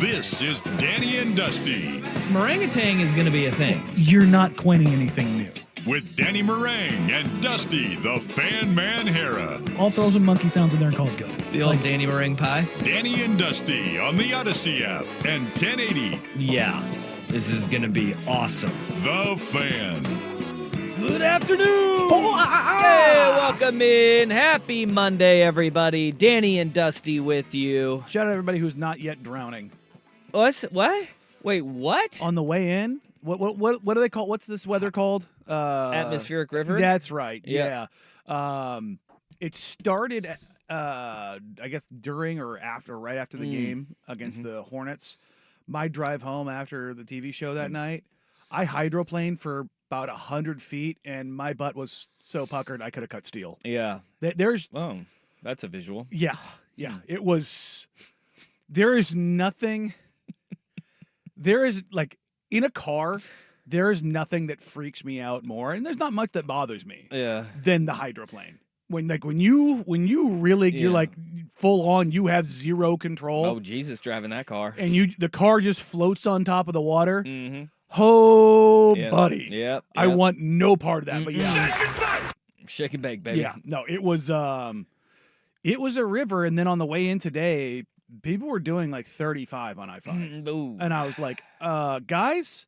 This is Danny and Dusty. Orangutan is going to be a thing. You're not coining anything new. With Danny Meringue and Dusty, the Fan Man Hera. I'll throw some monkey sounds in there and call it go. The old Danny Meringue pie? Danny and Dusty on the Odyssey app and 1080. Yeah, this is going to be awesome. The Fan. Good afternoon! Hey, welcome in. Happy Monday, everybody. Danny and Dusty with you. Shout out to everybody who's not yet drowning. What? Wait, what? On the way in? What do they call? What's this weather called? Atmospheric river? That's right. Yeah. It started, I guess, during or after, right after the game against the Hornets. My drive home after the TV show that night, I hydroplaned for about 100 feet, and my butt was so puckered I could have cut steel. Yeah. There's Oh, that's a visual. Yeah. It was. There is nothing. There is like in a car. There is nothing that freaks me out more, and there's not much that bothers me. Yeah. Than the hydroplane. When you really you're like full on, you have zero control. Oh, Jesus, driving that car. And the car just floats on top of the water. Mm-hmm. Oh, buddy. Yep. I want no part of that. But yeah. Shake and bake, baby. Yeah. No, it was a river, and then on the way in today, people were doing like 35 on I-5. And I was like, guys,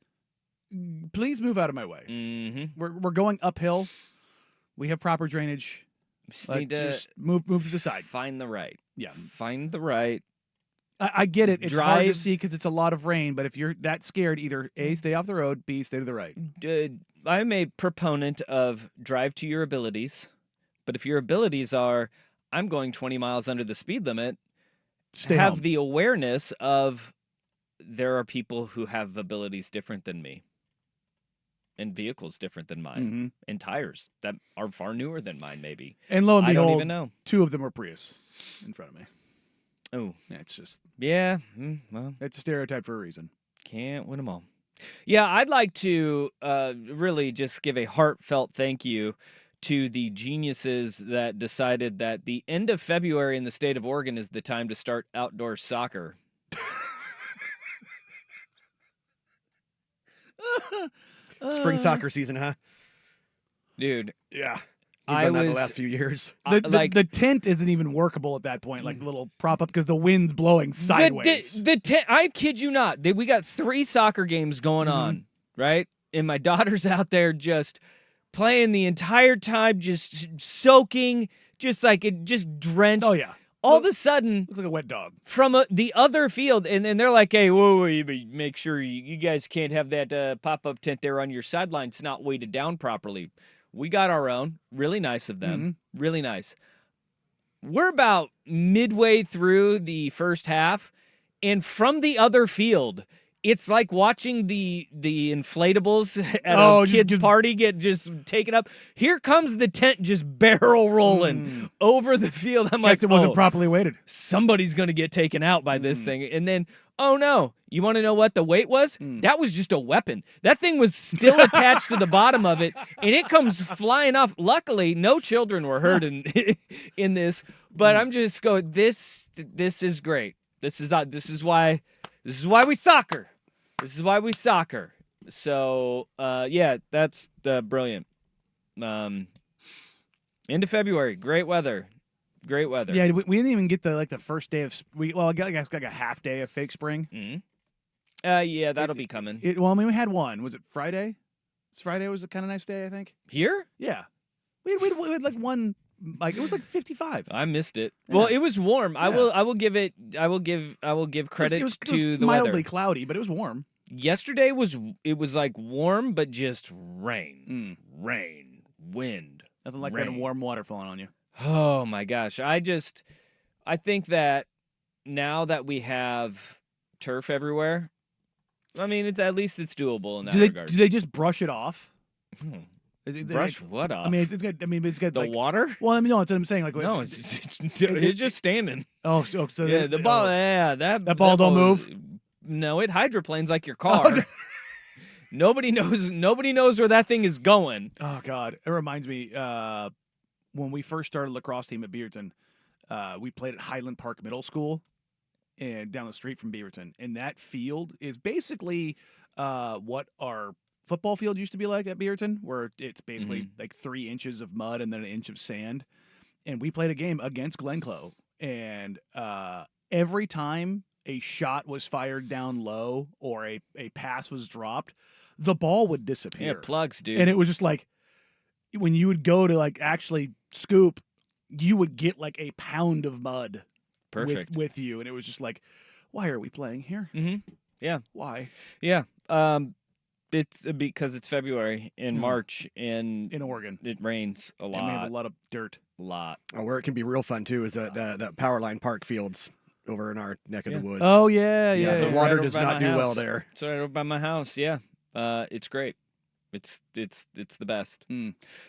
please move out of my way. Mm-hmm. We're going uphill. We have proper drainage. Just need to just move to the side. Find the right. Yeah. Find the right. I get it. It's hard to Drive. see because it's a lot of rain, but if you're that scared, either A, stay off the road, B, stay to the right. I'm a proponent of drive to your abilities, but if your abilities are, I'm going 20 miles under the speed limit, have home. the awareness of there are people who have abilities different than me, and vehicles different than mine, and tires that are far newer than mine, maybe. And lo and I behold, don't even know. 2 of them were Prius in front of me. Oh, Yeah, it's just yeah. Well, it's a stereotype for a reason. can't win them all. Yeah, I'd like to really just give a heartfelt thank you to the geniuses that decided that the end of February in the state of Oregon is the time to start outdoor soccer. Spring soccer season, huh? Dude, Yeah. We've done that the last few years. The tent isn't even workable at that point, like the little prop up, because the wind's blowing sideways. I kid you not. We got 3 soccer games going on, right? And my daughter's out there just playing the entire time, just soaking, just drenched. Oh, yeah. All of a sudden, Looks like a wet dog. from the other field, and they're like, hey, whoa, make sure you guys can't have that pop-up tent there on your sideline. It's not weighted down properly. We got our own. Really nice of them. Really nice. We're about midway through the first half, and from the other field, it's like watching the inflatables at a kid's party get just taken up. Here comes the tent just barrel rolling over the field. I'm like, it wasn't properly weighted. Somebody's going to get taken out by this thing. And then, oh no, you want to know what the weight was? That was just a weapon. That thing was still attached to the bottom of it, and it comes flying off. Luckily, no children were hurt in this, but I'm just going, this is great. This is why we soccer. This is why we soccer. So, yeah, that's brilliant. End of February, great weather. Great weather. Yeah, we didn't even get the first day of I guess like a half day of fake spring. Yeah, that'll be coming. We had one. Was it Friday? Friday was a kind of nice day, I think. Here? Yeah, we had like one. Like it was like 55. I missed it. Yeah. Well, it was warm. Yeah. I will give credit It was to the mildly weather. cloudy, but it was warm. Yesterday was like warm, but just rain, wind. Nothing like rain. that warm water falling on you. Oh my gosh. I think that now that we have turf everywhere, I mean, at least it's doable in that regard. Do they just brush it off? Brush what off? I mean, it's got. the like, water. Well, I mean, no, that's what I'm saying. Like, No, it's just standing. Oh, so Yeah, the ball. Yeah, that ball don't move. No, it hydroplanes like your car. Nobody knows where that thing is going. Oh God, it reminds me when we first started lacrosse team at Beardton, we played at Highland Park Middle School, and down the street from Beaverton, and that field is basically what our football field used to be like at Beaverton, where it's basically like 3 inches of mud and then an inch of sand. And we played a game against Glenclo, and every time a shot was fired down low or a pass was dropped, the ball would disappear. Yeah, plugs, dude. And it was just like when you would go to like actually scoop, you would get like a pound of mud with you, and it was just like, why are we playing here? Yeah. Why? Yeah. It's because it's February in March and In Oregon. it rains a lot. And we have a lot of dirt. lot. Oh, where it can be real fun too is the Powerline Park fields over in our neck of the woods. Oh yeah. The Right water over does by not my do well house. there. So right over by my house, yeah. It's great. It's the best.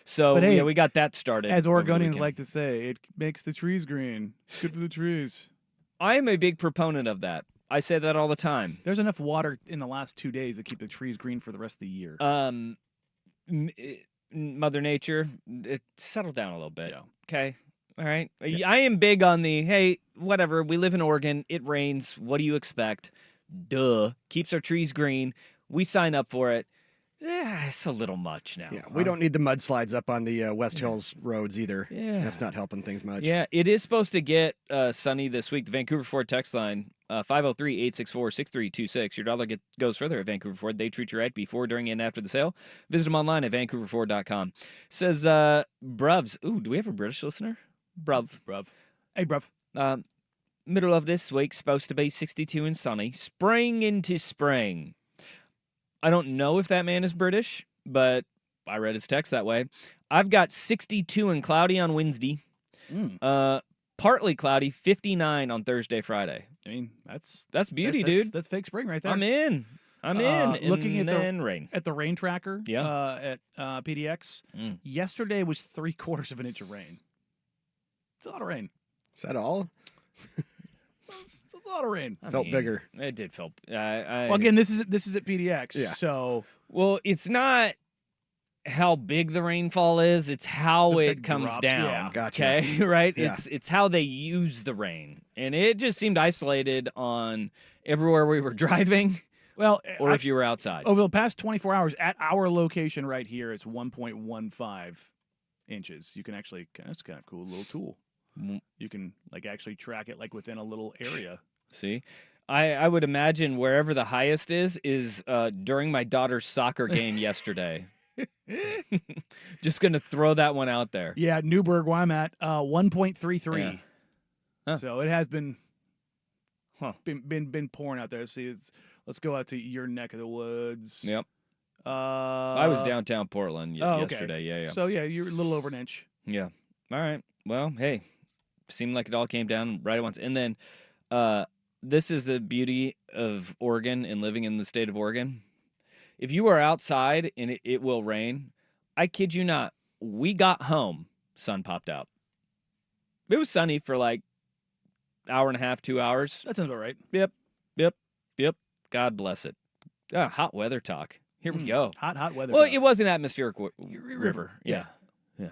So But hey, yeah, we got that started. As over the Oregonians weekend. like to say, it makes the trees green. It's good for the trees. I am a big proponent of that. I say that all the time. There's enough water in the last 2 days to keep the trees green for the rest of the year. Mother Nature, settle down a little bit. Yeah. Okay. All right. I am big on the, hey, whatever. We live in Oregon. It rains. What do you expect? Duh. Keeps our trees green. We sign up for it. It's a little much now. Yeah, we don't need the mudslides up on the West Hills roads either. Yeah. That's not helping things much. Yeah, it is supposed to get sunny this week. The Vancouver Ford text line, 503-864-6326. Your dollar goes further at Vancouver Ford. They treat you right before, during, and after the sale. Visit them online at vancouverford.com. Says, Bruvs. Ooh, do we have a British listener? Bruv. Hey, bruv. Middle of this week, supposed to be 62 and sunny. Spring into spring. I don't know if that man is British, but I read his text that way. I've got 62 and cloudy on Wednesday. Partly cloudy, 59 on Thursday, Friday. I mean, That's beauty, dude. That's fake spring right there. I'm in. Looking and at then rain. the rain tracker Yeah. at PDX, yesterday was 3/4 of an inch of rain. It's a lot of rain. Is that all? It's a lot of rain. Felt bigger. It did feel. Well, again, this is at PDX, Yeah. so Well, it's not how big the rainfall is; it's how The it big comes drops, down. yeah. Gotcha. Okay, right? Yeah. It's how they use the rain, and it just seemed isolated on everywhere we were driving, well, or if you were outside. over the past 24 hours at our location right here, it's 1.15 inches. You can actually, that's kind of cool, little tool. You can like actually track it like within a little area. See, I would imagine wherever the highest is during my daughter's soccer game yesterday. Just gonna throw that one out there. Yeah, Newburgh, where I'm at, 1.33. Yeah. Huh. So it has been pouring out there. See, let's go out to your neck of the woods. Yep. I I was downtown Portland yesterday. Yeah. So yeah, you're a little over an inch. Yeah. All right. Well, hey, seemed like it all came down right at once. And then this is the beauty of Oregon and living in the state of Oregon. If you are outside and it will rain, I kid you not, we got home, sun popped out. It was sunny for like hour and a half, 2 hours. That sounds about right. Yep. God bless it. Hot weather talk. Here we go. Hot weather. Well, though. it was an atmospheric river. Yeah. All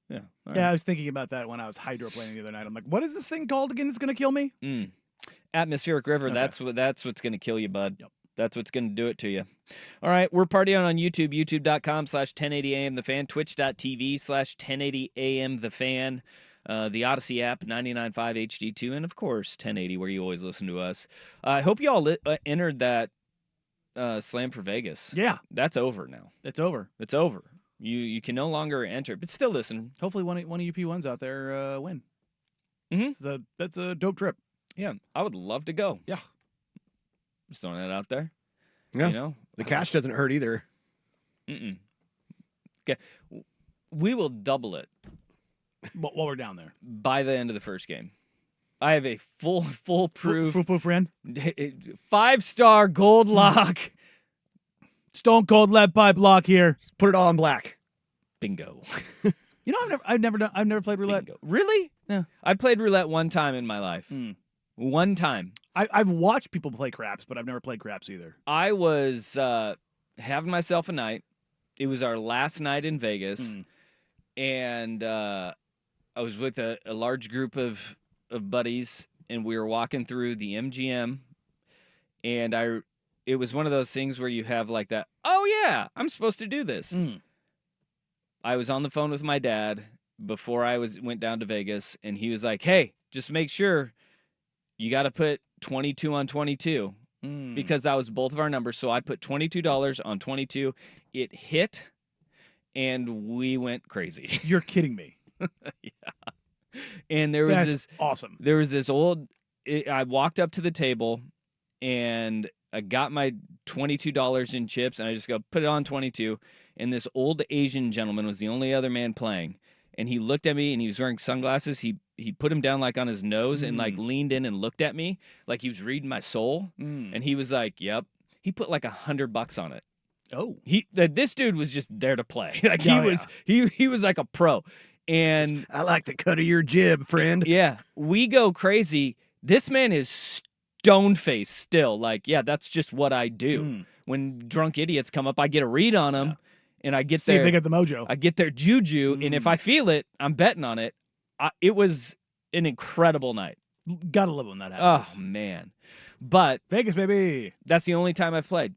Yeah, right. I was thinking about that when I was hydroplaning the other night. I'm like, what is this thing called again that's going to kill me? Atmospheric river. Okay. That's what's going to kill you, bud. Yep. That's what's going to do it to you. All right, we're partying on YouTube, youtube.com/1080am the fan, twitch.tv/1080am the fan, the Odyssey app, 99.5 HD2, and of course 1080 where you always listen to us. I hope you all entered that Slam for Vegas. Yeah, That's over now. it's over. It's over. You can no longer enter, but still listen. Hopefully one of you P1s out there win. Mhm. That's a dope trip. Yeah, I would love to go. Yeah. Just throwing that out there. Yeah. You know, The cash doesn't hurt either. Okay, we will double it While we're down there. by the end of the first game. I have a foolproof Foolproof friend. 5-star gold lock. Stone cold lead pipe lock here. Just put it all in black. Bingo. You know, I've never played roulette. Bingo. Really? Yeah. I played roulette one time in my life. One time. I've watched people play craps, but I've never played craps either. I was having myself a night. It was our last night in Vegas, and I was with a large group of buddies and we were walking through the MGM, and it was one of those things where you have like that, oh yeah, I'm supposed to do this. I was on the phone with my dad before I went down to Vegas, and he was like, hey, just make sure you got to put 22 on 22 because that was both of our numbers. So I put $22 on 22. It hit, and we went crazy. You're kidding me. Yeah. And there was awesome. There was this I walked up to the table, and I got my $22 in chips, and I just go, put it on 22. And this old Asian gentleman was the only other man playing. And he looked at me, and he was wearing sunglasses. He put him down like on his nose and like leaned in and looked at me like he was reading my soul. And he was like, yep. He put like $100 on it. Oh. This dude was just there to play. Like he was like a pro. And I like the cut of your jib, friend. Yeah. We go crazy. This man is stone-faced still. Like, yeah, that's just what I do. When drunk idiots come up, I get a read on them. Yeah. And I get See if they get the mojo. I get their juju, and if I feel it, I'm betting on it. It was an incredible night. Gotta love when that happens. Oh man! But Vegas, baby. That's the only time I've played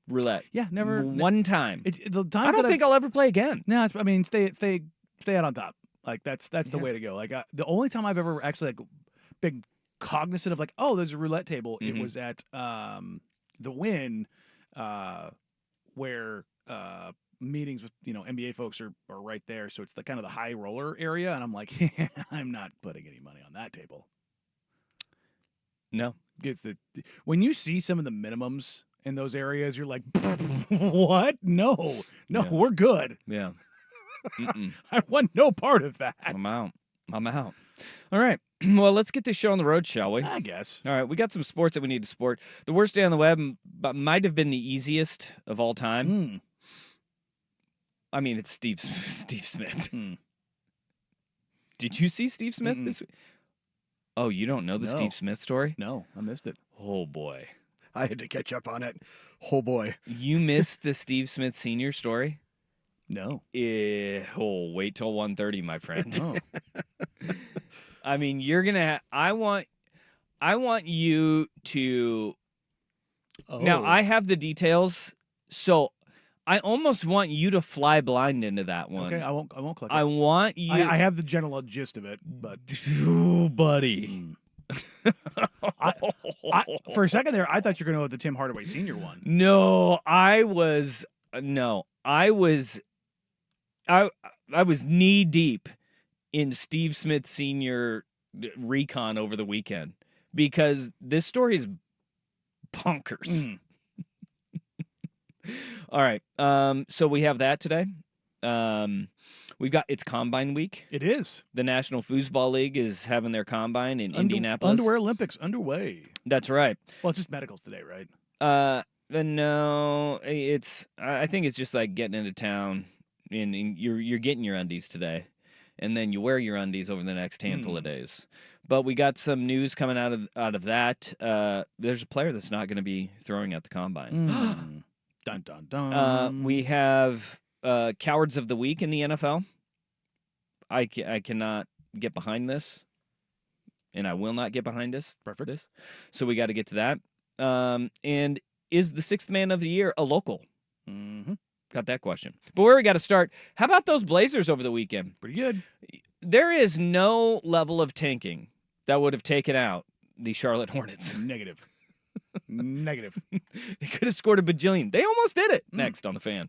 roulette. Yeah, never. One time. The time I don't think I'll ever play again. No, I mean, stay out on top. Like that's the way to go. Like the only time I've ever actually like been cognizant of like, oh, there's a roulette table. It was at the Wynn, where meetings with NBA folks are right there, so it's the kind of the high roller area, and I'm like, I'm not putting any money on that table. No, because when you see some of the minimums in those areas, you're like, what? No, we're good. Yeah, I want no part of that. I'm out. All right. Well, let's get this show on the road, shall we? I guess. All right. We got some sports that we need to sport. The worst day on the web might have been the easiest of all time. I mean, it's Steve Smith. Did you see Steve Smith this week? Oh, you don't know the Steve Smith story? No, I missed it. Oh, boy. I had to catch up on it. Oh, boy. You missed the Steve Smith Sr. story? No. Wait till 1:30, my friend. Oh. I mean, you're going to I want you to Now, I have the details, so I almost want you to fly blind into that one. Okay, I won't click it. I want you. I have the general gist of it, but ooh, buddy. For a second there, I thought you were going to go with the Tim Hardaway Sr. one. No, I was knee deep in Steve Smith Sr. recon over the weekend because this story is bonkers. All right. So we have that today. It's Combine Week. It is. The National Foosball League is having their Combine in Indianapolis. Underwear Olympics underway. That's right. Well, it's just medicals today, right? No, I think it's just like getting into town and you're getting your undies today. And then you wear your undies over the next handful of days. But we got some news coming out of that. There's a player that's not going to be throwing at the Combine. Dun, dun, dun. We have Cowards of the Week in the NFL. I cannot get behind this, and I will not get behind this. So we got to get to that. And is the sixth man of the year a local? Got that question. But where we got to start, how about those Blazers over the weekend? Pretty good. There is no level of tanking that would have taken out the Charlotte Hornets. Negative. They could have scored a bajillion. They almost did it. Next on The Fan.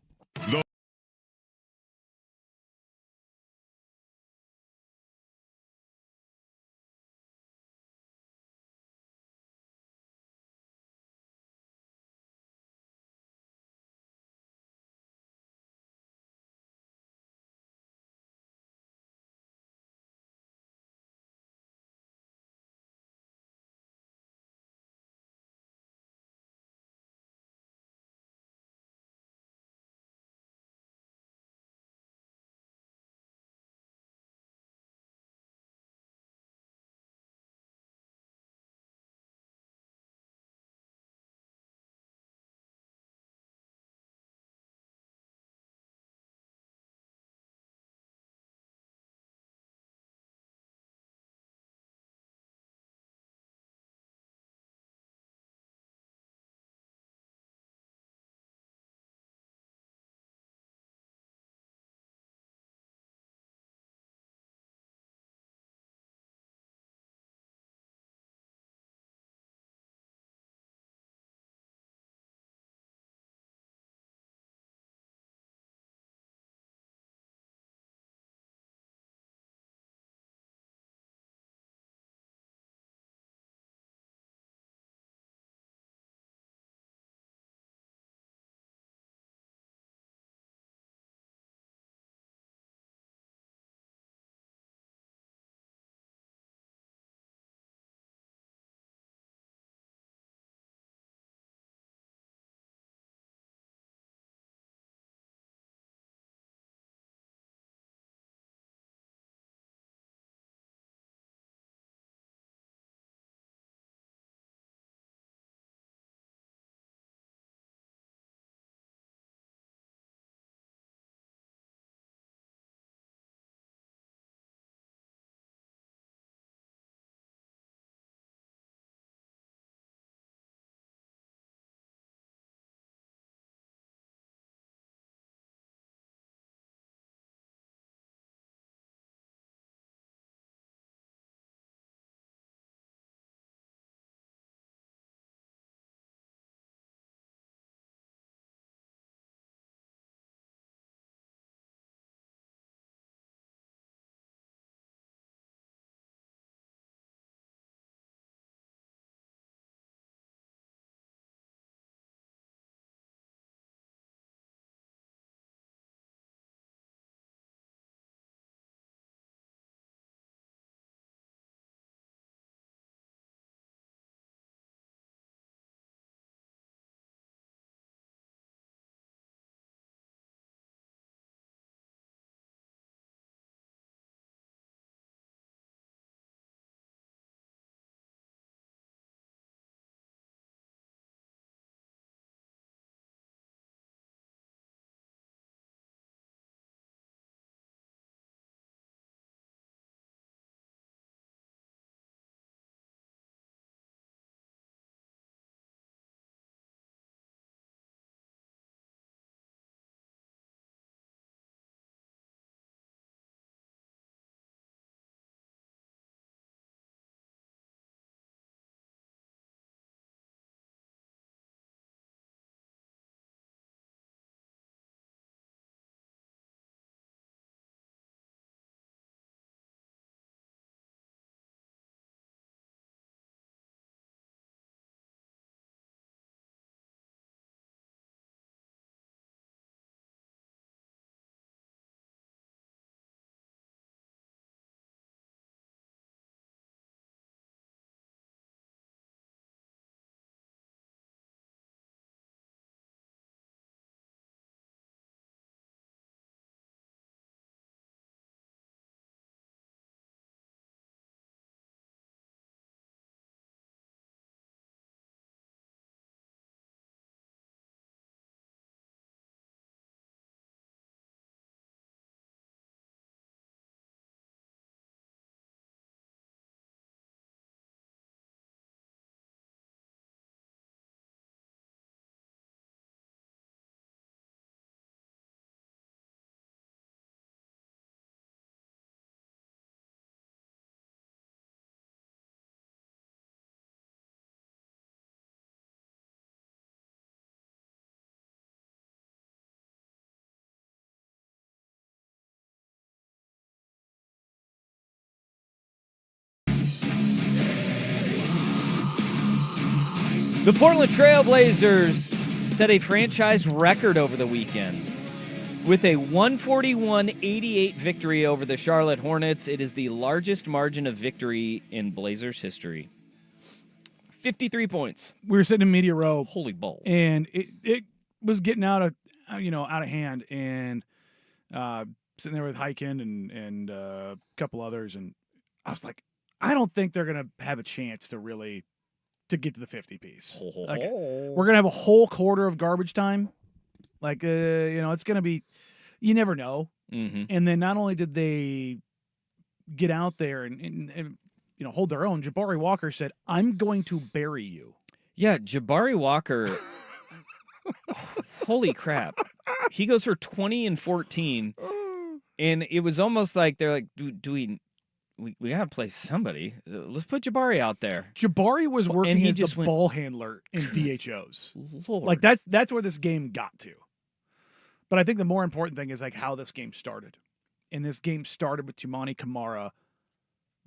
The Portland Trailblazers set a franchise record over the weekend. With a 141-88 victory over the Charlotte Hornets, it is the largest margin of victory in Blazers history. 53 points. We were sitting in media row. Holy balls. And it was getting out of hand, and sitting there with Hyken and a couple others, and I was like, I don't think they're gonna have a chance to get to the 50 piece. Like, we're gonna have a whole quarter of garbage time. Like, it's gonna be, you never know. Mm-hmm. And then not only did they get out there and hold their own, Jabari Walker said, "I'm going to bury you." Yeah, Jabari Walker. Holy crap. He goes for 20 and 14. And it was almost like they're like, do we got to play somebody. Let's put Jabari out there. Jabari was working he as just the ball handler in DHOs. Lord. Like, that's where this game got to. But I think the more important thing is like how this game started. And this game started with Tumani Kamara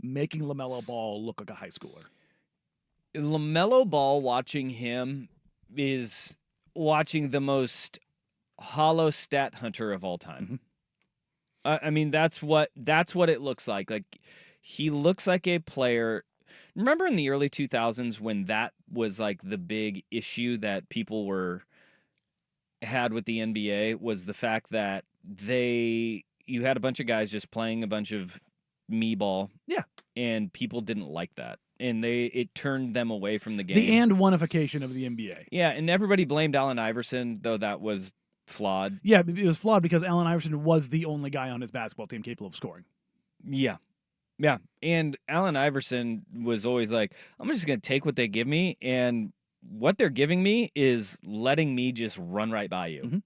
making LaMelo Ball look like a high schooler. LaMelo Ball, watching him is watching the most hollow stat hunter of all time. Mm-hmm. I mean, that's what it looks like. Like, he looks like a player. Remember in the early 2000s when that was like the big issue that people had with the NBA, was the fact that you had a bunch of guys just playing a bunch of me ball. Yeah. And people didn't like that. And it turned them away from the game. The and one-ification of the NBA. Yeah, and everybody blamed Allen Iverson, though that was flawed. Yeah, it was flawed because Allen Iverson was the only guy on his basketball team capable of scoring. Yeah. Yeah. And Allen Iverson was always like, I'm just going to take what they give me, and what they're giving me is letting me just run right by you. Mm-hmm.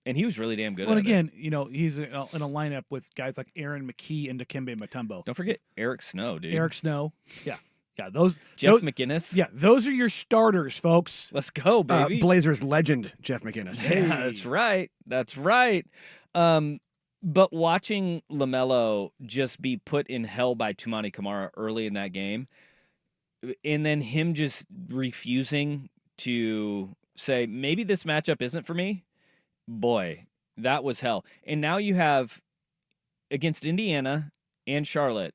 And he was really damn good at it. it. Again, he's in a lineup with guys like Aaron McKee and Dikembe Mutombo. Don't forget Eric Snow, dude. Eric Snow. Yeah. Yeah, those Jeff those, McInnis. Yeah, those are your starters, folks. Let's go, baby. Blazers legend Jeff McInnis. Yeah, that's right. That's right. But watching LaMelo just be put in hell by Tumani Kamara early in that game, and then him just refusing to say, maybe this matchup isn't for me, boy, that was hell. And now you have, against Indiana and Charlotte,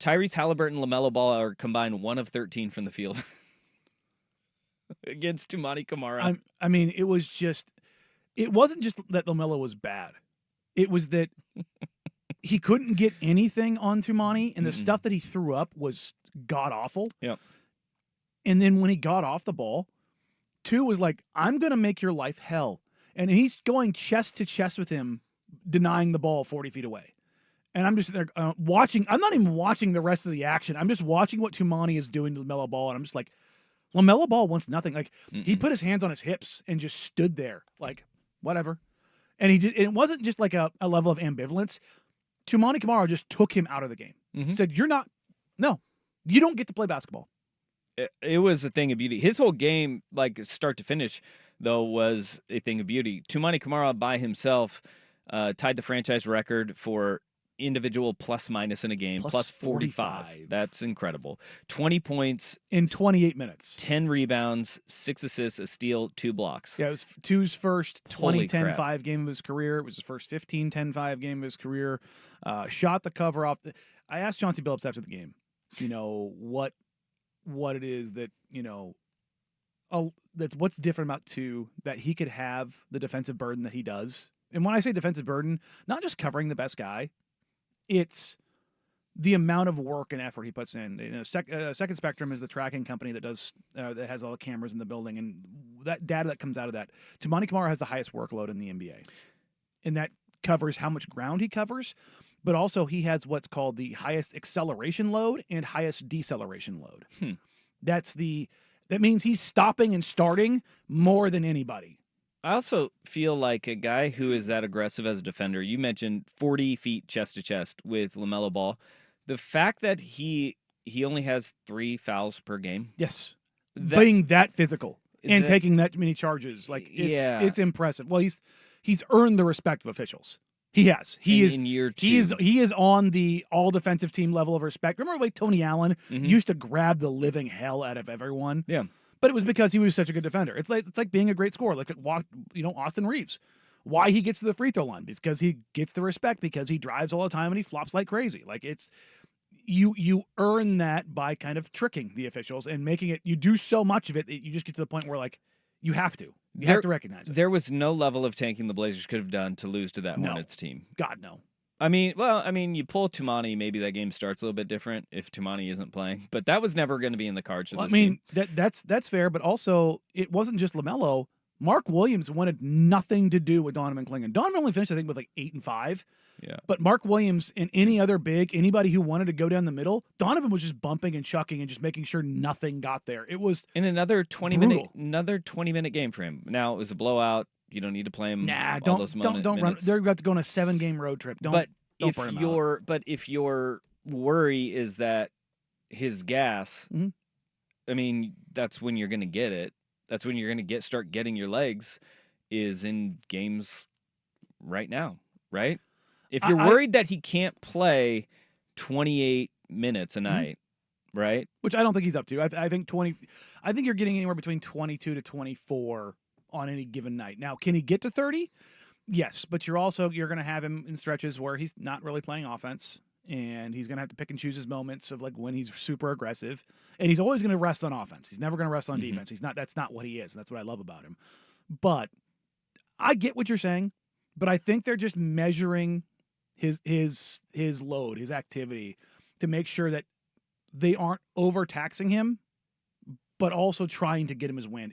Tyrese Halliburton and LaMelo Ball are combined 1 of 13 from the field against Tumani Kamara. I mean, it wasn't just that LaMelo was bad. It was that he couldn't get anything on Tumani, and the stuff that he threw up was god-awful. Yep. And then when he got off the ball, two was like, I'm going to make your life hell. And he's going chest to chest with him, denying the ball 40 feet away. And I'm just there watching. I'm not even watching the rest of the action. I'm just watching what Tumani is doing to LaMelo Ball, and I'm just like, LaMelo Ball wants nothing. Like, he put his hands on his hips and just stood there, like, whatever. And he did. It wasn't just like a level of ambivalence. Tumani Kamara just took him out of the game. Mm-hmm. Said, you don't get to play basketball. It was a thing of beauty. His whole game, like start to finish, though, was a thing of beauty. Tumani Kamara by himself tied the franchise record for individual plus minus in a game, plus 45. That's incredible. 20 points in 28 minutes, 10 rebounds, 6 assists, a steal, 2 blocks. Yeah, it was Tu's first Holy 20-10-5 game of his career. It was his first 15-10-5 game of his career. Shot the cover off. I asked Chauncey Billups after the game, what it is that, that's what's different about Tu, that he could have the defensive burden that he does. And when I say defensive burden, not just covering the best guy, it's the amount of work and effort he puts in. Second Spectrum is the tracking company that does that has all the cameras in the building, and that data that comes out of that. Tumani Kamara has the highest workload in the NBA, and that covers how much ground he covers, but also he has what's called the highest acceleration load and highest deceleration load. That means he's stopping and starting more than anybody. I also feel like a guy who is that aggressive as a defender, you mentioned 40 feet chest to chest with LaMelo Ball. The fact that he only has 3 fouls per game. Yes. Being that physical and taking that many charges. It's impressive. Well, he's earned the respect of officials. He has. He is in year 2. He is on the all defensive team level of respect. Remember Tony Allen used to grab the living hell out of everyone? Yeah. But it was because he was such a good defender. It's like being a great scorer. Look at Austin Reeves. Why he gets to the free throw line? Because he gets the respect, because he drives all the time and he flops like crazy. Like, it's you earn that by kind of tricking the officials and making it. You do so much of it that you just get to the point where, like, you have to. You have to recognize it. There was no level of tanking the Blazers could have done to lose to that Hornets team. God, no. I mean, you pull Tumani, maybe that game starts a little bit different if Tumani isn't playing. But that was never going to be in the cards for this team. That's fair, but also it wasn't just LaMelo. Mark Williams wanted nothing to do with Donovan Clingan. Donovan only finished, I think, with like 8 and 5. Yeah. But Mark Williams and any other big, anybody who wanted to go down the middle, Donovan was just bumping and chucking and just making sure nothing got there. It was in another 20-minute game for him. Now it was a blowout. You don't need to play him. Nah, all those don't run. minutes. They're about to go on a 7-game road trip. Don't burn him out. But if your worry is that his gas, I mean, that's when you're going to get it. That's when you're going to start getting your legs, is in games right now, right? If you're worried that he can't play 28 minutes a night, right? Which I don't think he's up to. I think you're getting anywhere between 22 to 24 on any given night. Now, can he get to 30? Yes, but you're going to have him in stretches where he's not really playing offense, and he's going to have to pick and choose his moments of like when he's super aggressive, and he's always going to rest on offense. He's never going to rest on defense. That's not what he is. And that's what I love about him. But I get what you're saying, but I think they're just measuring his load, his activity, to make sure that they aren't overtaxing him, but also trying to get him his win.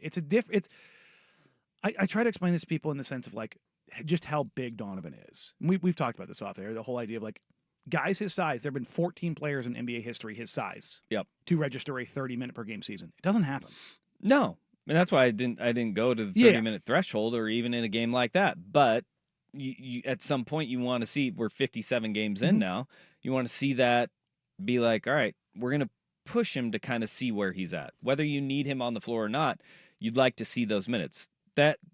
I try to explain this to people in the sense of like just how big Donovan is. We've talked about this off there. The whole idea of like guys his size. There have been 14 players in NBA history his size. Yep. To register a 30-minute per game season. It doesn't happen. No, and that's why I didn't go to the 30-minute threshold, or even in a game like that. But you at some point you want to see, we're 57 games in now. You want to see that, be like, all right, we're gonna push him to kind of see where he's at. Whether you need him on the floor or not, you'd like to see those minutes.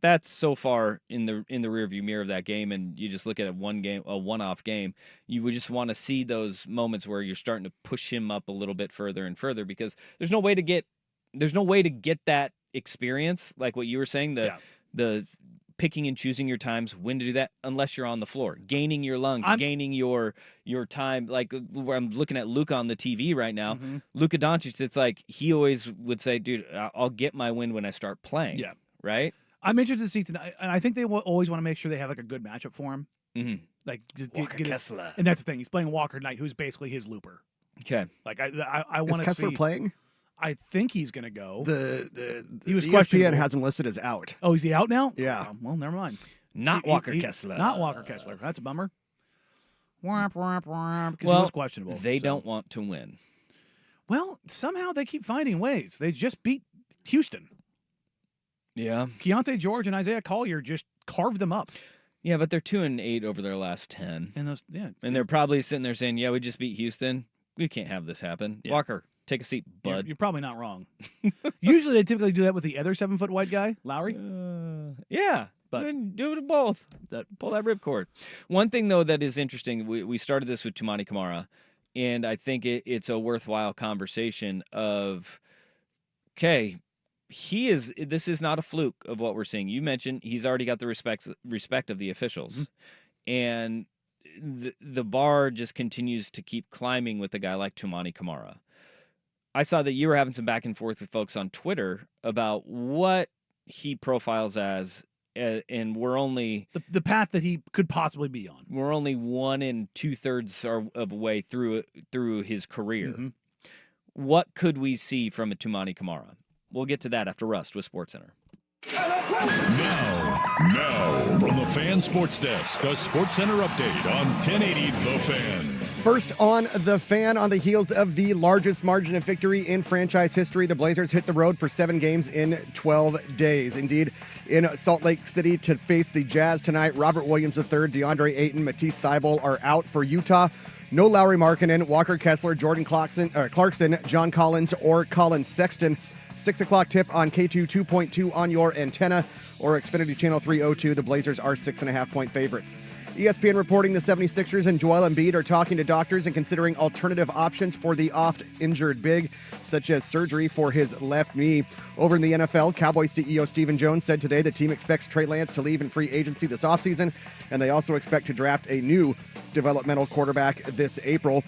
That's so far in the rearview mirror of that game, and you just look at a one-off game. You would just want to see those moments where you're starting to push him up a little bit further and further, because there's no way to get that experience, like what you were saying, the picking and choosing your times, when to do that, unless you're on the floor, gaining your lungs, gaining your time. Like where I'm looking at Luka on the TV right now, Luka Doncic, it's like he always would say, dude, I'll get my win when I start playing. Yeah. Right? I'm interested to see tonight, and I think they will always want to make sure they have like a good matchup for him. Like just Walker Kessler, and that's the thing. He's playing Walker Knight, who's basically his looper. Okay. Like I want to see. Kessler playing? I think he's going to go. He was ESPN has him listed as out. Oh, is he out now? Yeah. Oh, well, never mind. Walker Kessler. Not Walker Kessler. That's a bummer. Because he was questionable. They don't want to win. Well, somehow they keep finding ways. They just beat Houston. Yeah. Keontae George and Isaiah Collier just carved them up. Yeah, but they're 2-8 over their last 10. And they're probably sitting there saying, yeah, we just beat Houston. We can't have this happen. Yeah. Walker, take a seat, bud. You're probably not wrong. Usually they typically do that with the other 7-foot white guy, Lowry. Yeah. But then do it both. Pull that ripcord. One thing, though, that is interesting, we started this with Tumani Kamara, and I think it's a worthwhile conversation of, okay, this is not a fluke of what we're seeing. You mentioned he's already got the respect of the officials, and the bar just continues to keep climbing with a guy like Tumani Kamara. I saw that you were having some back and forth with folks on Twitter about what he profiles as, and we're only the path that he could possibly be on. We're only 1 2/3 of a way through his career. What could we see from a Tumani Kamara? We'll get to that after Rust with SportsCenter. Now, from the Fan Sports Desk, a SportsCenter update on 1080 The Fan. First on The Fan, on the heels of the largest margin of victory in franchise history, the Blazers hit the road for 7 games in 12 days. Indeed, in Salt Lake City to face the Jazz tonight, Robert Williams III, DeAndre Ayton, Matisse Thybulle are out for Utah. No Lauri Markkanen, Walker Kessler, Jordan Clarkson, John Collins, or Colin Sexton. 6 o'clock tip on K2 2.2 on your antenna or Xfinity Channel 302. The Blazers are 6.5-point favorites. ESPN reporting the 76ers and Joel Embiid are talking to doctors and considering alternative options for the oft-injured big, such as surgery for his left knee. Over in the NFL, Cowboys CEO Stephen Jones said today the team expects Trey Lance to leave in free agency this offseason, and they also expect to draft a new developmental quarterback this April.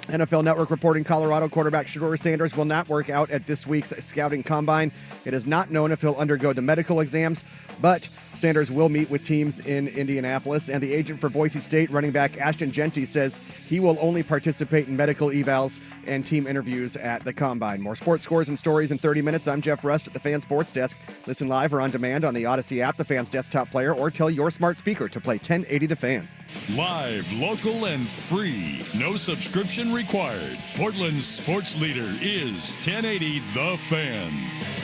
NFL Network reporting Colorado quarterback Shedeur Sanders will not work out at this week's scouting combine. It is not known if he'll undergo the medical exams, but Sanders will meet with teams in Indianapolis. And the agent for Boise State, running back Ashton Genty, says he will only participate in medical evals and team interviews at the combine. More sports scores and stories in 30 minutes. I'm Jeff Rust at the Fan Sports Desk. Listen live or on demand on the Odyssey app, the Fan's desktop player, or tell your smart speaker to play 1080 The Fan. Live, local, and free. No subscription required. Portland's sports leader is 1080 The Fan.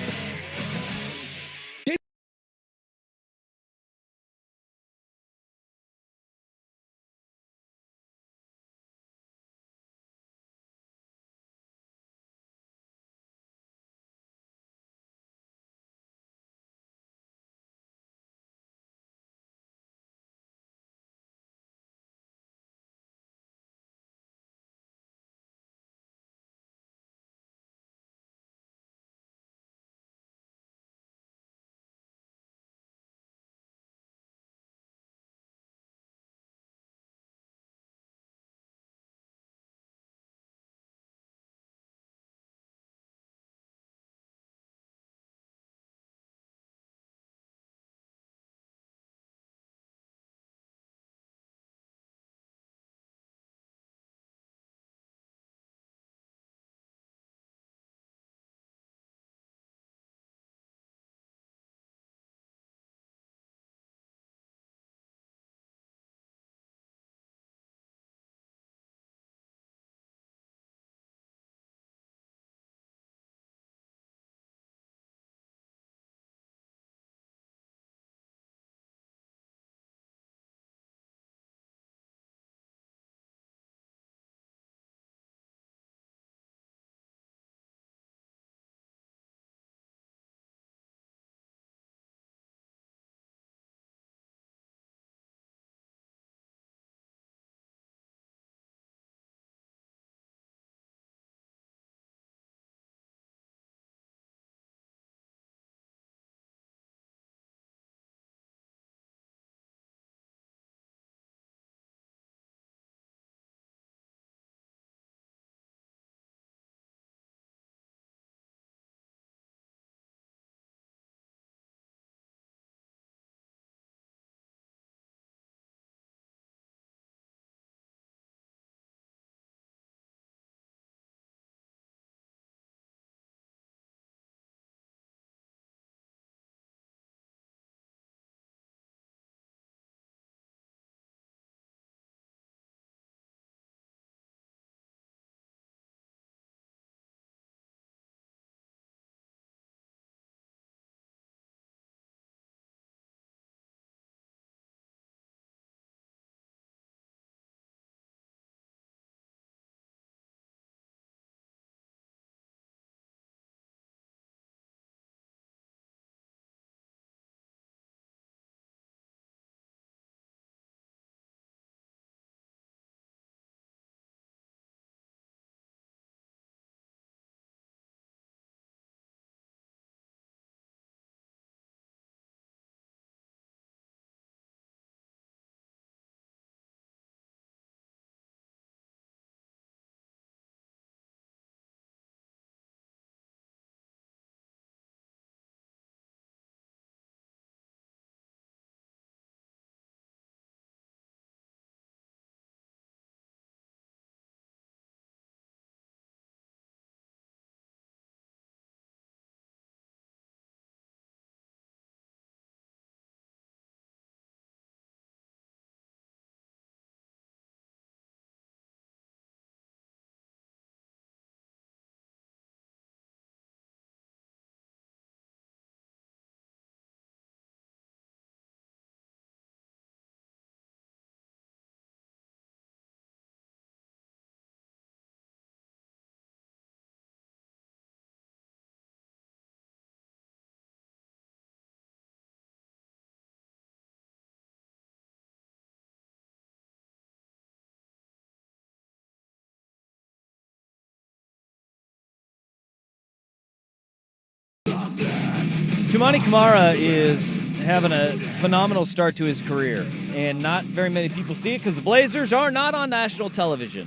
Tumani Kamara is having a phenomenal start to his career, and not very many people see it because the Blazers are not on national television.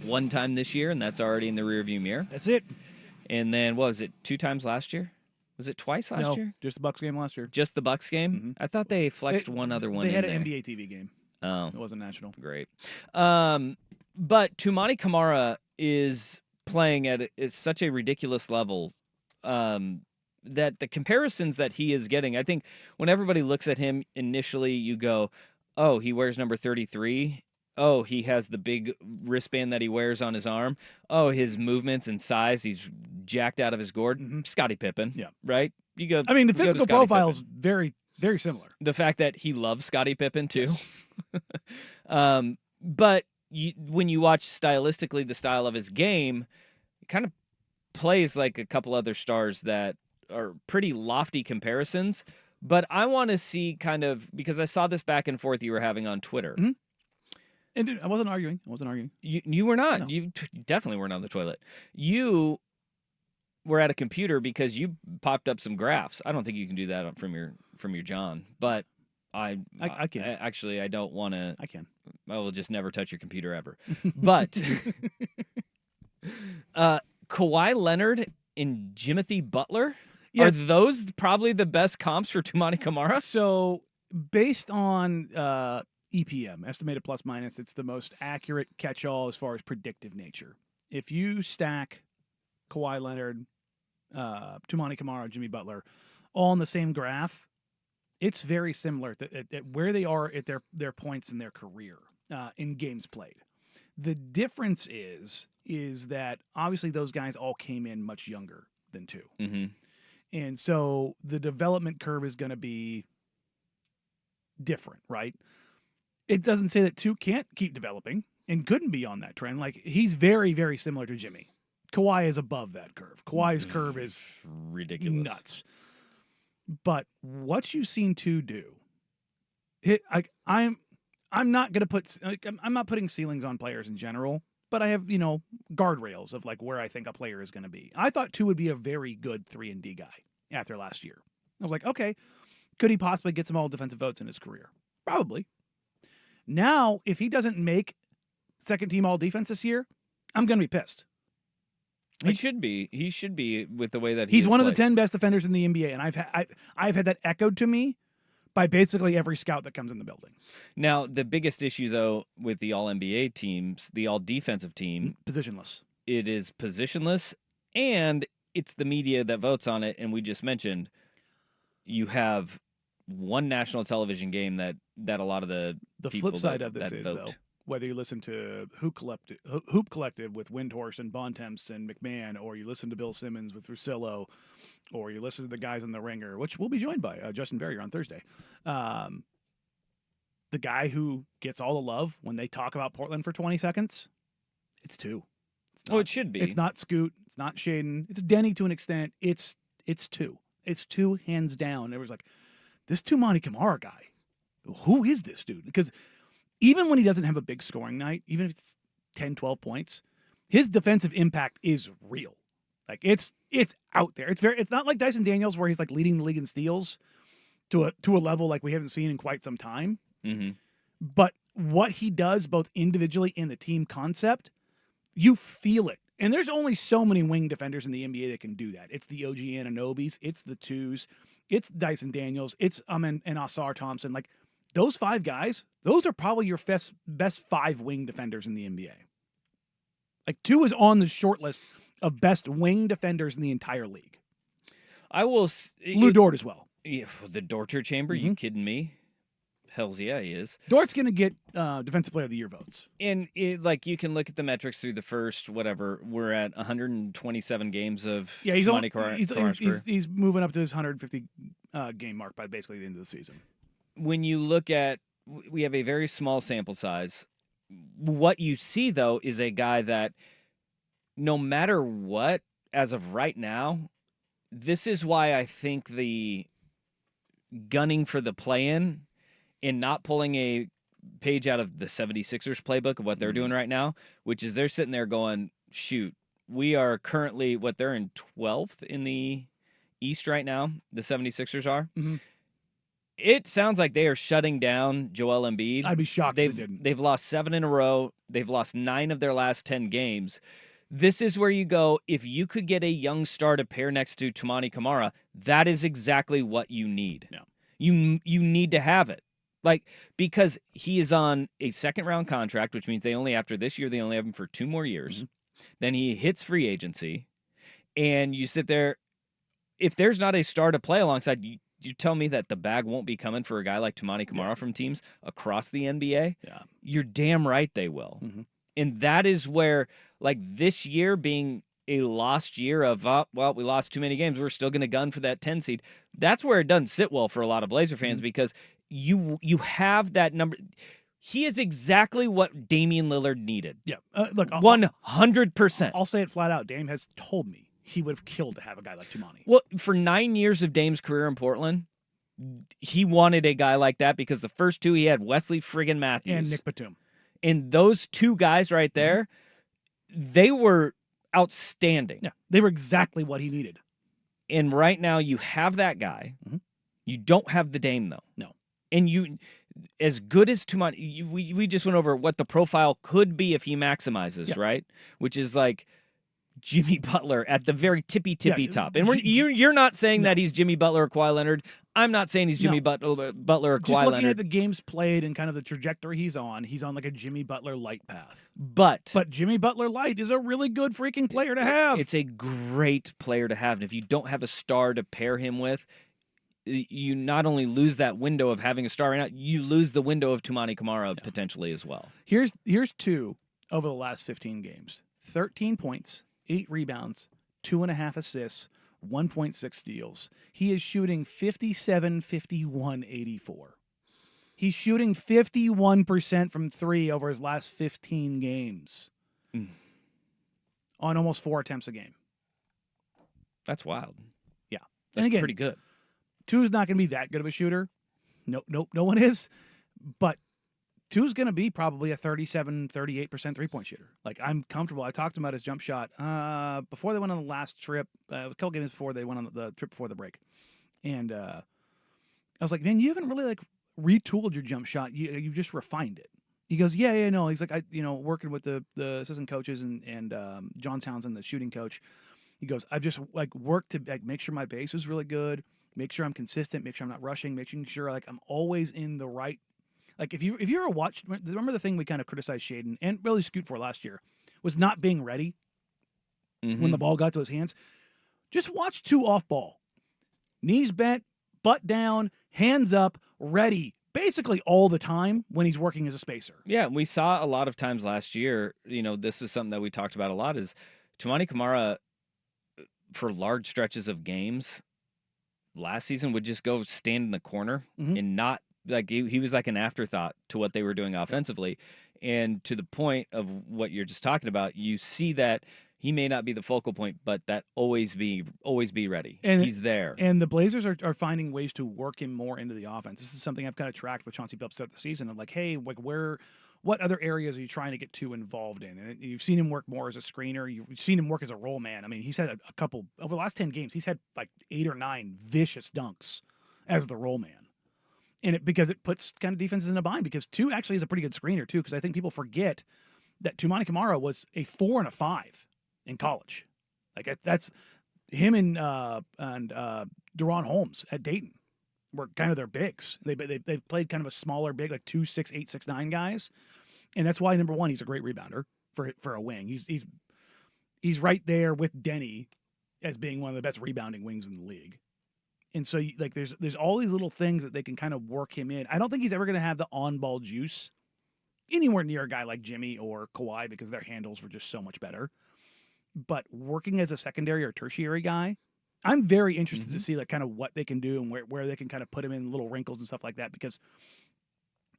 One time this year, and that's already in the rearview mirror. That's it. And then, what was it, 2 times last year? Was it twice last year? Just the Bucks game last year. Just the Bucks game? I thought they flexed one other one They had in an there. NBA TV game. Oh, It wasn't national. great. But Tumani Kamara is playing at such a ridiculous level that the comparisons that he is getting, I think when everybody looks at him initially, you go, oh, he wears number 33. Oh, he has the big wristband that he wears on his arm. Oh, his movements and size, he's jacked out of his gourd. Scottie Pippen, right? You go. I mean, the you go to physical Scottie profile Pippen. is very, very similar. The fact that he loves Scottie Pippen too. But when you watch stylistically the style of his game, it kind of plays like a couple other stars that are pretty lofty comparisons. But I want to see kind of, because I saw this back and forth you were having on Twitter. And I wasn't arguing. You were not. No. You definitely weren't on the toilet. You were at a computer because you popped up some graphs. I don't think you can do that from your John, but I can. Actually, I don't want to. I can. I will just never touch your computer ever. But Kawhi Leonard and Jimothy Butler, are those probably the best comps for Tumani Kamara? So based on EPM, estimated plus minus, it's the most accurate catch-all as far as predictive nature. If you stack Kawhi Leonard, Tumani Kamara, Jimmy Butler, all in the same graph, it's very similar at where they are at their points in their career in games played. The difference is that obviously those guys all came in much younger than 2. And so the development curve is going to be different, right? It doesn't say that 2 can't keep developing and couldn't be on that trend. Like, he's very, very similar to Jimmy. Kawhi is above that curve. Kawhi's curve is ridiculous, nuts. But what you've seen 2 do, I'm not going to put, I'm not putting ceilings on players in general, but I have, guardrails of like where I think a player is going to be. I thought 2 would be a very good 3-and-D guy after last year. I was like, okay, could he possibly get some all defensive votes in his career? Probably. Now, if he doesn't make second team all defense this year, I'm going to be pissed. He should be. He should be with the way that he's one of the played. 10 best defenders in the NBA, and I've had that echoed to me by basically every scout that comes in the building. Now, the biggest issue though with the all NBA teams, the all defensive team, Positionless. it is positionless, and it's the media that votes on it. And we just mentioned you have one national television game that a lot of the people flip side that, of this that is vote. though, whether you listen to Hoop Collective with Windhorst and Bontemps and McMahon, or you listen to Bill Simmons with Russillo, or you listen to the guys on The Ringer, which we'll be joined by Justin Verrier on Thursday. The guy who gets all the love when they talk about Portland for 20 seconds, it's 2. It's not, it should be. It's not Scoot. It's not Shaden. It's Denny to an extent. It's 2. It's 2 hands down. It was like, this Tumani Kamara guy, who is this dude? Because even when he doesn't have a big scoring night, even if it's 10, 12 points, his defensive impact is real. Like, it's out there. It's not like Dyson Daniels where he's like leading the league in steals to a level like we haven't seen in quite some time. But what he does both individually and the team concept, you feel it. And there's only so many wing defenders in the NBA that can do that. It's the OG Ananobis, it's the 2s, it's Dyson Daniels, it's and Asar Thompson. Like, those 5 guys, those are probably your best 5 wing defenders in the NBA. Like, 2 is on the short list of best wing defenders in the entire league. I will. Lou Dort as well. Yeah, the torture chamber? You kidding me? Hells yeah, he is. Dort's going to get Defensive Player of the Year votes. And you can look at the metrics through the first, whatever, we're at 127 games of Tumani Kamara. He's moving up to his 150 game mark by basically the end of the season. When you look at, we have a very small sample size. What you see, though, is a guy that no matter what, as of right now, this is why I think the gunning for the play-in and not pulling a page out of the 76ers playbook of what they're doing right now, which is they're sitting there going, shoot, we are currently, they're in 12th in the East right now, the 76ers are, Mm-hmm. it sounds like they are shutting down Joel Embiid. I'd be shocked if they didn't. They've lost 7 in a row. They've lost 9 of their last 10 games. This is where you go, if you could get a young star to pair next to Tumani Kamara, that is exactly what you need. Yeah. You need to have it. Like, because he is on a second-round contract, which means after this year, they only have him for 2 more years. Mm-hmm. Then he hits free agency, and you sit there. If there's not a star to play alongside, you tell me that the bag won't be coming for a guy like Tumani Kamara from teams across the NBA? Yeah. You're damn right they will. Mm-hmm. And that is where, like, this year being a lost year of, we lost too many games, we're still going to gun for that 10 seed. That's where it doesn't sit well for a lot of Blazer fans because you have that number. He is exactly what Damian Lillard needed. Yeah. Look, 100%. I'll say it flat out. Dame has told me he would have killed to have a guy like Tumani. Well, for 9 years of Dame's career in Portland, he wanted a guy like that because the first 2 he had Wesley friggin' Matthews. And Nick Batum. And those 2 guys right there, they were outstanding. Yeah, they were exactly what he needed. And right now you have that guy. Mm-hmm. You don't have the Dame, though. No. And you, as good as Tumani, we just went over what the profile could be if he maximizes, right? Which is like Jimmy Butler at the very tippy top. And you're not saying that he's Jimmy Butler or Kawhi Leonard. I'm not saying he's Jimmy Butler or Kawhi Just looking Leonard. at the games played and kind of the trajectory he's on like a Jimmy Butler light path. But Jimmy Butler light is a really good freaking player to have. It's a great player to have. And if you don't have a star to pair him with, you not only lose that window of having a star right now, you lose the window of Tumani Kamara potentially as well. Here's 2 over the last 15 games. 13 points, 8 rebounds, 2.5 assists, 1.6 steals. He is shooting 57, 51, 84. He's shooting 51% from 3 over his last 15 games on almost 4 attempts a game. That's wild. Yeah. That's and again, pretty good. 2's not going to be that good of a shooter. No one is. But 2's going to be probably a 37, 38% three-point shooter. Like, I'm comfortable. I talked to him about his jump shot before they went on the last trip. A couple games before they went on the trip before the break. And I was like, man, you haven't really, like, retooled your jump shot. You've just refined it. He goes, yeah, no. He's like, working with the assistant coaches and John Townsend, the shooting coach. He goes, I've just, like, worked to, like, make sure my base is really good, make sure I'm consistent, make sure I'm not rushing, making sure, like, I'm always in the right. Like, if you ever watched, remember the thing we kind of criticized Shaden and really Scoot for last year was not being ready when the ball got to his hands. Just watch 2 off ball. Knees bent, butt down, hands up, ready, basically all the time when he's working as a spacer. Yeah, we saw a lot of times last year, this is something that we talked about a lot, is Tumani Kamara, for large stretches of games last season, would just go stand in the corner and not, like, he was like an afterthought to what they were doing offensively. And to the point of what you're just talking about, you see that he may not be the focal point, but that always be ready. And he's there. And the Blazers are finding ways to work him more into the offense. This is something I've kind of tracked with Chauncey Billups throughout the season. I'm like, hey, like, what other areas are you trying to get too involved in? And you've seen him work more as a screener. You've seen him work as a roll man. I mean, he's had a couple over the last 10 games. He's had like 8 or 9 vicious dunks as the roll man. And because it puts kind of defenses in a bind, because 2 actually is a pretty good screener too, because I think people forget that Tumani Kamara was a 4 and a 5 in college. Like, that's him and Deron Holmes at Dayton were kind of their bigs. They played kind of a smaller big, like 2'6", 8', 6'9" guys, and that's why number 1 he's a great rebounder for a wing. He's right there with Denny as being one of the best rebounding wings in the league. And so, like, there's all these little things that they can kind of work him in. I don't think he's ever going to have the on-ball juice anywhere near a guy like Jimmy or Kawhi, because their handles were just so much better. But working as a secondary or tertiary guy, I'm very interested to see, like, kind of what they can do and where they can kind of put him in little wrinkles and stuff like that. Because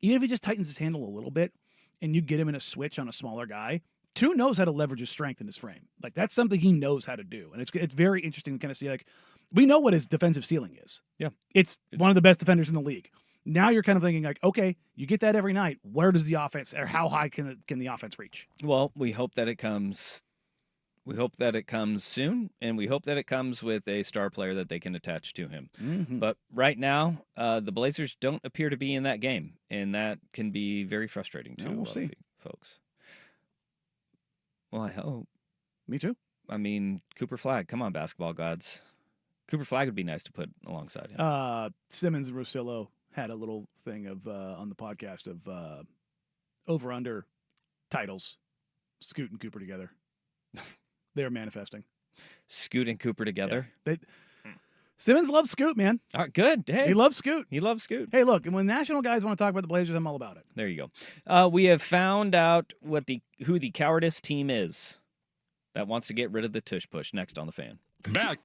even if he just tightens his handle a little bit and you get him in a switch on a smaller guy, 2 knows how to leverage his strength in his frame. Like, that's something he knows how to do. And it's very interesting to kind of see, like, we know what his defensive ceiling is. Yeah. It's one of the best defenders in the league. Now you're kind of thinking, like, okay, you get that every night. Where does the offense, or how high can the offense reach? Well, we hope that it comes We hope that it comes soon, and we hope that it comes with a star player that they can attach to him. Mm-hmm. But right now, the Blazers don't appear to be in that game, and that can be very frustrating to Well, we'll a lot see. of folks. Well, I hope. Me too. I mean, Cooper Flagg, come on, basketball gods. Cooper Flagg would be nice to put alongside him. Simmons and Rosillo had a little thing of on the podcast of over-under titles. Scoot and Cooper together. They're manifesting. Scoot and Cooper together. Yeah. Simmons loves Scoot, man. All right, good. Hey, He loves Scoot. he loves Scoot. Hey, look, and when national guys want to talk about the Blazers, I'm all about it. There you go. We have found out who the cowardice team is that wants to get rid of the tush push. Next on the Fan. Back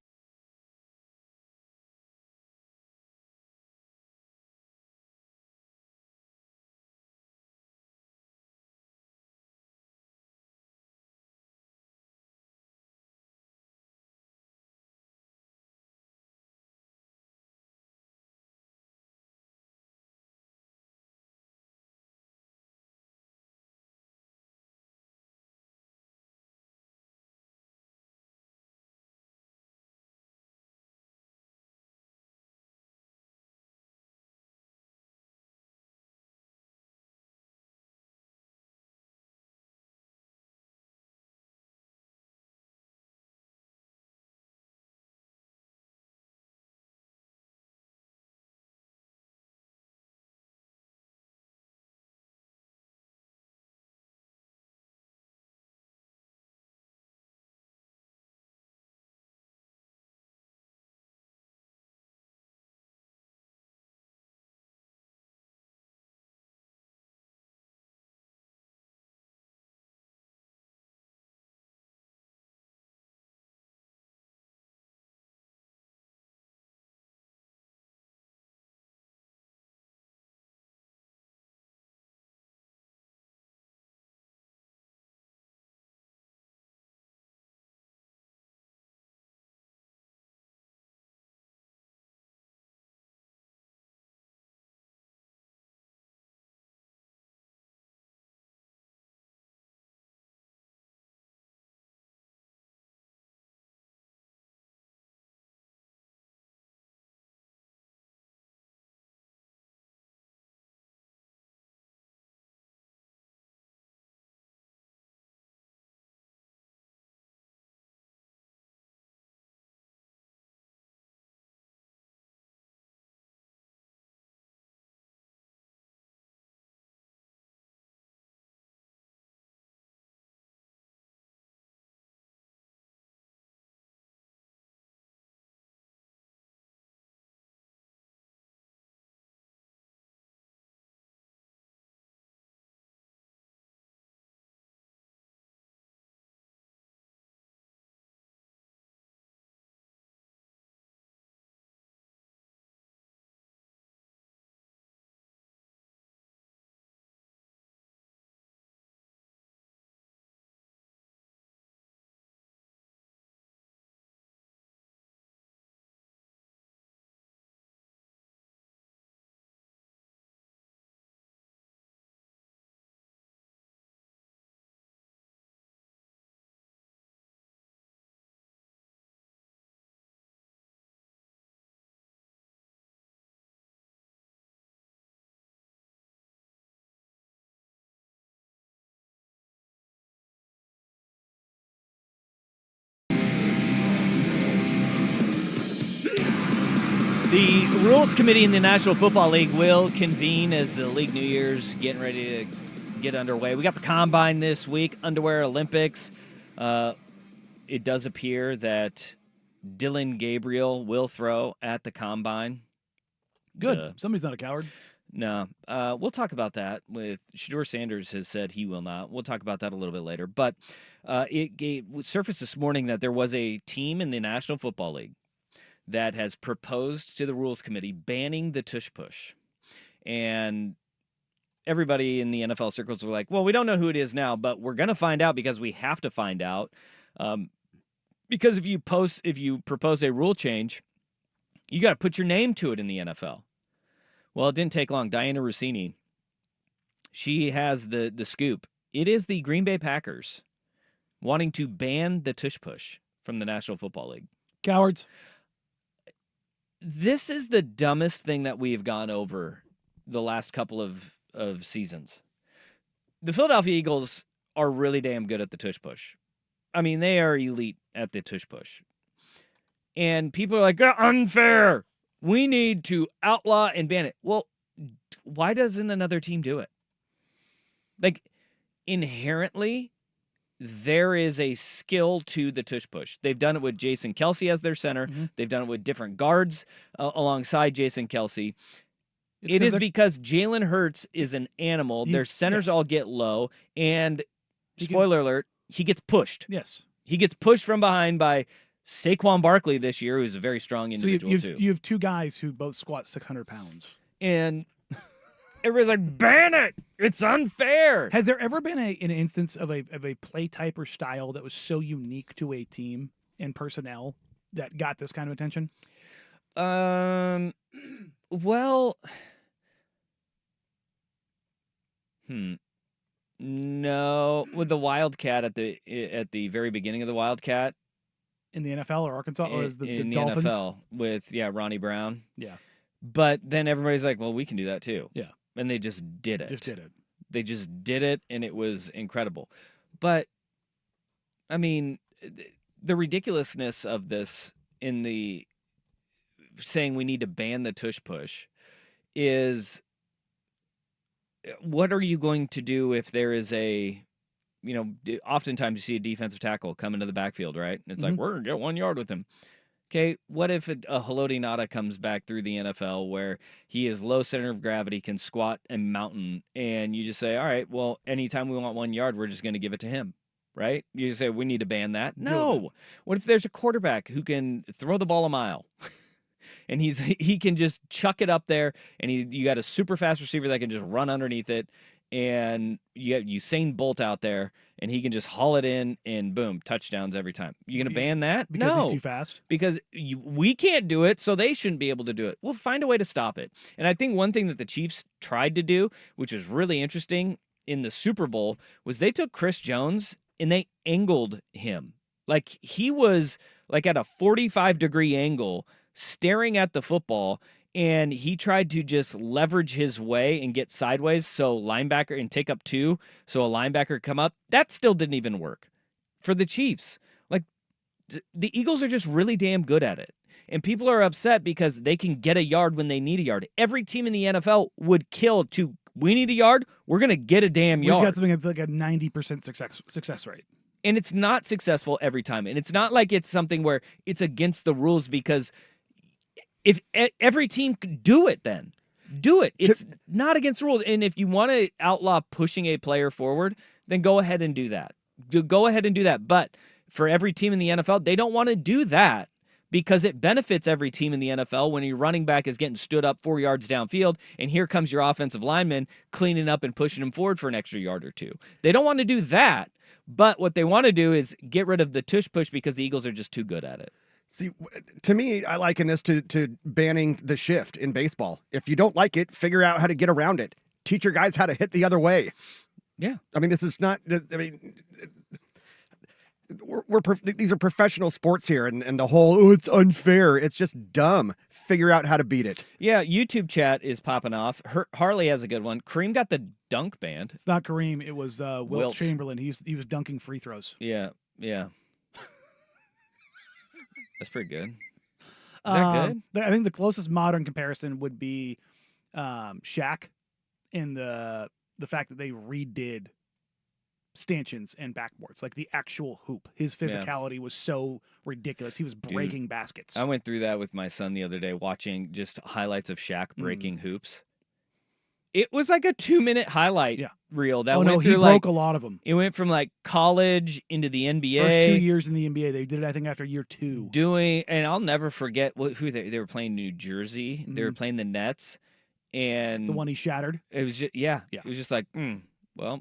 The Rules Committee in the National Football League will convene as the League New Year's getting ready to get underway. We got the Combine this week, Underwear Olympics. It does appear that Dylan Gabriel will throw at the Combine. Good. Somebody's not a coward. No. We'll talk about that with Shedeur Sanders has said he will not. We'll talk about that a little bit later. But it surfaced this morning that there was a team in the National Football League that has proposed to the Rules Committee banning the tush push. And everybody in the NFL circles were like, well, we don't know who it is now, but we're going to find out because we have to find out. Because if you propose a rule change, you got to put your name to it in the NFL. Well, it didn't take long. Diana Rossini, she has the scoop. It is the Green Bay Packers wanting to ban the tush push from the National Football League. Cowards. This is the dumbest thing that we have gone over the last couple of seasons. The Philadelphia Eagles are really damn good at the tush push. I mean, they are elite at the tush push. And people are like, unfair. We need to outlaw and ban it. Well, why doesn't another team do it? Like, inherently, there is a skill to the tush push. They've done it with Jason Kelce as their center. Mm-hmm. They've done it with different guards alongside Jason Kelce. It is because Jalen Hurts is an animal. Their centers all get low. And, spoiler alert, he gets pushed. Yes. He gets pushed from behind by Saquon Barkley this year, who's a very strong individual, too. You have two guys who both squat 600 pounds. And everybody's like, ban it! It's unfair! Has there ever been an instance of a play type or style that was so unique to a team and personnel that got this kind of attention? Well... No, with the Wildcat at the very beginning of the Wildcat in the NFL or Arkansas or is the Dolphins? NFL with Ronnie Brown. Yeah. But then everybody's like, "Well, we can do that too." Yeah. And they just did it. They just did it and it was incredible. But I mean, the ridiculousness of this in the saying we need to ban the tush push is, what are you going to do if there is oftentimes you see a defensive tackle come into the backfield, right? And it's like, we're going to get 1 yard with him. Okay, what if a Haloti Ngata comes back through the NFL where he is low center of gravity, can squat a mountain, and you just say, all right, well, anytime we want 1 yard, we're just going to give it to him, right? You just say, we need to ban that. No. What if there's a quarterback who can throw the ball a mile? And he can just chuck it up there, and you got a super fast receiver that can just run underneath it, and you got Usain Bolt out there, and he can just haul it in, and boom, touchdowns every time. You gonna ban that? Because he's too fast? Because we can't do it, so they shouldn't be able to do it. We'll find a way to stop it. And I think one thing that the Chiefs tried to do, which was really interesting in the Super Bowl, was they took Chris Jones, and they angled him. Like, he was like at a 45-degree angle, staring at the football, and he tried to just leverage his way and get sideways so linebacker and take up two so a linebacker come up. That still didn't even work for the Chiefs. Like, the Eagles are just really damn good at it. And people are upset because they can get a yard when they need a yard. Every team in the NFL would kill to, we need a yard, we're going to get a damn yard. We've got something that's like a 90% success rate. And it's not successful every time. And it's not like it's something where it's against the rules, because if every team could do it, then do it. It's not against the rules. And if you want to outlaw pushing a player forward, then go ahead and do that. Go ahead and do that. But for every team in the NFL, they don't want to do that because it benefits every team in the NFL when your running back is getting stood up 4 yards downfield, and here comes your offensive lineman cleaning up and pushing him forward for an extra yard or two. They don't want to do that, but what they want to do is get rid of the tush push because the Eagles are just too good at it. See, to me, I liken this to banning the shift in baseball. If you don't like it, figure out how to get around it. Teach your guys how to hit the other way. Yeah. I mean, this is not, I mean, these are professional sports here, and the whole, it's unfair. It's just dumb. Figure out how to beat it. Yeah, YouTube chat is popping off. Harley has a good one. Kareem got the dunk banned. It's not Kareem. It was Wilt Chamberlain. He was dunking free throws. Yeah. That's pretty good. Is that good? I think the closest modern comparison would be Shaq in the fact that they redid stanchions and backboards, like the actual hoop. His physicality was so ridiculous. He was breaking baskets. I went through that with my son the other day, watching just highlights of Shaq breaking hoops. It was like a 2-minute highlight reel that went through. He broke a lot of them. It went from like college into the NBA. First 2 years in the NBA, they did it, I think, after year 2. And I'll never forget who they were playing. New Jersey. Mm-hmm. They were playing the Nets, and the one he shattered. It was just It was just like, well,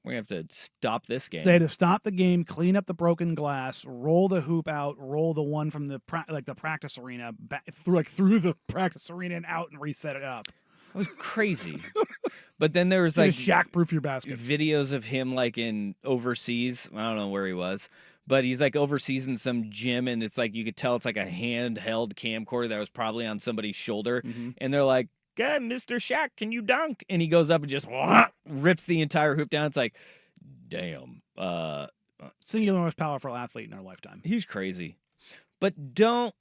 we're gonna have to stop this game. So they had to stop the game, clean up the broken glass, roll the hoop out, roll the one from the practice arena back through the practice arena and out, and reset it up. It was crazy. But then there was So like just Shaq-proof your baskets. videos of him like in overseas. I don't know where he was, but he's like overseas in some gym, and it's like you could tell it's like a handheld camcorder that was probably on somebody's shoulder, and they're like, "God, Mr. Shaq, can you dunk?" And he goes up and just rips the entire hoop down. It's like, damn, Singular most powerful athlete in our lifetime. he's crazy. But don't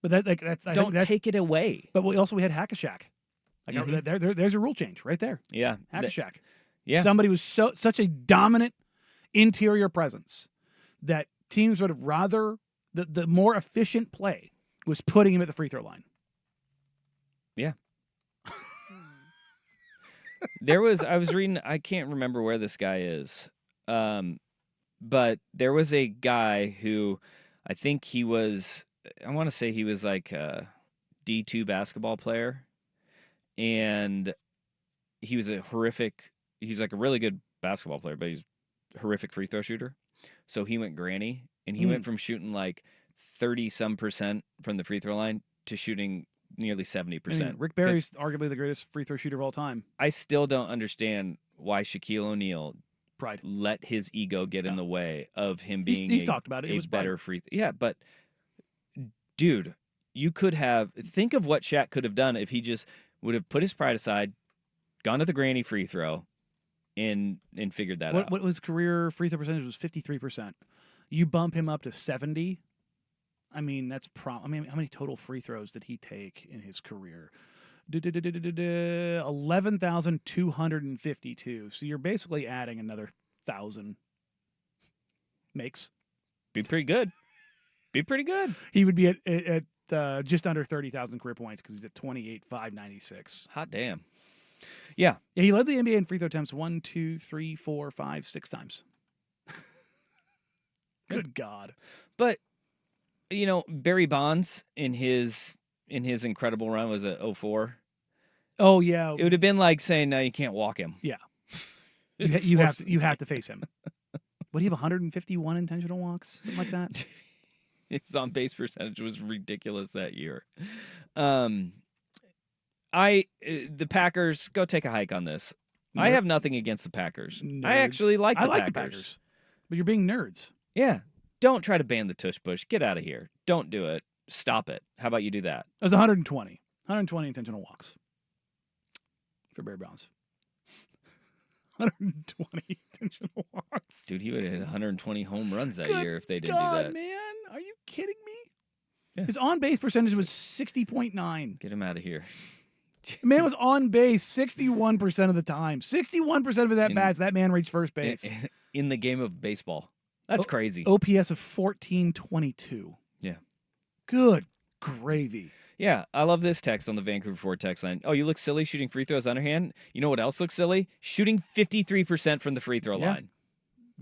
But I think that's, take it away. But we had Hack-a-Shack. Like there's a rule change right there. Yeah, Hack-a-Shack. yeah. Somebody was such a dominant interior presence that teams would have rather the more efficient play was putting him at the free throw line. Yeah. I was reading, I can't remember where this guy is. But there was a guy who I think he was, I want to say he was like a D2 basketball player. And he was he's like a really good basketball player, but he's a horrific free throw shooter. So he went granny, and he went from shooting like 30% from the free throw line to shooting nearly 70%. I mean, Rick Barry's arguably the greatest free throw shooter of all time. I still don't understand why Shaquille O'Neal Pride. let his ego get in the way of him being He's talked about it. It was better free. Yeah, but dude, you could have think of what Shaq could have done if he just would have put his pride aside, gone to the granny free throw, and figured that out. What was career free throw percentage? Was 53%. You bump him up to 70. I mean, that's how many total free throws did he take in his career? 11,252. So you're basically adding another 1,000 makes. Be pretty good. Be pretty good. He would be at just under 30,000 career points because he's at 28,596. Hot damn. Yeah. Yeah, he led the NBA in free throw attempts 1, 2, 3, 4, 5, 6 times. Good God. But Barry Bonds in his incredible run was a 04. Oh yeah. It would have been like saying, "No, you can't walk him." Yeah. You have to face him. What do you have 151 intentional walks? Something like that? His on base percentage was ridiculous that year. The Packers, go take a hike on this. I have nothing against the Packers. Nerds. I actually like the the Packers. Packers. But you're being nerds. Yeah. Don't try to ban the tush push. Get out of here. Don't do it. Stop it. How about you do that? It was 120. 120 intentional walks for Barry Bonds. 120 intentional walks. Dude, he would have hit 120 home runs that Good year if they didn't God, do that. Man, are you kidding me? Yeah. His on-base percentage was 60.9. Get him out of here. The man was on base 61% of the time. 61% of his at-bats, that man reached first base. In the game of baseball. That's crazy. OPS of 1422. Yeah. Good gravy. Yeah, I love this text on the Vancouver Ford text line. Oh, you look silly shooting free throws underhand? You know what else looks silly? Shooting 53% from the free throw line.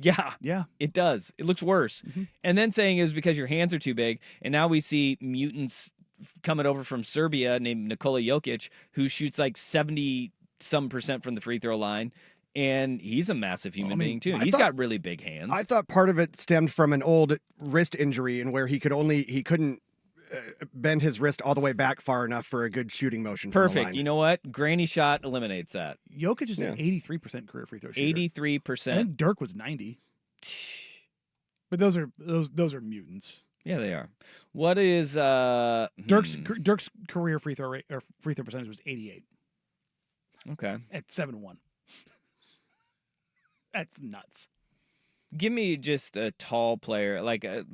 Yeah, it does. It looks worse. And then saying it was because your hands are too big. And now we see mutants coming over from Serbia named Nikola Jokic, who shoots like 70-some% from the free throw line. And he's a massive human being, too. He's got really big hands. I thought part of it stemmed from an old wrist injury and where he couldn't bend his wrist all the way back far enough for a good shooting motion. Perfect. You know what? Granny shot eliminates that. Jokic is an 83% career free throw shooter. 83%. I think Dirk was 90. But those are mutants. Yeah, they are. What is Dirk's career free throw rate or free throw percentage was 88. Okay. At 7-1. That's nuts. Give me just a tall player, like a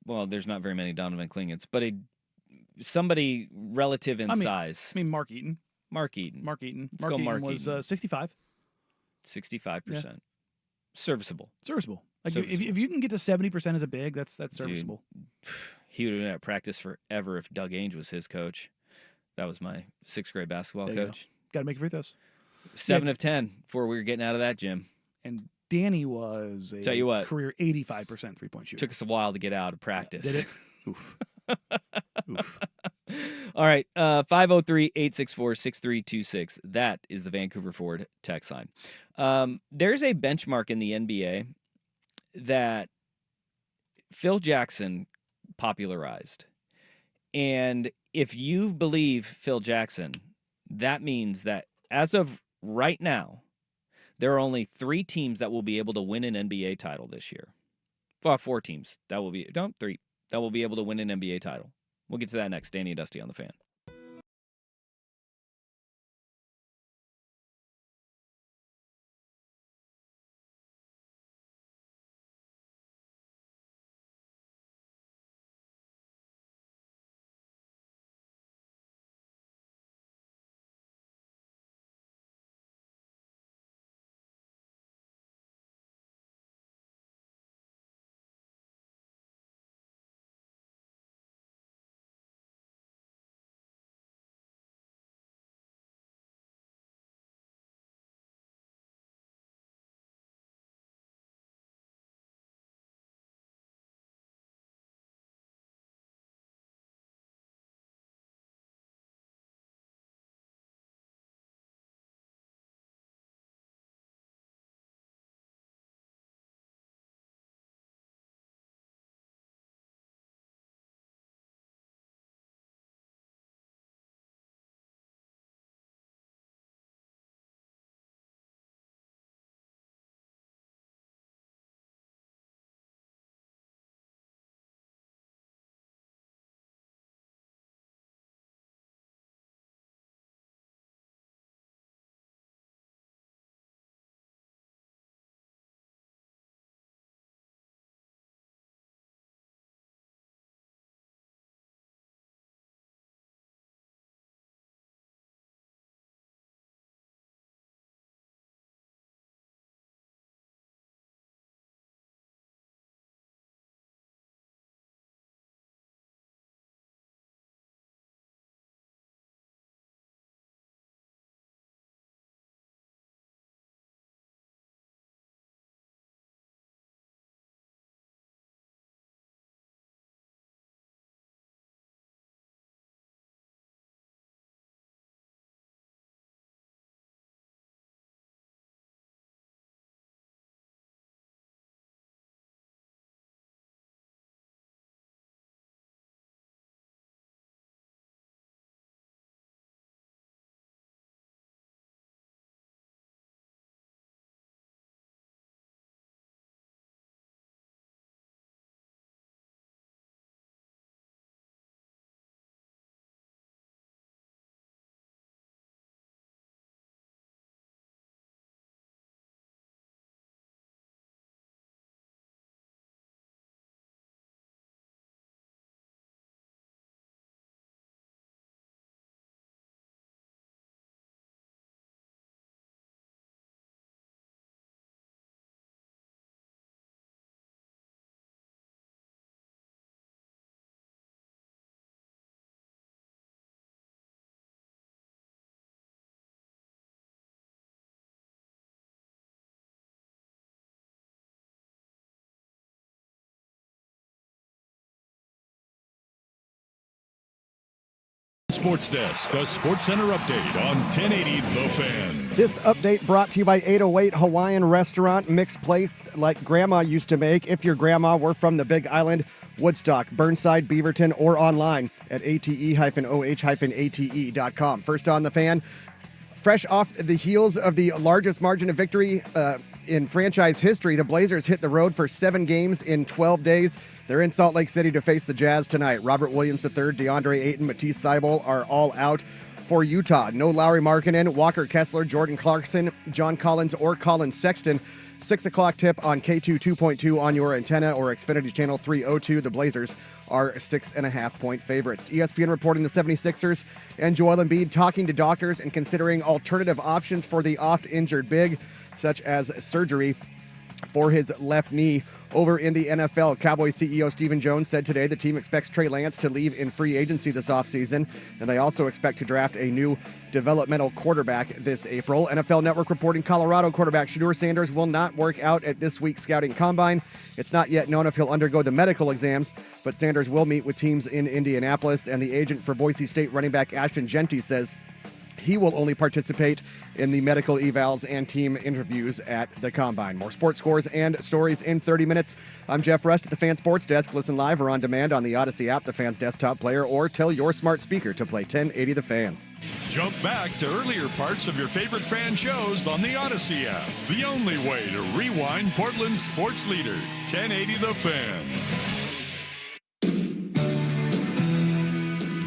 well, there's not very many Donovan Klingons, but somebody relative in size. I mean, Mark Eaton. Mark Eaton. Let's go Mark Eaton was 65. 65%. Serviceable. Like if you can get to 70% as a big, that's serviceable. Dude, he would have been at practice forever if Doug Ainge was his coach. That was my 6th grade basketball coach. Got to make free throws. 7 of 10 before we were getting out of that gym. And Danny was a Tell you what, career 85% three-point shooter. Took us a while to get out of practice. Did it? Oof. Oof. All right, 503-864-6326. That is the Vancouver Ford text line. There's a benchmark in the NBA that Phil Jackson popularized. And if you believe Phil Jackson, that means that as of right now, there are only 3 teams that will be able to win an NBA title this year. 4 teams that will be, no, 3 that will be able to win an NBA title. We'll get to that next. Danny and Dusty on the Fan. Sports Desk, a Sports Center update on 1080 The Fan. This update brought to you by 808 Hawaiian Restaurant, mixed plates like Grandma used to make. If your grandma were from the Big Island, Woodstock, Burnside, Beaverton, or online at ate-oh-ate.com. First on The Fan, fresh off the heels of the largest margin of victory in franchise history, the Blazers hit the road for 7 games in 12 days. They're in Salt Lake City to face the Jazz tonight. Robert Williams III, DeAndre Ayton, Matisse Thybulle are all out for Utah. No Lauri Markkanen, Walker Kessler, Jordan Clarkson, John Collins, or Colin Sexton. 6 o'clock tip on K2 2.2 on your antenna or Xfinity Channel 302. The Blazers are 6.5-point favorites. ESPN reporting the 76ers and Joel Embiid talking to doctors and considering alternative options for the oft-injured big, such as surgery for his left knee. Over in the NFL, Cowboys CEO Stephen Jones said today the team expects Trey Lance to leave in free agency this offseason, and they also expect to draft a new developmental quarterback this April. NFL Network reporting Colorado quarterback Shedeur Sanders will not work out at this week's scouting combine. It's not yet known if he'll undergo the medical exams, but Sanders will meet with teams in Indianapolis, and the agent for Boise State running back Ashton Genty says he will only participate in the medical evals and team interviews at the Combine. More sports scores and stories in 30 minutes. I'm Jeff Rust at the Fan Sports Desk. Listen live or on demand on the Odyssey app, the Fan's desktop player, or tell your smart speaker to play 1080 The Fan. Jump back to earlier parts of your favorite fan shows on the Odyssey app. The only way to rewind Portland's sports leader, 1080 The Fan.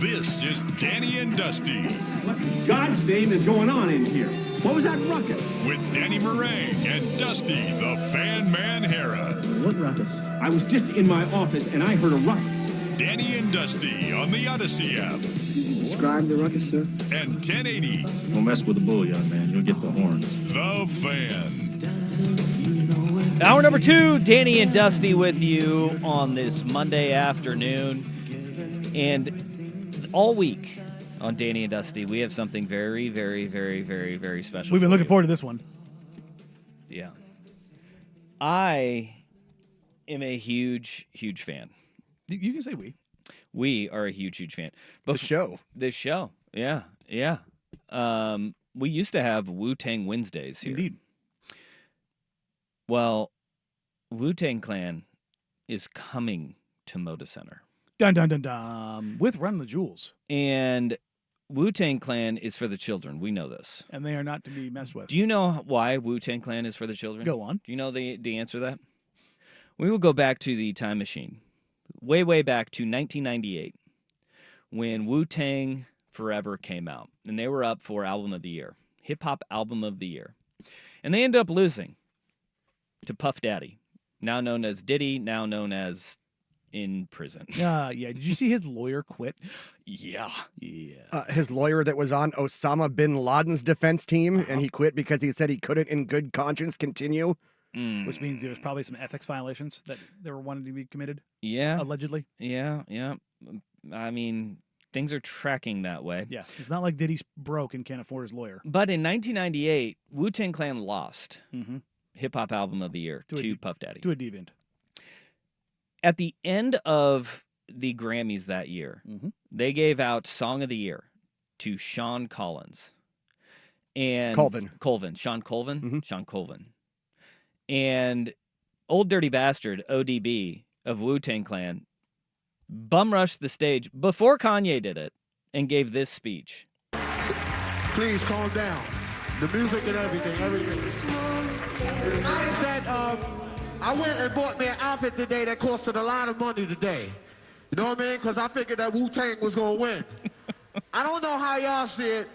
This is Danny and Dusty. What in God's name is going on in here? What was that ruckus? With Danny Meringue and Dusty, the Fan Man Hera. What ruckus? I was just in my office and I heard a ruckus. Danny and Dusty on the Odyssey app. Describe the ruckus, sir. And 1080. Don't mess with the bull, young man. You'll get the horns. The Fan. Hour number 2, Danny and Dusty with you on this Monday afternoon. And all week on Danny and Dusty, we have something very, very, very, very, very special. We've been for looking you. forward to this one. Yeah. I am a huge, huge fan. You can say we. We are a huge, huge fan. The show. This show. Yeah. Yeah. We used to have Wu-Tang Wednesdays here. Indeed. Well, Wu-Tang Clan is coming to Moda Center. Dun, dun, dun, dun. With Run the Jewels. And Wu-Tang Clan is for the children. We know this. And they are not to be messed with. Do you know why Wu-Tang Clan is for the children? Go on. Do you know the answer to that? We will go back to the time machine. Way, way back to 1998 when Wu-Tang Forever came out. And they were up for Album of the Year. Hip-Hop Album of the Year. And they ended up losing to Puff Daddy, now known as Diddy, now known as in prison. Yeah. Did you see his lawyer quit? Yeah. His lawyer that was on Osama bin Laden's defense team, and he quit because he said he couldn't in good conscience continue. Which means there was probably some ethics violations that they were wanted to be committed, Yeah. allegedly. Yeah. I mean, things are tracking that way. Yeah. It's not like Diddy's broke and can't afford his lawyer. But in 1998, Wu-Tang Clan lost Mm-hmm. Hip-Hop Album of the Year to Puff Daddy. To a deviant. At the end of the Grammys that year, they gave out Song of the Year to Sean Collins. And Colvin. Sean Colvin? Sean Colvin. And Old Dirty Bastard, ODB, of Wu-Tang Clan, bum rushed the stage before Kanye did it and gave this speech. Please calm down. The music and everything. I went and bought me an outfit today that costed a lot of money today. You know what I mean? Because I figured that Wu-Tang was going to win. I don't know how y'all see it,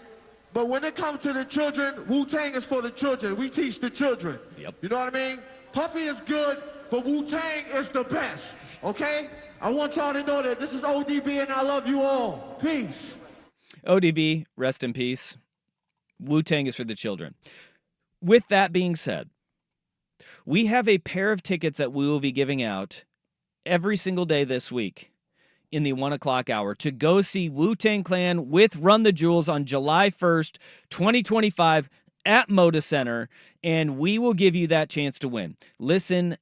but when it comes to the children, Wu-Tang is for the children. We teach the children. Yep. You know what I mean? Puffy is good, but Wu-Tang is the best. Okay? I want y'all to know that this is ODB and I love you all. Peace. ODB, rest in peace. Wu-Tang is for the children. With that being said, we have a pair of tickets that we will be giving out every single day this week in the 1 o'clock hour to go see Wu-Tang Clan with Run the Jewels on July 1st, 2025 at Moda Center, and we will give you that chance to win. Listen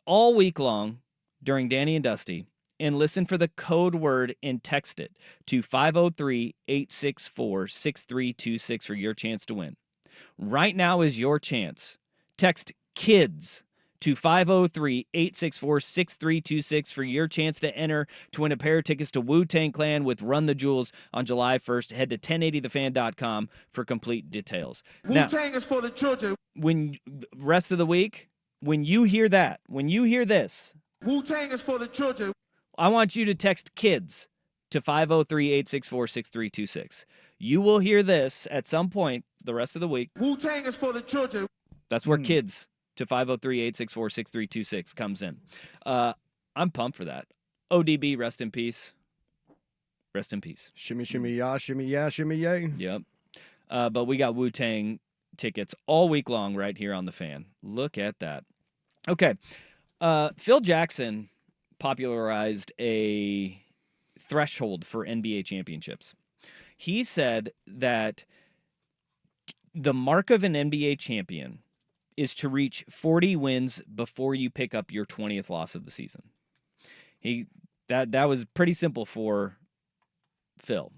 all week long during Danny and Dusty, and listen for the code word and text it to 503-864-6326 for your chance to win. Right now is your chance. Text KIDS to 503-864-6326 for your chance to enter to win a pair of tickets to Wu-Tang Clan with Run the Jewels on July 1st. Head to 1080thefan.com for complete details. Wu-Tang is for the children. When rest of the week, when you hear that, when you hear this, Wu-Tang is for the children. I want you to text KIDS to 503-864-6326. You will hear this at some point the rest of the week. Wu-Tang is for the children. That's where KIDS to 503-864-6326 comes in. I'm pumped for that. ODB, rest in peace. Rest in peace. Shimmy, shimmy, ya, shimmy, yeah, shimmy, yay. Yep. But we got Wu-Tang tickets all week long right here on The Fan. Look at that. Okay. Phil Jackson popularized a threshold for NBA championships. He said that the mark of an NBA champion is to reach 40 wins before you pick up your 20th loss of the season. That was pretty simple for Phil.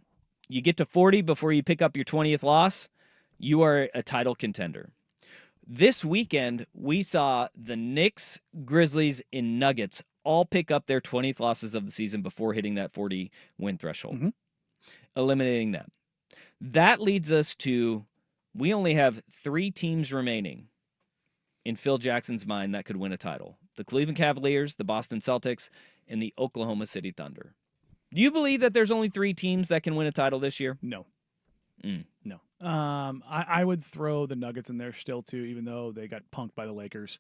You get to 40 before you pick up your 20th loss, you are a title contender. This weekend, we saw the Knicks, Grizzlies, and Nuggets all pick up their 20th losses of the season before hitting that 40-win threshold, eliminating them. That leads us to, we only have 3 teams remaining in Phil Jackson's mind that could win a title. The Cleveland Cavaliers, the Boston Celtics, and the Oklahoma City Thunder. Do you believe that there's only 3 teams that can win a title this year? No. No. I would throw the Nuggets in there still, too, even though they got punked by the Lakers.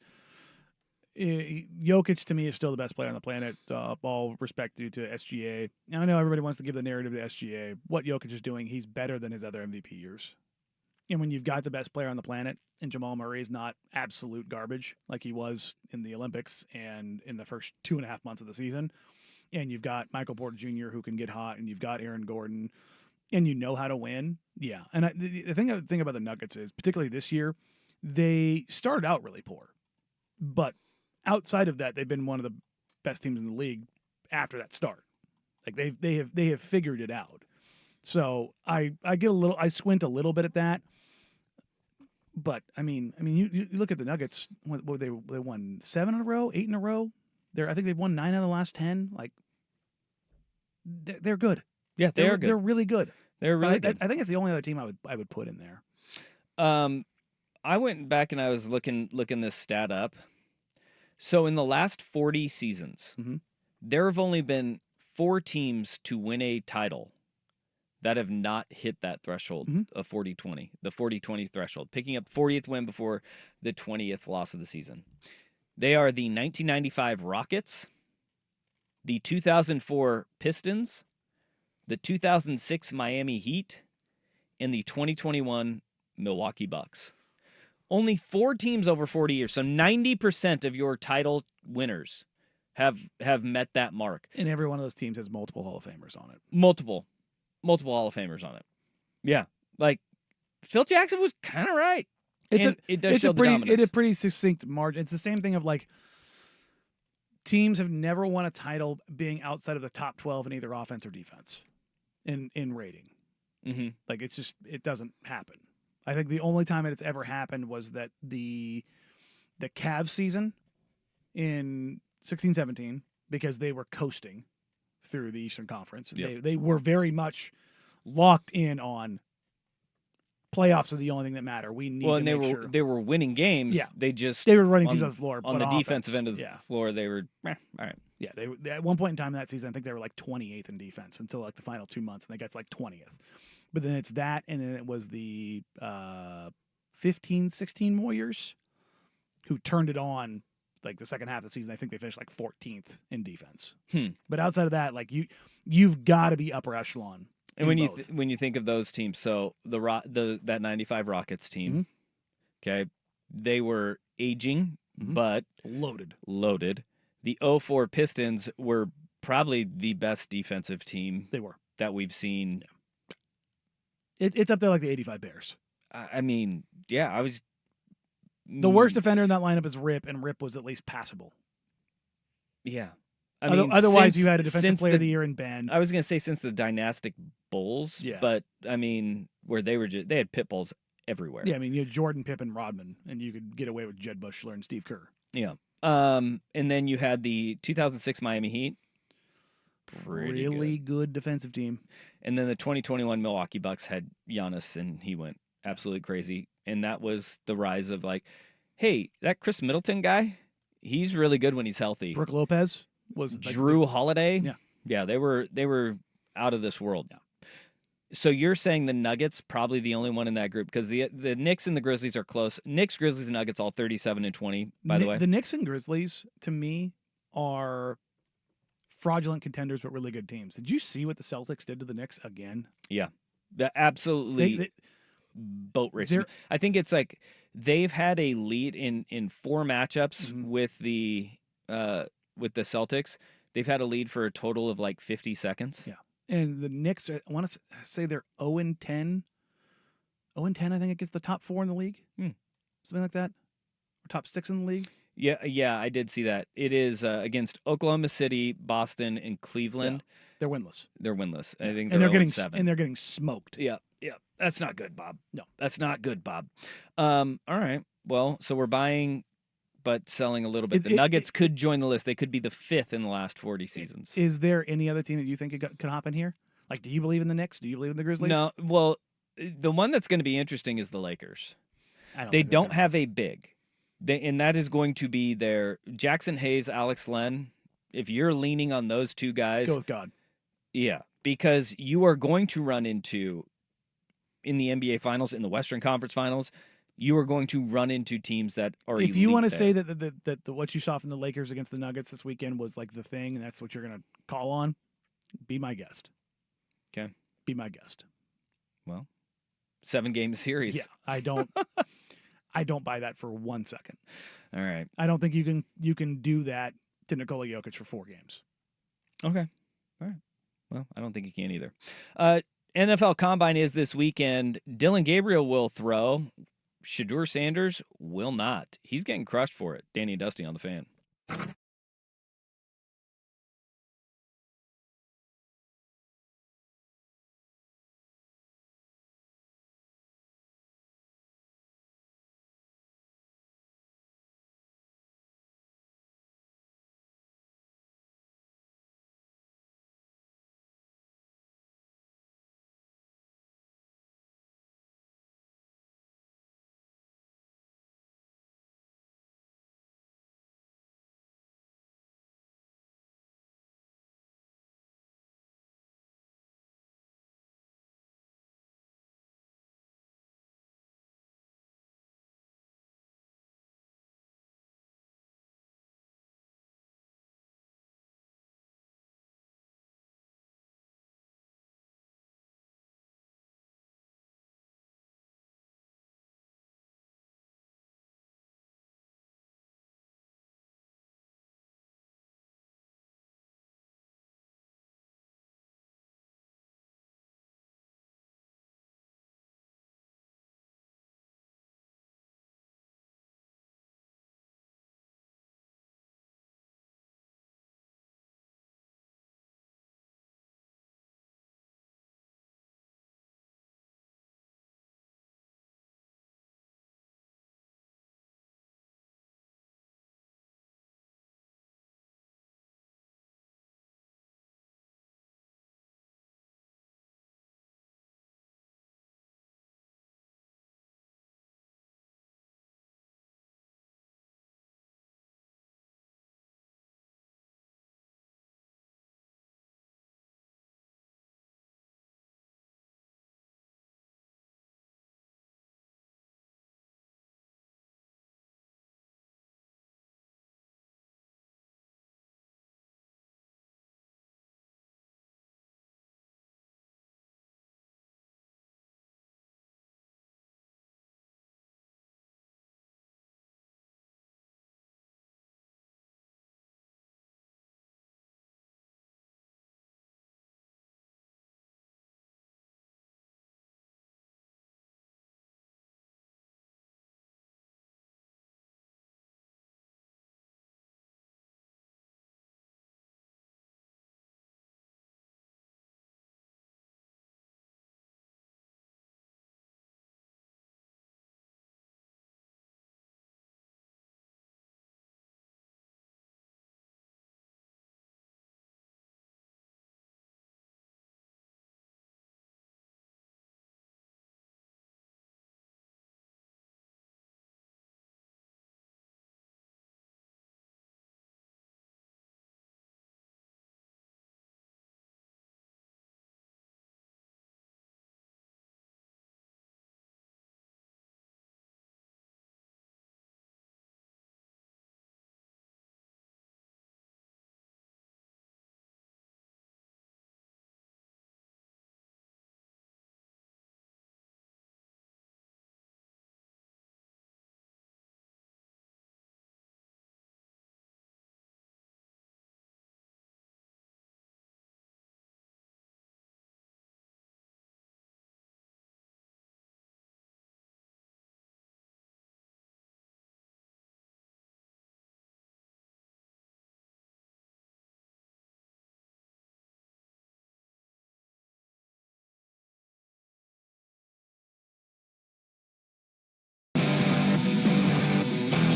Jokic, to me, is still the best player on the planet. All respect due to SGA. And I know everybody wants to give the narrative to SGA. What Jokic is doing, he's better than his other MVP years. And when you've got the best player on the planet, and Jamal Murray is not absolute garbage like he was in the Olympics and in the first 2.5 months of the season, and you've got Michael Porter Jr. who can get hot, and you've got Aaron Gordon, and you know how to win, yeah. And the thing about the Nuggets is, particularly this year, they started out really poor. But outside of that, they've been one of the best teams in the league after that start. Like they have figured it out. So I squint a little bit at that. But I mean, you look at the Nuggets. What they won 7 in a row, 8 in a row. I think they've won 9 out of the last 10. Like they're good. Yeah, they're good. They're really good. They're really good. I think it's the only other team I would put in there. I went back and I was looking this stat up. So in the last 40 seasons, there have only been 4 teams to win a title that have not hit that threshold of 40-20, the 40-20 threshold, picking up 40th win before the 20th loss of the season. They are the 1995 Rockets, the 2004 Pistons, the 2006 Miami Heat, and the 2021 Milwaukee Bucks. Only 4 teams over 40 years, so 90% of your title winners have met that mark. And every one of those teams has multiple Hall of Famers on it. Multiple Hall of Famers on it. Yeah, like Phil Jackson was kind of right. It does show the dominance. It's a pretty succinct margin. It's the same thing of like teams have never won a title being outside of the top 12 in either offense or defense in rating. Like it doesn't happen. I think the only time it's ever happened was that the Cavs season in 16-17, because they were coasting through the Eastern Conference. Yep. They were very much locked in on playoffs are the only thing that matter. We need to make sure. They were winning games. Yeah. They were running teams off the floor. On the defensive end of the floor, they were all right. Yeah, they at one point in time in that season, I think they were like 28th in defense until like the final 2 months, and they got to like 20th. But then it's that, and then it was the 15-16 Warriors who turned it on like the second half of the season. I think they finished like 14th in defense. But outside of that, like you've got to be upper echelon. And when you think of those teams, so that 95 Rockets team, okay, they were aging but loaded. The 04 Pistons were probably the best defensive team that we've seen. It's up there like the 85 Bears. I mean, yeah, I was. The worst defender in that lineup is Rip, and Rip was at least passable. Yeah. Otherwise, you had a defensive player of the year in Ben. I was going to say since the dynastic Bulls, but I mean, where they had pit bulls everywhere. Yeah, I mean, you had Jordan, Pippen, Rodman, and you could get away with Jed Bushler and Steve Kerr. Yeah. And then you had the 2006 Miami Heat. Really good defensive team. And then the 2021 Milwaukee Bucks had Giannis, and he went absolutely crazy. And that was the rise of like, hey, that Chris Middleton guy, he's really good when he's healthy. Brooke Lopez was Drew Holiday. Yeah, they were out of this world. Yeah. So you're saying the Nuggets probably the only one in that group because the Knicks and the Grizzlies are close. Knicks, Grizzlies, and Nuggets all 37-20. By the way, the Knicks and Grizzlies to me are fraudulent contenders, but really good teams. Did you see what the Celtics did to the Knicks again? Yeah, absolutely. Boat racing. I think it's like they've had a lead in 4 matchups with the Celtics. They've had a lead for a total of like 50 seconds. Yeah. And the Knicks, I want to say they're 0-10. 0-10, I think, against the top 4 in the league. Something like that. Or top 6 in the league. Yeah, I did see that. It is against Oklahoma City, Boston, and Cleveland. They're winless. They're winless. I think And they're getting 0-7. and they're getting smoked. Yeah. That's not good, Bob. No. That's not good, Bob. All right. Well, so we're buying but selling a little bit. The Nuggets could join the list. They could be the 5th in the last 40 seasons. Is there any other team that you think could hop in here? Like, do you believe in the Knicks? Do you believe in the Grizzlies? No. Well, the one that's going to be interesting is the Lakers. They don't have a big. And that is going to be their Jackson Hayes, Alex Len. If you're leaning on those two guys, go with God. Yeah, because you are going to run into, in the NBA Finals, in the Western Conference Finals, you are going to run into teams that are. If you want to say there. that what you saw from the Lakers against the Nuggets this weekend was like the thing, and that's what you're going to call on, be my guest. Okay. Be my guest. Well, 7-game series. Yeah, I don't buy that for 1 second. All right. I don't think you can do that to Nikola Jokic for 4 games. Okay. All right. Well, I don't think you can either. NFL Combine is this weekend. Dylan Gabriel will throw. Shadur Sanders will not. He's getting crushed for it. Danny and Dusty on the Fan.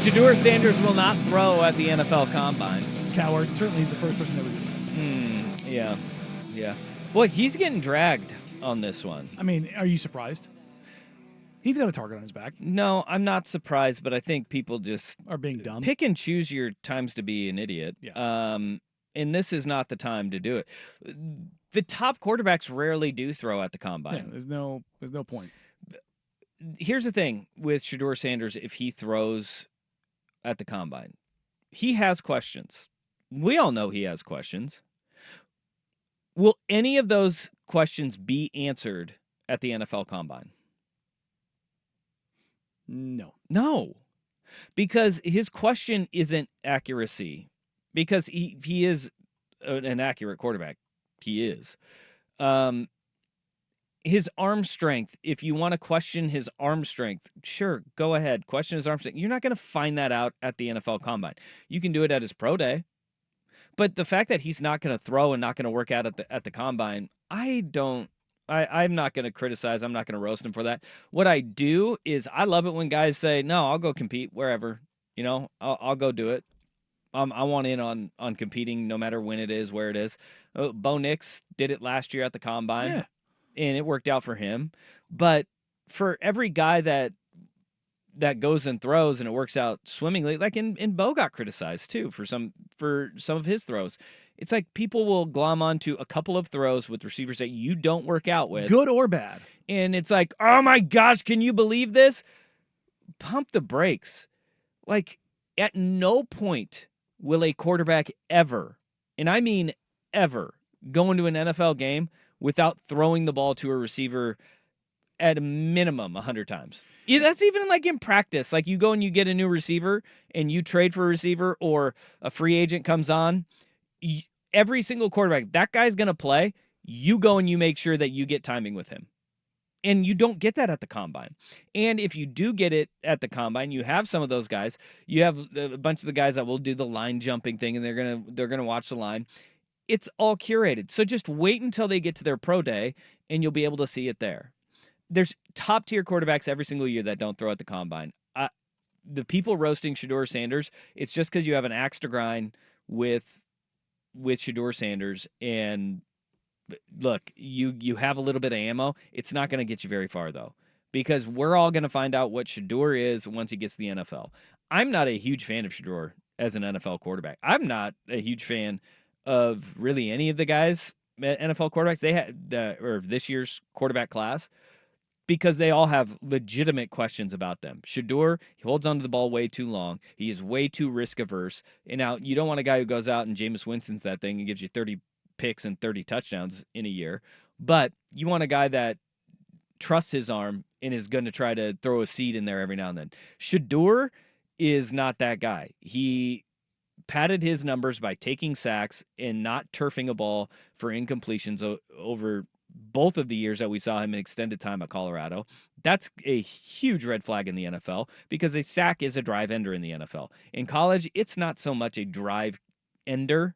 Shedeur Sanders will not throw at the NFL Combine. Coward. Certainly, he's the first person to ever do that. Yeah. Well, he's getting dragged on this one. I mean, are you surprised? He's got a target on his back. No, I'm not surprised, but I think people just Are being dumb. pick and choose your times to be an idiot. Yeah. And this is not the time to do it. The top quarterbacks rarely do throw at the Yeah, Combine. there's no point. Here's the thing with Shedeur Sanders, if he throws at the Combine, he has questions. We all know he has questions. Will any of those questions be answered at the NFL Combine? No. No, because his question isn't accuracy, because he is an accurate quarterback. He is. His arm strength, if you want to question his arm strength, sure, go ahead. Question his arm strength. You're not going to find that out at the NFL Combine. You can do it at his pro day. But the fact that he's not going to throw and not going to work out at the Combine, I'm not going to criticize. I'm not going to roast him for that. What I do is I love it when guys say, no, I'll go compete wherever. I'll go do it. I want in on competing no matter when it is, where it is. Bo Nix did it last year at the Combine. Yeah. And it worked out for him. But for every guy that goes and throws and it works out swimmingly, like in Bo got criticized too for some of his throws. It's like people will glom onto a couple of throws with receivers that you don't work out with. Good or bad. And it's like, oh my gosh, can you believe this? Pump the brakes. Like, at no point will a quarterback ever, and I mean ever, go into an NFL game without throwing the ball to a receiver at a minimum 100 times. Yeah, that's even like in practice. Like you go and you get a new receiver and you trade for a receiver or a free agent comes on. Every single quarterback, that guy's going to play. You go and you make sure that you get timing with him. And you don't get that at the Combine. And if you do get it at the Combine, you have some of those guys. You have a bunch of the guys that will do the line jumping thing and they're gonna watch the line. It's all curated. So just wait until they get to their pro day and you'll be able to see it there. There's top tier quarterbacks every single year that don't throw at the Combine. The people roasting Shedeur Sanders, it's just because you have an axe to grind with Shedeur Sanders. And look, you have a little bit of ammo. It's not going to get you very far though, because we're all going to find out what Shedeur is once he gets to the NFL. I'm not a huge fan of Shedeur as an NFL quarterback. I'm not a huge fan of really any of the guys, NFL quarterbacks they had or this year's quarterback class, because they all have legitimate questions about them. Shedeur, he holds onto the ball way too long. He is way too risk averse. And now you don't want a guy who goes out and Jameis Winston's that thing and gives you 30 picks and 30 touchdowns in a year. But you want a guy that trusts his arm and is going to try to throw a seed in there every now and then. Shedeur is not that guy. He padded his numbers by taking sacks and not turfing a ball for incompletions over both of the years that we saw him in extended time at Colorado. That's a huge red flag in the NFL because a sack is a drive ender in the NFL. In college, it's not so much a drive ender.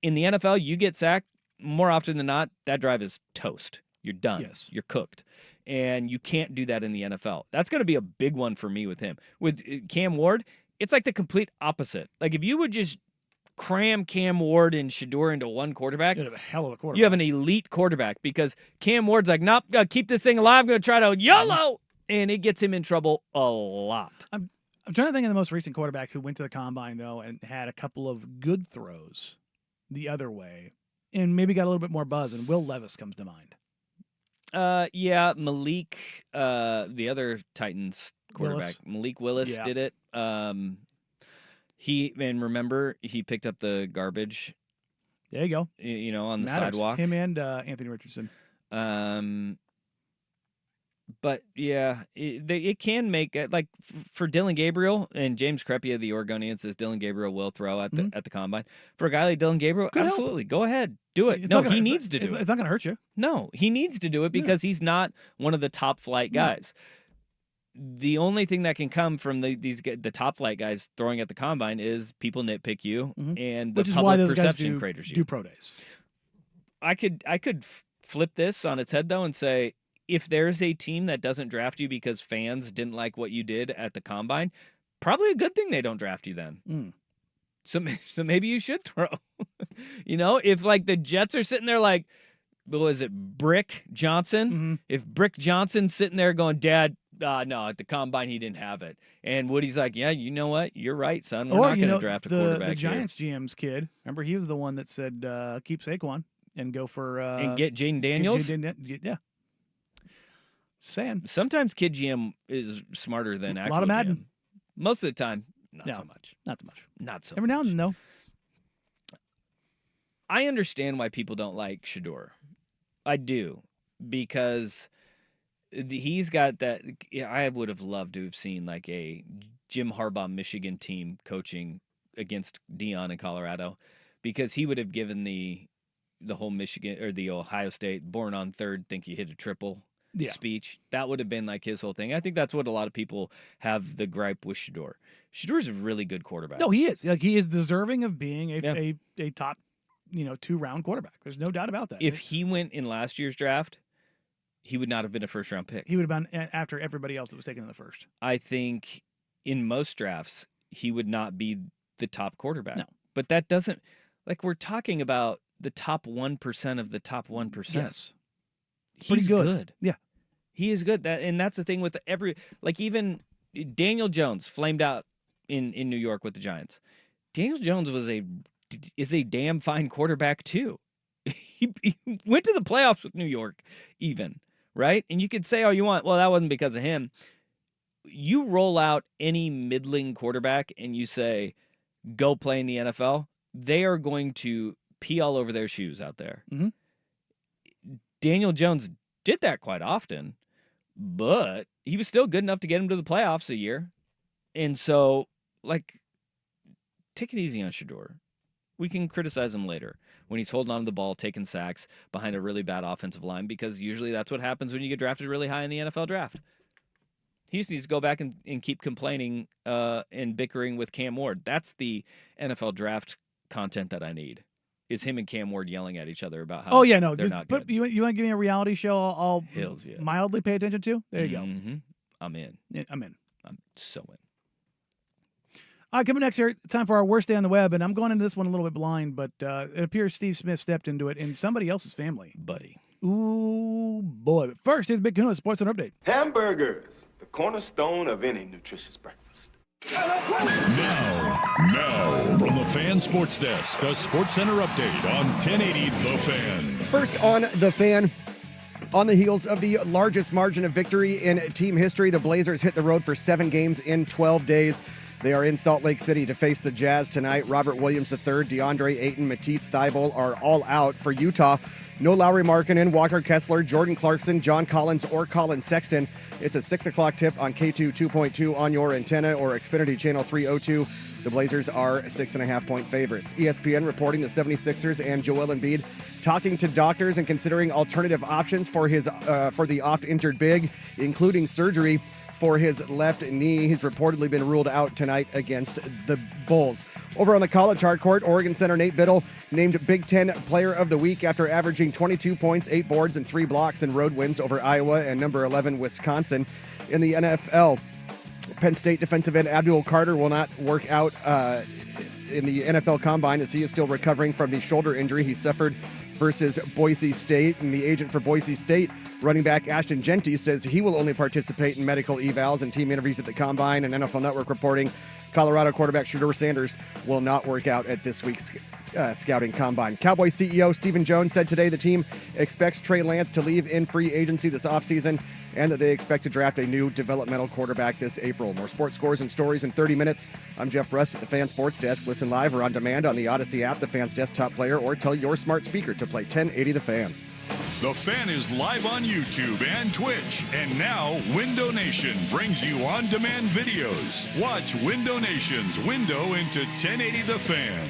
In the NFL, you get sacked more often than not, that drive is toast. You're done. Yes. You're cooked. And you can't do that in the NFL. That's going to be a big one for me with him. With Cam Ward, it's like the complete opposite. Like if you would just cram Cam Ward and Shedeur into one quarterback, You have a hell of a quarterback. you have an elite quarterback, because Cam Ward's like, nope, gotta keep this thing alive. I'm going to try to YOLO. And it gets him in trouble a lot. I'm trying to think of the most recent quarterback who went to the Combine, though, and had a couple of good throws the other way and maybe got a little bit more buzz, and Will Levis comes to mind. Yeah, Malik, the other Titans quarterback, Malik Willis Yeah. did it. Remember, he picked up the garbage, There you go. on the Matters. sidewalk. Him and Anthony Richardson. But yeah, it can make it like for Dylan Gabriel, and James Crepea, the Oregonian, says Dylan Gabriel will throw at the Combine. For a guy like Dylan Gabriel, Good help. absolutely, go ahead, do it. It's No, not gonna- he it's needs not- to do it's- it. It's not going to hurt you. No, he needs to do it because he's not one of the top flight guys. The only thing that can come from the top flight guys throwing at the Combine is people nitpick you and the Which is why public those guys perception do craters you. do pro days. I could flip this on its head though and say, if there's a team that doesn't draft you because fans didn't like what you did at the Combine, probably a good thing they don't draft you then. Mm. So maybe you should throw. If like the Jets are sitting there like, what was it, Brick Johnson? Mm-hmm. If Brick Johnson's sitting there going, Dad, no, at the combine he didn't have it. And Woody's like, yeah, you know what? You're right, son. We're not going to draft a quarterback the Giants GM's kid. Remember, he was the one that said keep Saquon and go for and get Jaden Daniels. Yeah. Saying Sometimes kid GM is smarter than actual a lot of Madden. GM. Most of the time, not so much. Not so much. Not so Every now and then, though. I understand why people don't like Shador. I do, because he's got that. I would have loved to have seen like a Jim Harbaugh Michigan team coaching against Deion in Colorado, because he would have given the whole Michigan or the Ohio State born on third, think you hit a triple speech. That would have been like his whole thing. I think that's what a lot of people have the gripe with Shador. Shador's a really good quarterback. No, he is. Like, he is deserving of being a top, 2-round quarterback. There's no doubt about that. If he went in last year's draft, he would not have been a first-round pick. He would have been after everybody else that was taken in the first. I think in most drafts, he would not be the top quarterback. No. But that doesn't, like, we're talking about the top 1% of the top 1%. Yes. He's good. Yeah. He is good. And that's the thing with even Daniel Jones flamed out in New York with the Giants. Daniel Jones is a damn fine quarterback too. He went to the playoffs with New York even, right? And you could say all you want, well, that wasn't because of him. You roll out any middling quarterback and you say, go play in the NFL, they are going to pee all over their shoes out there. Mm-hmm. Daniel Jones did that quite often, but he was still good enough to get him to the playoffs a year. And so, like, take it easy on Shador. We can criticize him later when he's holding on to the ball, taking sacks behind a really bad offensive line, because usually that's what happens when you get drafted really high in the NFL draft. He just needs to go back and keep complaining and bickering with Cam Ward. That's the NFL draft content that I need, is him and Cam Ward yelling at each other about how they're not good. You want to give me a reality show I'll Hills, yeah. mildly pay attention to? There you Mm-hmm. I'm in. go. I'm in. I'm so in. All right, coming next here, time for our worst day on the web, and I'm going into this one a little bit blind, but it appears Steve Smith stepped into it in somebody else's family. Buddy. Ooh, boy. But first, here's Big Kahuna Sports Center Update. Hamburgers, the cornerstone of any nutritious breakfast. Now, from the Fan Sports Desk, a Sports Center update on 1080 The Fan. First on The Fan. On the heels of the largest margin of victory in team history, the Blazers hit the road for 7 games in 12 days. They are in Salt Lake City to face the Jazz tonight. Robert Williams III, DeAndre Ayton, Matisse Thybulle are all out for Utah. No Lowry Markkanen, Walker Kessler, Jordan Clarkson, John Collins, or Colin Sexton. It's a 6 o'clock tip on K2 2.2 on your antenna or Xfinity Channel 302. The Blazers are 6.5-point favorites. ESPN reporting the 76ers and Joel Embiid talking to doctors and considering alternative options for the oft-injured big, including surgery for his left knee. He's reportedly been ruled out tonight against the Bulls. Over on the college hardcourt, Oregon center Nate Biddle named Big Ten Player of the Week after averaging 22 points, 8 boards, and 3 blocks in road wins over Iowa and number 11 Wisconsin. In the NFL, Penn State defensive end Abdul Carter will not work out in the NFL Combine as he is still recovering from the shoulder injury he suffered versus Boise State. And the agent for Boise State, running back Ashton Genty, says he will only participate in medical evals and team interviews at the Combine. And NFL Network reporting Colorado quarterback Shedeur Sanders will not work out at this week's scouting combine. Cowboys CEO Stephen Jones said today the team expects Trey Lance to leave in free agency this offseason and that they expect to draft a new developmental quarterback this April. More sports scores and stories in 30 minutes. I'm Jeff Rust at the Fan Sports Desk. Listen live or on demand on the Odyssey app, the Fan's desktop player, or tell your smart speaker to play 1080 The Fan. The Fan is live on YouTube and Twitch. And now, Window Nation brings you on-demand videos. Watch Window Nation's window into 1080 The Fan.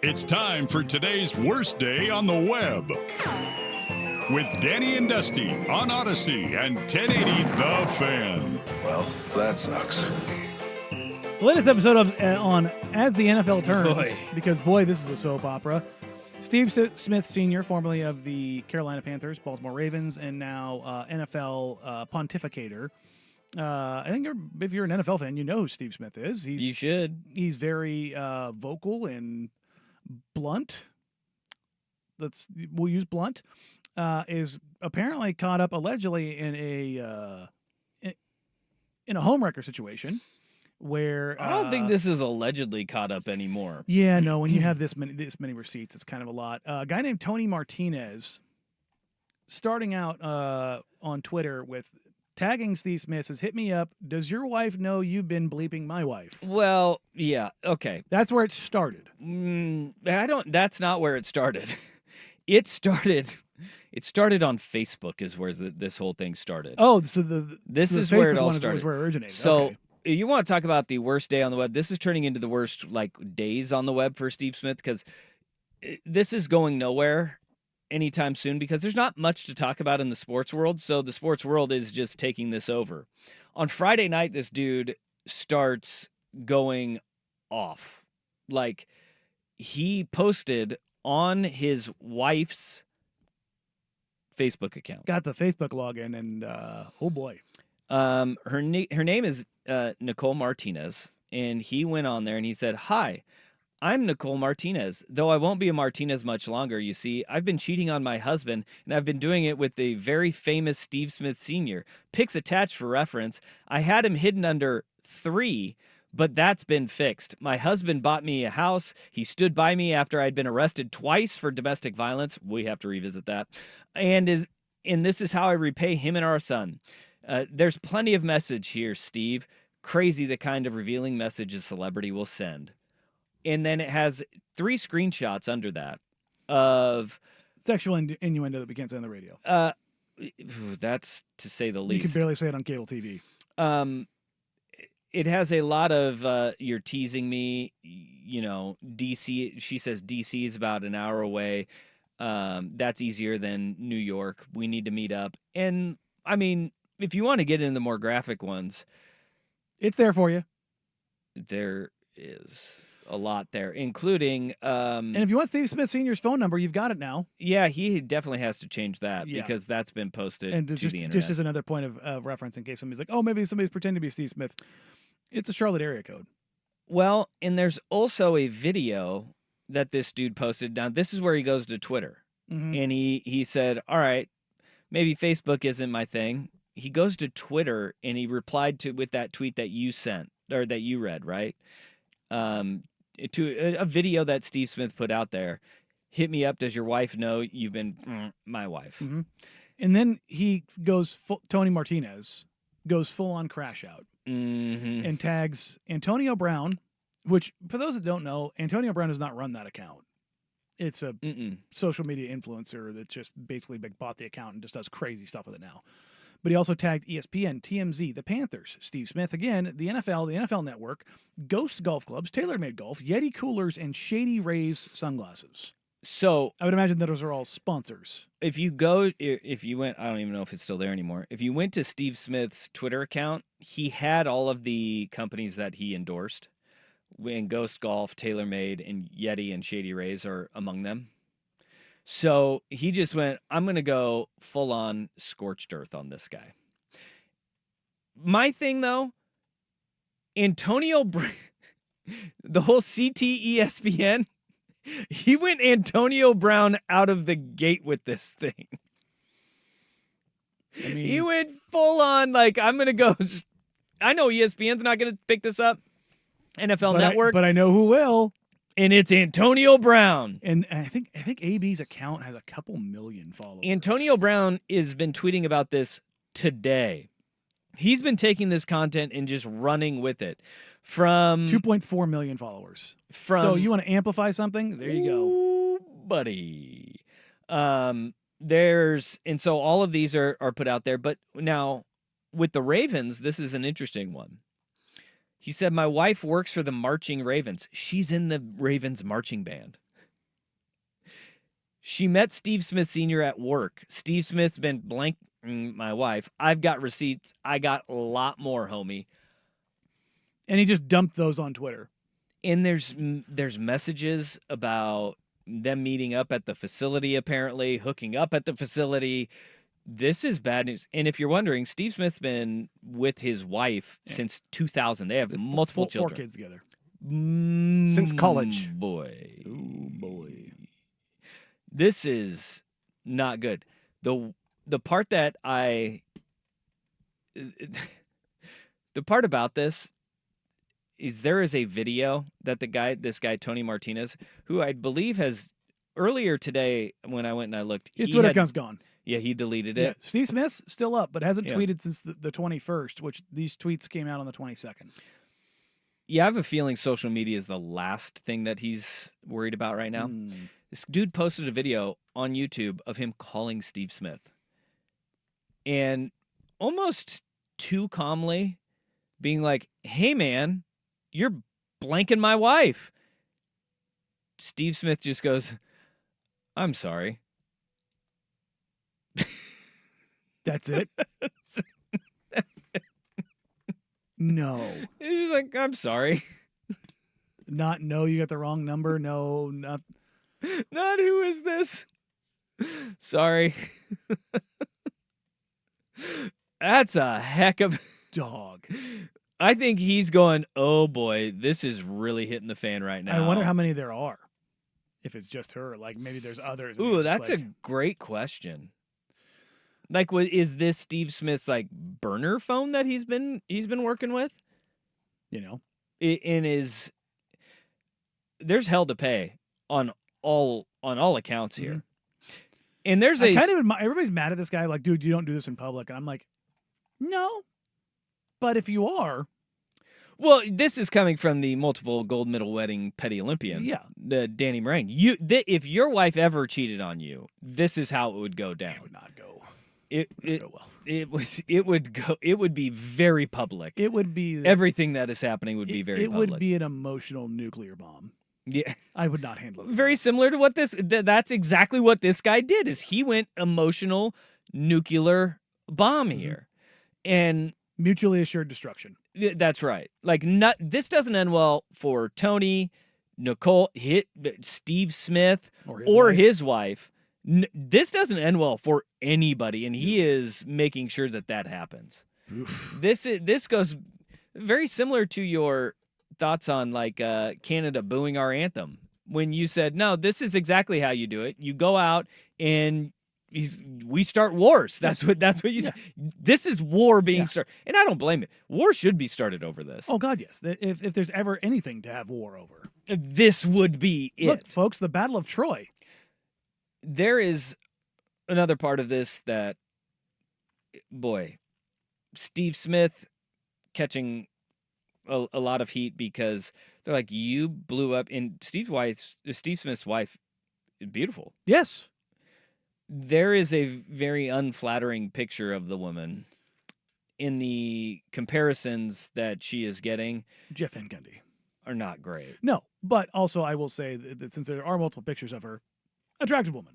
It's time for today's worst day on the web. With Danny and Dusty on Odyssey and 1080 The Fan. Well, that sucks. The latest episode of on As the NFL Turns, because boy, this is a soap opera. Steve Smith Sr., formerly of the Carolina Panthers, Baltimore Ravens, and now NFL pontificator. I think if you're an NFL fan, you know who Steve Smith is. You should. He's very vocal and blunt. We'll use blunt. Is apparently caught up allegedly in a homewrecker situation where I don't think this is allegedly caught up anymore. Yeah, no. When you have this many receipts, it's kind of a lot. A guy named Tony Martinez, starting out on Twitter with tagging Steve Smith, says, "Hit me up. Does your wife know you've been bleeping my wife?" Well, yeah, okay. That's where it started. That's not where it started. It started on Facebook is where this whole thing started. Oh, so this is Facebook where it all one started. Was where it originated. So okay. You want to talk about the worst day on the web? This is turning into the worst days on the web for Steve Smith because this is going nowhere anytime soon because there's not much to talk about in the sports world. So the sports world is just taking this over. On Friday night, this dude starts going off. Like he posted on his wife's Facebook account. Got the Facebook login and oh boy. Her name is Nicole Martinez, and he went on there and he said, "Hi, I'm Nicole Martinez. Though I won't be a Martinez much longer, you see, I've been cheating on my husband, and I've been doing it with the very famous Steve Smith Sr. Pics attached for reference. I had him hidden under 3, but that's been fixed. My husband bought me a house. He stood by me after I'd been arrested twice for domestic violence." We have to revisit that. And this is how I repay him and our son. There's plenty of message here, Steve. Crazy the kind of revealing message a celebrity will send. And then it has 3 screenshots under that of sexual innuendo that we can't say on the radio. That's to say the least. You can barely say it on cable TV. It has a lot of you're teasing me, DC. She says DC is about an hour away. That's easier than New York. We need to meet up. And I mean, if you want to get into the more graphic ones, it's there for you. There is a lot there, including and if you want Steve Smith Sr.'s phone number, you've got it now. Yeah, he definitely has to change that because that's been posted to the internet. Just as another point of reference in case somebody's like, oh, maybe somebody's pretending to be Steve Smith. It's a Charlotte area code. Well, and there's also a video that this dude posted. Now, this is where he goes to Twitter. Mm-hmm. And he said, all right, maybe Facebook isn't my thing. He goes to Twitter and he replied with that tweet that you sent or that you read, right? To a video that Steve Smith put out there. Hit me up. Does your wife know you've been my wife? Mm-hmm. And then he goes, Tony Martinez goes full on crash out and tags Antonio Brown, which for those that don't know, Antonio Brown does not run that account. It's a social media influencer that just basically bought the account and just does crazy stuff with it now. But he also tagged ESPN, TMZ, the Panthers, Steve Smith again, the NFL Network, Ghost Golf Clubs, TaylorMade Golf, Yeti Coolers, and Shady Rays sunglasses. So I would imagine that those are all sponsors. If you went, I don't even know if it's still there anymore. If you went to Steve Smith's Twitter account, he had all of the companies that he endorsed. And Ghost Golf, TaylorMade, and Yeti and Shady Rays are among them. So he just went, I'm going to go full on scorched earth on this guy. My thing, though, Antonio, the whole CT-ESPN, he went Antonio Brown out of the gate with this thing. I mean, he went full on, I'm going to go. I know ESPN's not going to pick this up. NFL Network. But I know who will. And it's Antonio Brown. And I think AB's account has a couple million followers. Antonio Brown has been tweeting about this today. He's been taking this content and just running with it. From 2.4 million followers. So you want to amplify something? There you go. Buddy. And so all of these are put out there. But now with the Ravens, this is an interesting one. He said, my wife works for the Marching Ravens. She's in the Ravens marching band. She met Steve Smith Sr. at work. Steve Smith's been blank my wife. I've got receipts. I got a lot more, homie. And he just dumped those on Twitter. And there's messages about them meeting up at the facility, apparently, hooking up at the facility. This is bad news. And if you're wondering, Steve Smith's been with his wife since 2000. They have multiple children. 4 kids together. Since college. Boy. Oh, boy. This is not good. The part that the part about this is there is a video that this guy, Tony Martinez, who I believe has earlier today when I went and I looked. His Twitter account's gone. Yeah, he deleted it. Yeah. Steve Smith's still up, but hasn't tweeted since the 21st, which these tweets came out on the 22nd. Yeah, I have a feeling social media is the last thing that he's worried about right now. This dude posted a video on YouTube of him calling Steve Smith. And almost too calmly being like, hey, man, you're blanking my wife. Steve Smith just goes, I'm sorry. That's it? No. He's just like, I'm sorry. Not, no, you got the wrong number. No, not who is this? Sorry. That's a heck of dog. I think he's going, oh boy, this is really hitting the fan right now. I wonder how many there are. If it's just her, like maybe there's others. Ooh, that's a great question. Like, is this Steve Smith's like burner phone that he's been working with? You know, there's hell to pay on all accounts here. And there's everybody's mad at this guy. Like, dude, you don't do this in public. And I'm like, no, but if you are. Well, this is coming from the multiple gold medal winning petty Olympian, the Danny Meringue. If your wife ever cheated on you, this is how it would go down. It would not go. It would go. It would be very public. It would be everything that is happening would be very public. It would be an emotional nuclear bomb. Yeah, I would not handle it. Very similar to what that's exactly what this guy did. Is he went emotional nuclear bomb here, and mutually assured destruction. That's right. Like, this doesn't end well for Tony, Nicole, Steve Smith, or his wife. This doesn't end well for anybody, and he is making sure that happens. Oof. This goes very similar to your thoughts on like Canada booing our anthem when you said, no, this is exactly how you do it. You go out and we start wars. That's what you said. This is war being started. And I don't blame it. War should be started over this. Oh, God, yes. If there's ever anything to have war over. This would be it. Look, folks, the Battle of Troy. There is another part of this that, boy, Steve Smith catching a lot of heat because they're like, you blew up. And Steve Smith's wife, beautiful. Yes. There is a very unflattering picture of the woman in the comparisons that she is getting. Jeff Van Gundy. Are not great. No, but also I will say that since there are multiple pictures of her, attractive woman.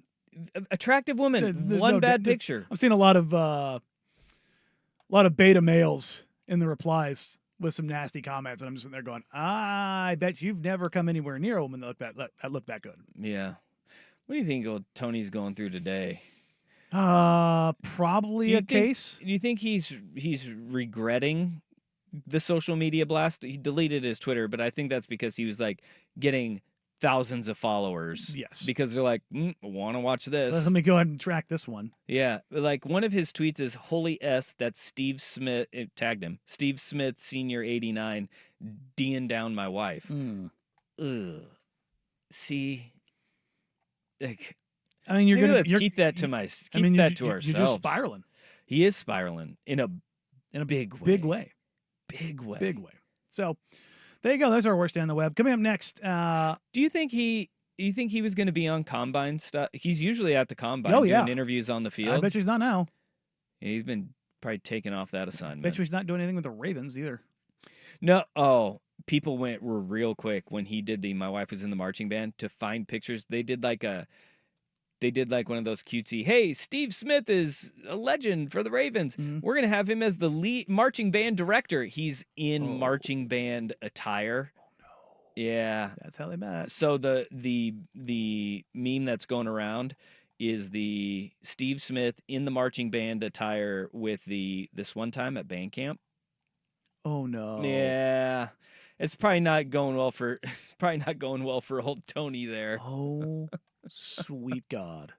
Attractive woman. There's one bad picture. I've seen a lot of beta males in the replies with some nasty comments, and I'm just sitting there going, I bet you've never come anywhere near a woman that looked that good. Yeah. What do you think Tony's going through today? Probably a case. Do you think he's regretting the social media blast? He deleted his Twitter, but I think that's because he was like getting thousands of followers. Yes. Because they're like, want to watch this. Let me go ahead and track this one. Yeah. Like one of his tweets is, holy S, that's Steve Smith. It tagged him. Steve Smith, Senior 89, D'ing down my wife. Ugh. See? Like, I mean, let's keep that to ourselves. You're just spiraling. He is spiraling in a big way. Big way. Big way. Big way. So there you go. There's our worst day on the web. Coming up next. Do you think he was going to be on combine stuff? He's usually at the combine doing interviews on the field. I bet you he's not now. Yeah, he's been probably taken off that assignment. Bet you he's not doing anything with the Ravens either. No. Oh, people were real quick when he did my wife was in the marching band to find pictures. They did like they did like one of those cutesy, hey, Steve Smith is a legend for the Ravens. We're going to have him as the lead marching band director. He's in marching band attire. Oh, no. Yeah. That's how they met. So the meme that's going around is the Steve Smith in the marching band attire with this one time at band camp. Oh, no. Yeah. It's probably not going well for old Tony there. Oh, sweet God.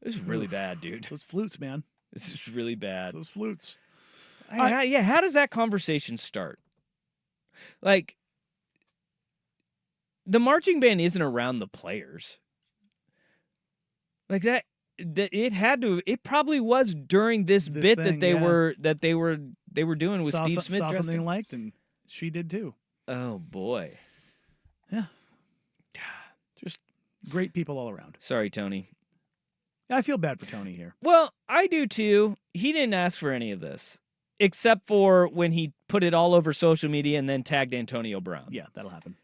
This is really bad, dude. Those flutes, man. This is really bad. Those flutes. Yeah, how does that conversation start? Like, the marching band isn't around the players. Like that it probably was during this bit thing, that they were doing with Steve Smith. Saw something liked, and she did too. Oh boy. Yeah. Just great people all around. Sorry, Tony. I feel bad for Tony here. Well, I do too. He didn't ask for any of this, except for when he put it all over social media and then tagged Antonio Brown. Yeah, that'll happen.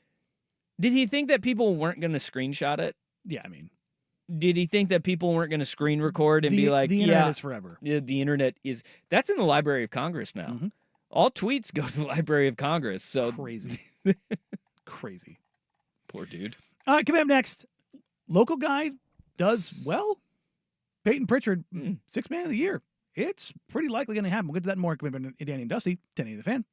Did he think that people weren't going to screenshot it? Yeah, I mean, did he think that people weren't going to screen record and be like, the internet is forever. The internet is, that's in the Library of Congress now. Mm-hmm. All tweets go to the Library of Congress. So crazy. Crazy. Poor dude. Coming up next, local guy does well. Payton Pritchard, 6th man of the year. It's pretty likely going to happen. We'll get to that more coming up in Danny and Dusty, 1080 The Fan.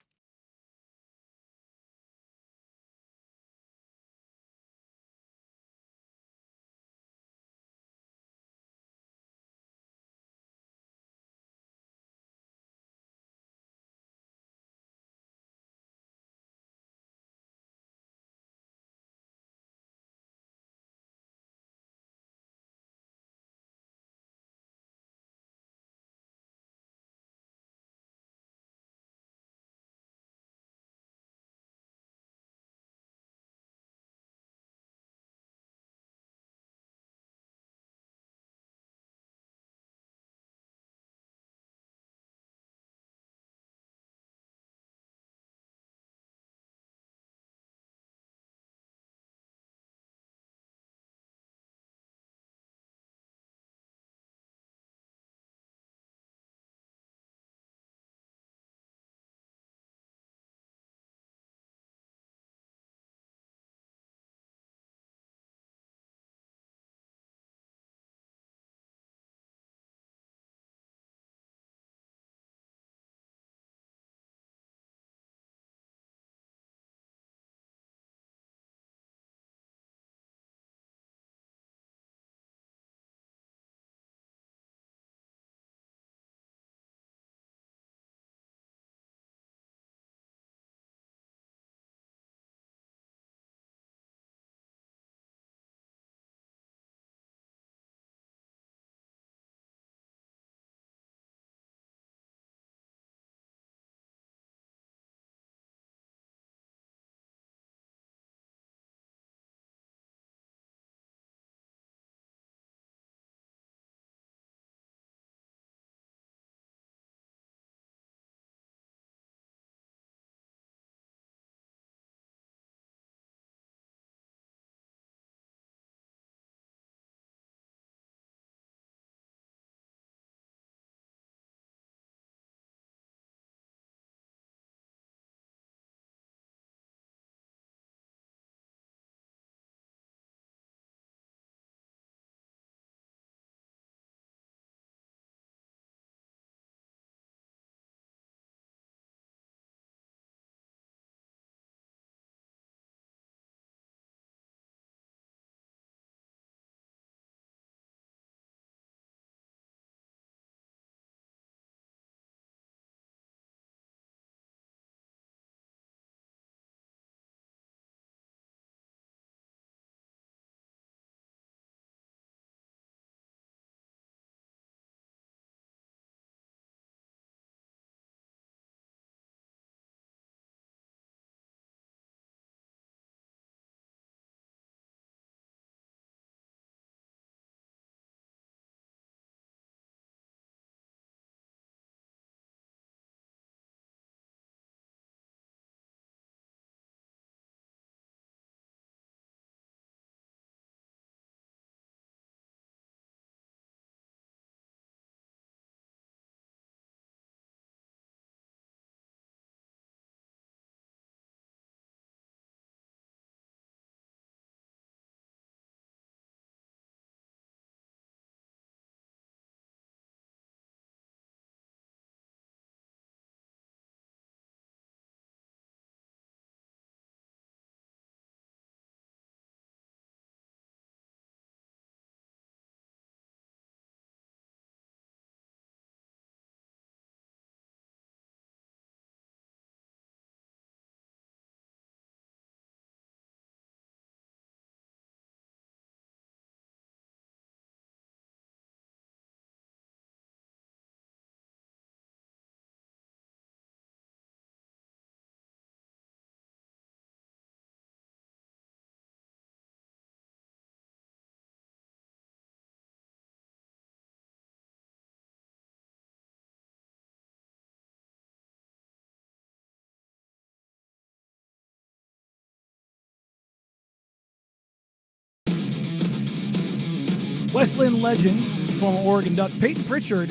Westland legend, former Oregon Duck, Payton Pritchard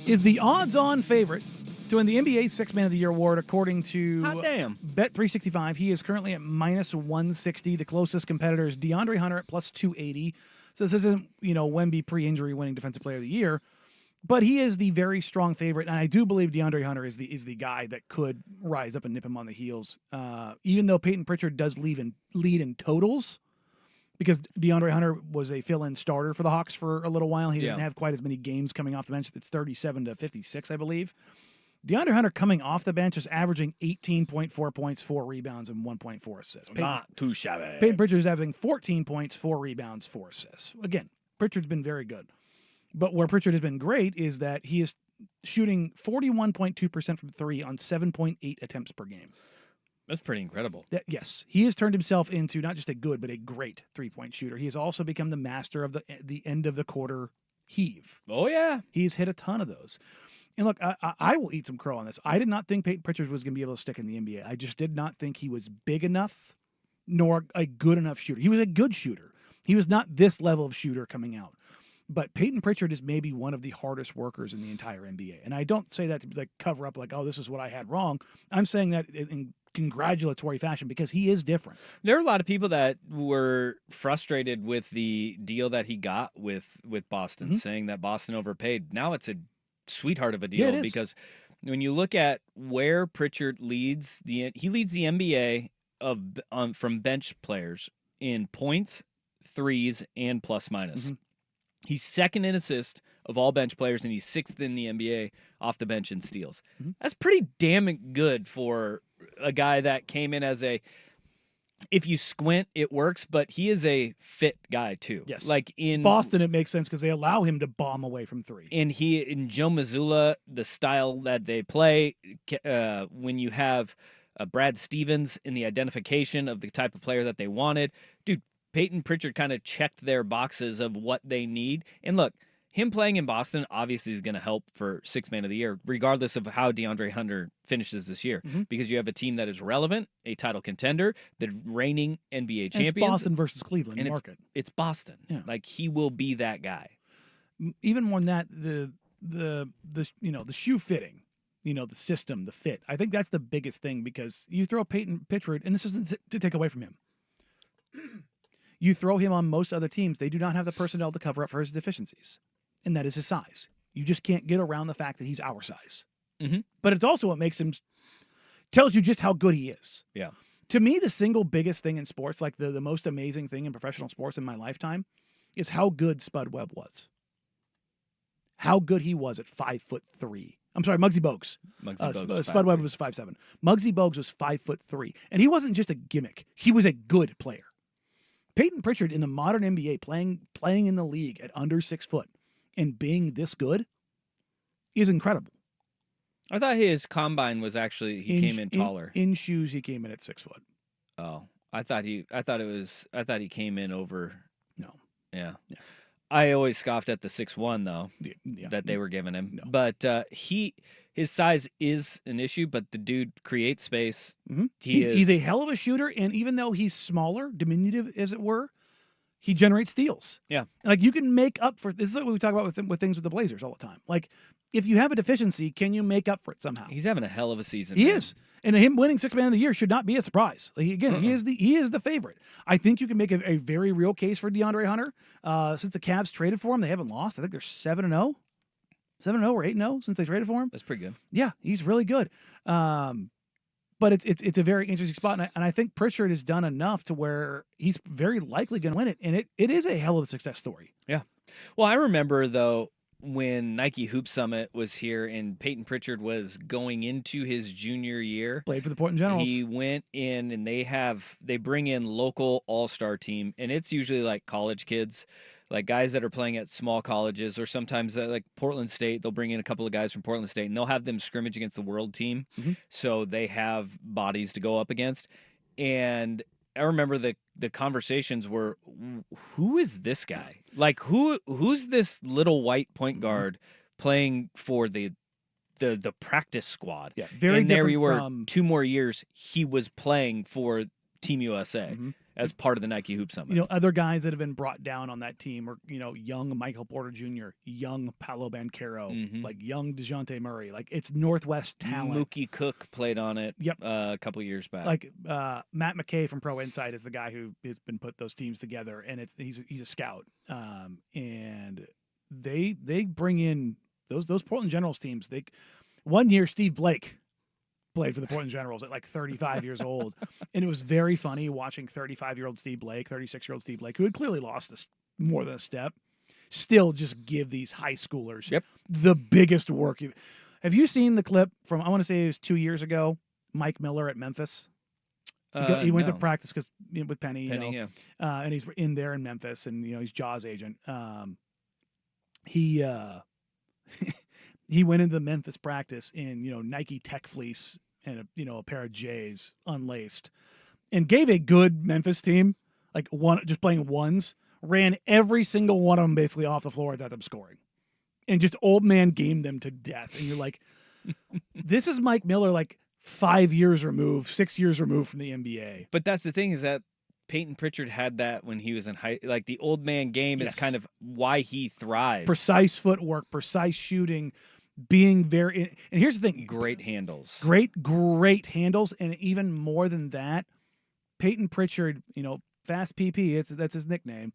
is the odds-on favorite to win the NBA's Sixth Man of the Year award, according to Bet365. He is currently at minus 160. The closest competitor is DeAndre Hunter at plus 280. So this isn't, Wemby pre-injury winning Defensive Player of the Year, but he is the very strong favorite, and I do believe DeAndre Hunter is the guy that could rise up and nip him on the heels. Even though Payton Pritchard does lead in totals, because DeAndre Hunter was a fill-in starter for the Hawks for a little while. He didn't have quite as many games coming off the bench. It's 37 to 56, I believe. DeAndre Hunter coming off the bench is averaging 18.4 points, 4 rebounds, and 1.4 assists. Not too shabby. Payton Pritchard is averaging 14 points, 4 rebounds, 4 assists. Again, Pritchard's been very good. But where Pritchard has been great is that he is shooting 41.2% from 3 on 7.8 attempts per game. That's pretty incredible. Yes, he has turned himself into not just a good, but a great three-point shooter. He has also become the master of the end of the quarter heave. Oh, yeah. He's hit a ton of those. And look, I will eat some crow on this. I did not think Payton Pritchard was going to be able to stick in the NBA. I just did not think he was big enough, nor a good enough shooter. He was a good shooter. He was not this level of shooter coming out. But Payton Pritchard is maybe one of the hardest workers in the entire NBA. And I don't say that to cover up oh, this is what I had wrong. I'm saying that in congratulatory fashion because he is different. There are a lot of people that were frustrated with the deal that he got with Boston, saying that Boston overpaid. Now it's a sweetheart of a deal because when you look at where Pritchard leads the NBA from bench players in points, threes, and plus minus. He's second in assists of all bench players, and he's sixth in the NBA off the bench in steals. That's pretty damn good for a guy that came in as if you squint, it works, but he is a fit guy too. Yes. Like in Boston, it makes sense because they allow him to bomb away from 3. And in Joe Mazzulla, the style that they play, when you have Brad Stevens in the identification of the type of player that they wanted, dude, Payton Pritchard kind of checked their boxes of what they need. And look, him playing in Boston obviously is going to help for Sixth Man of the Year, regardless of how DeAndre Hunter finishes this year, because you have a team that is relevant, a title contender, the reigning NBA champions. It's Boston versus Cleveland and market. It's Boston. Yeah. Like he will be that guy. Even more than that, the shoe fitting, the system, the fit. I think that's the biggest thing because you throw Payton Pritchard, and this isn't to take away from him. You throw him on most other teams, they do not have the personnel to cover up for his deficiencies. And that is his size. You just can't get around the fact that he's our size. But it's also what tells you just how good he is. Yeah. To me, the single biggest thing in sports, like the most amazing thing in professional sports in my lifetime, is how good Spud Webb was. How good he was at 5'3". I'm sorry, Muggsy Bogues. Spud Webb was 5'7". Muggsy Bogues was 5'3", and he wasn't just a gimmick. He was a good player. Payton Pritchard in the modern NBA playing in the league at under 6 foot and being this good is incredible. I thought his combine was actually he came in taller. In shoes, he came in at 6 foot. Oh, I thought he came in over. No. Yeah. I always scoffed at the 6'1" though that they were giving him. No. But his size is an issue, but the dude creates space. He's a hell of a shooter, and even though he's smaller, diminutive as it were, he generates steals. Yeah. Like you can make up for this is what we talk about with things with the Blazers all the time. Like if you have a deficiency, can you make up for it somehow? He's having a hell of a season. He is. And him winning Sixth Man of the Year should not be a surprise. Like, again, he is the favorite. I think you can make a very real case for DeAndre Hunter. Since the Cavs traded for him, they haven't lost. I think they're 7-0. 7-0 or 8-0 since they traded for him. That's pretty good. Yeah, he's really good. But it's a very interesting spot, and I think Pritchard has done enough to where he's very likely going to win it, and it is a hell of a success story. Yeah. Well, I remember, though, when Nike Hoop Summit was here and Payton Pritchard was going into his junior year. Played for the Portland Generals. He went in and they bring in local all-star team, and it's usually like college kids, like guys that are playing at small colleges, or sometimes like Portland State, they'll bring in a couple of guys from Portland State, and they'll have them scrimmage against the world team, so they have bodies to go up against. And I remember the conversations were, who is this guy? Like who's this little white point guard playing for the practice squad? Yeah, very and there different we were. from 2 more years he was playing for Team USA as part of the Nike Hoop Summit. Other guys that have been brought down on that team are, young Michael Porter Jr., young Paolo Banchero, like young DeJounte Murray. Like, it's Northwest talent. Mookie Cook played on it a couple years back. Like, Matt McKay from Pro Insight is the guy who has been put those teams together, and he's a scout. And they bring in those Portland Generals teams. One year, Steve Blake played for the Portland Generals at like 35 years old. And it was very funny watching 35-year-old Steve Blake, 36-year-old Steve Blake, who had clearly lost more than a step, still just give these high schoolers the biggest work. Have you seen the clip from, I want to say it was 2 years ago, Mike Miller at Memphis? He went to practice with Penny, and he's in there in Memphis, and he's Jaws agent. He went into the Memphis practice in Nike Tech fleece and a pair of J's unlaced, and gave a good Memphis team like just playing ones, ran every single one of them basically off the floor without them scoring, and just old man gamed them to death. And you're like, this is Mike Miller, like 6 years removed from the NBA. But that's the thing, is that Payton Pritchard had that when he was in like the old man game is kind of why he thrived. Precise footwork, precise shooting, being very, and here's the thing. Great handles. Great handles. And even more than that, Payton Pritchard, Fast PP, that's his nickname.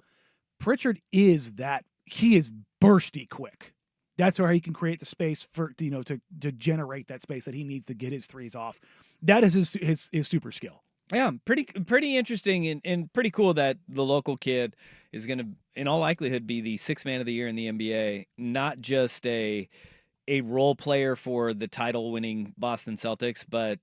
Pritchard is that. He is bursty quick. That's where he can create the space for, to generate that space that he needs to get his threes off. That is his super skill. Yeah, pretty interesting and pretty cool that the local kid is going to, in all likelihood, be the sixth man of the year in the NBA, not just a role player for the title-winning Boston Celtics, but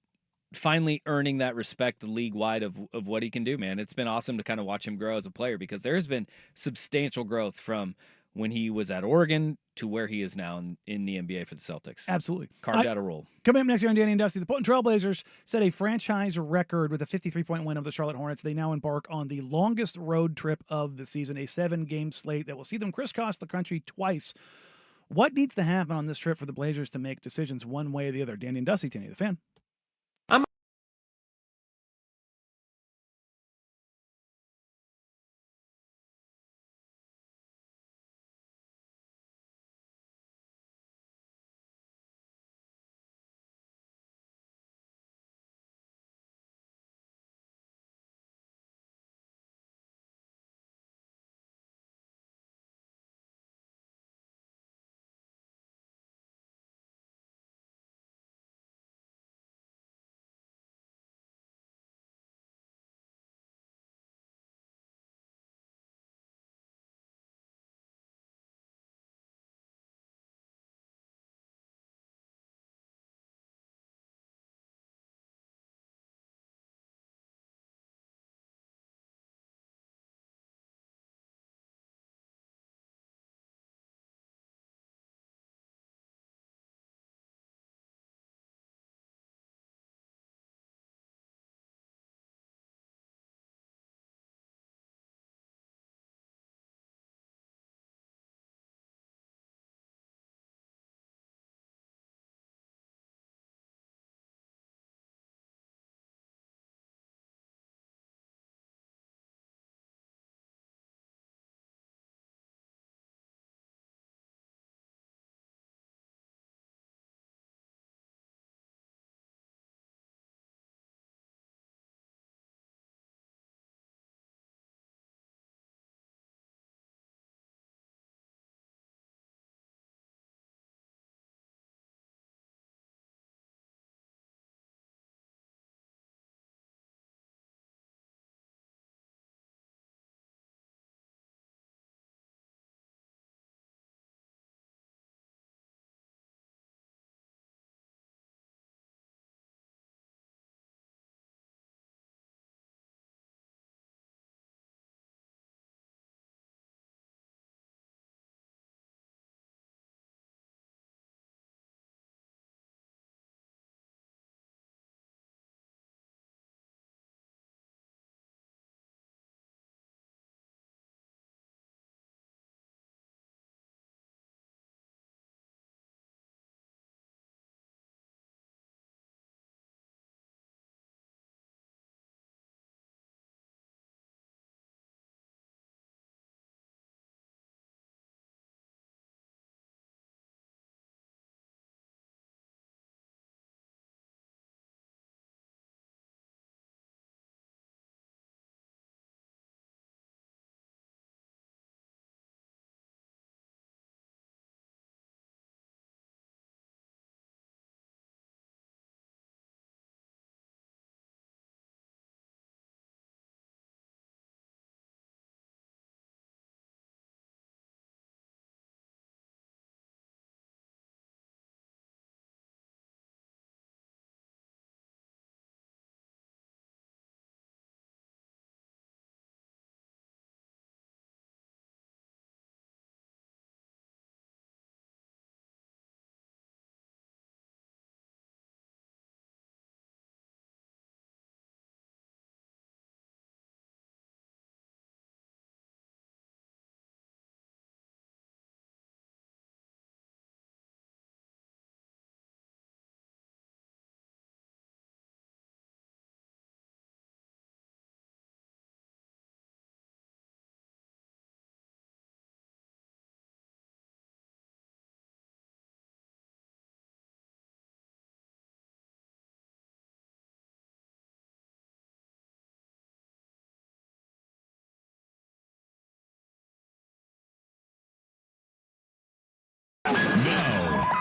finally earning that respect league-wide of what he can do, man. It's been awesome to kind of watch him grow as a player, because there's been substantial growth from when he was at Oregon to where he is now in the NBA for the Celtics. Absolutely. Carved out a role. Coming up next year on Danny and Dusty, the Portland Trailblazers set a franchise record with a 53-point win over the Charlotte Hornets. They now embark on the longest road trip of the season, a 7-game slate that will see them crisscross the country twice. What needs to happen on this trip for the Blazers to make decisions one way or the other? Danny and Dusty, Danny the Fan.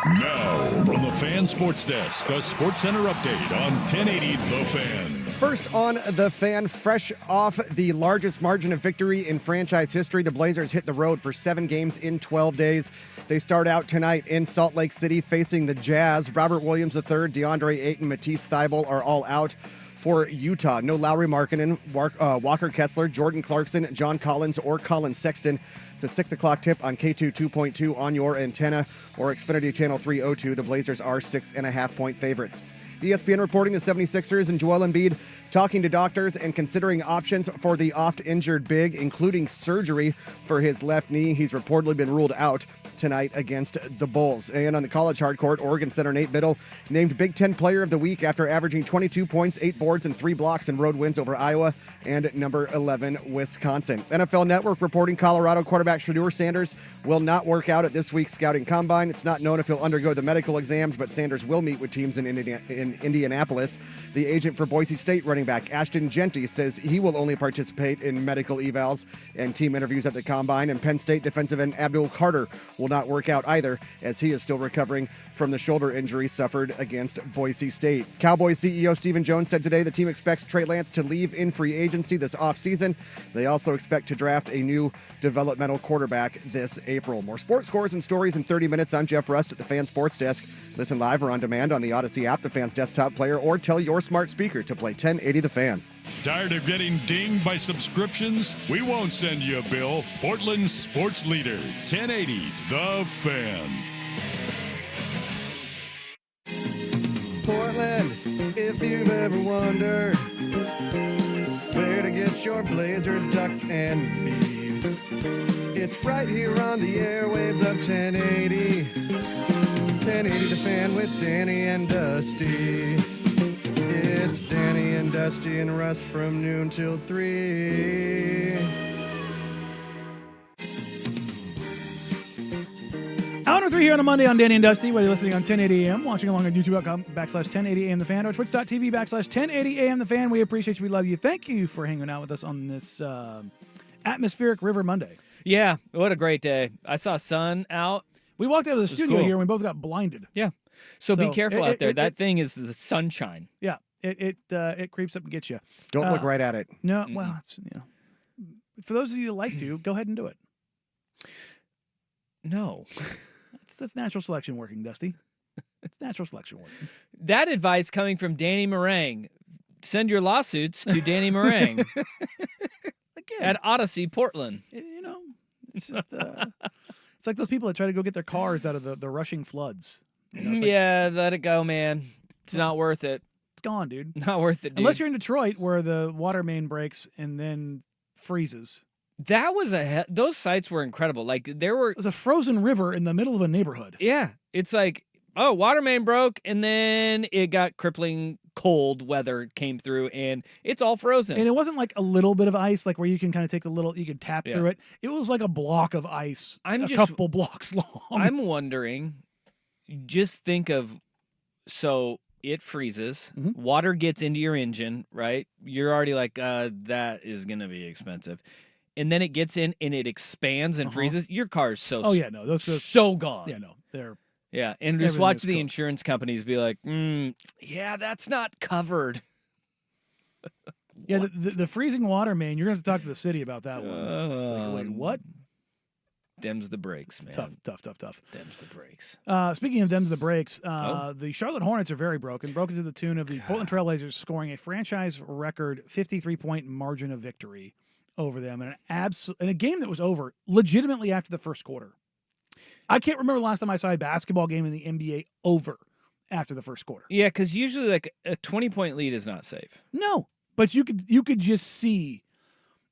Now, from the Fan Sports Desk, a Sports Center update on 1080 The Fan. First on The Fan, fresh off the largest margin of victory in franchise history, the Blazers hit the road for 7 games in 12 days. They start out tonight in Salt Lake City facing the Jazz. Robert Williams III, DeAndre Ayton, Matisse Thybulle are all out for Utah. No Lauri Markkanen, Walker Kessler, Jordan Clarkson, John Collins, or Colin Sexton. It's a 6 o'clock tip on K2 2.2 on your antenna or Xfinity Channel 302. The Blazers are 6.5-point favorites. ESPN reporting the 76ers and Joel Embiid talking to doctors and considering options for the oft-injured big, including surgery for his left knee. He's reportedly been ruled out tonight against the Bulls. And on the college hardcourt, Oregon center Nate Biddle named Big Ten Player of the Week after averaging 22 points, 8 boards, and 3 blocks in road wins over Iowa and number 11 Wisconsin. NFL Network reporting Colorado quarterback Shedeur Sanders will not work out at this week's scouting combine. It's not known if he'll undergo the medical exams, but Sanders will meet with teams in Indianapolis. The agent for Boise State running back Ashton Genty says he will only participate in medical evals and team interviews at the combine. And Penn State defensive end Abdul Carter will not work out either, as he is still recovering from the shoulder injury suffered against Boise State. Cowboys CEO Stephen Jones said today the team expects Trey Lance to leave in free agency this offseason. They also expect to draft a new developmental quarterback this April. More sports scores and stories in 30 minutes. I'm Jeff Rust at the Fan Sports Desk. Listen live or on demand on the Odyssey app, the Fan's desktop player, or tell your smart speaker to play 1080 The Fan. Tired of getting dinged by subscriptions? We won't send you a bill. Portland's sports leader, 1080 The Fan. Portland, if you've ever wondered where to get your Blazers, Ducks, and Beavs, it's right here on the airwaves of 1080. 1080 The Fan with Danny and Dusty. It's Danny and Dusty and Rust from noon till 3. Hour 3 here on a Monday on Danny and Dusty, whether you're listening on 1080 AM, watching along on youtube.com/1080 AM The Fan, or twitch.tv/1080 AM The Fan. We appreciate you. We love you. Thank you for hanging out with us on this atmospheric River Monday. Yeah, what a great day. I saw sun out. We walked out of the studio cool. here and we both got blinded. Yeah. So be careful out there. That thing is the sunshine. Yeah. It creeps up and gets you. Don't look right at it. No, well, it's, for those of you that like to, go ahead and do it. No. That's natural selection working, Dusty. It's natural selection working. That advice coming from Danny Meringue. Send your lawsuits to Danny Meringue at Odyssey, Portland. It's just it's like those people that try to go get their cars out of the rushing floods. Yeah, let it go, man. It's not worth it. It's gone, dude. Not worth it, dude. Unless you're in Detroit where the water main breaks and then freezes. That was those sites were incredible. Like it was a frozen river in the middle of a neighborhood. Yeah. It's like, oh, water main broke and then it got crippling cold weather came through and it's all frozen. And it wasn't like a little bit of ice, like where you can kind of take you can tap through it. It was like a block of ice, couple blocks long. I'm wondering, just think of, so it freezes, water gets into your engine, right? You're already like, that is going to be expensive. And then it gets in and it expands and freezes. Your car's so so gone. Yeah, no, they're and just watch the insurance companies be like, yeah, that's not covered. Yeah, the freezing water main. You're going to have to talk to the city about that one. It's like, wait, what? Dems the brakes, man. Tough. Dems the brakes. Speaking of Dems the brakes, the Charlotte Hornets are very broken to the tune of the Portland Trailblazers scoring a franchise record 53-point margin of victory over them in a game that was over legitimately after the first quarter. I can't remember the last time I saw a basketball game in the NBA over after the first quarter. Yeah, because usually like a 20-point lead is not safe. No, but you could just see.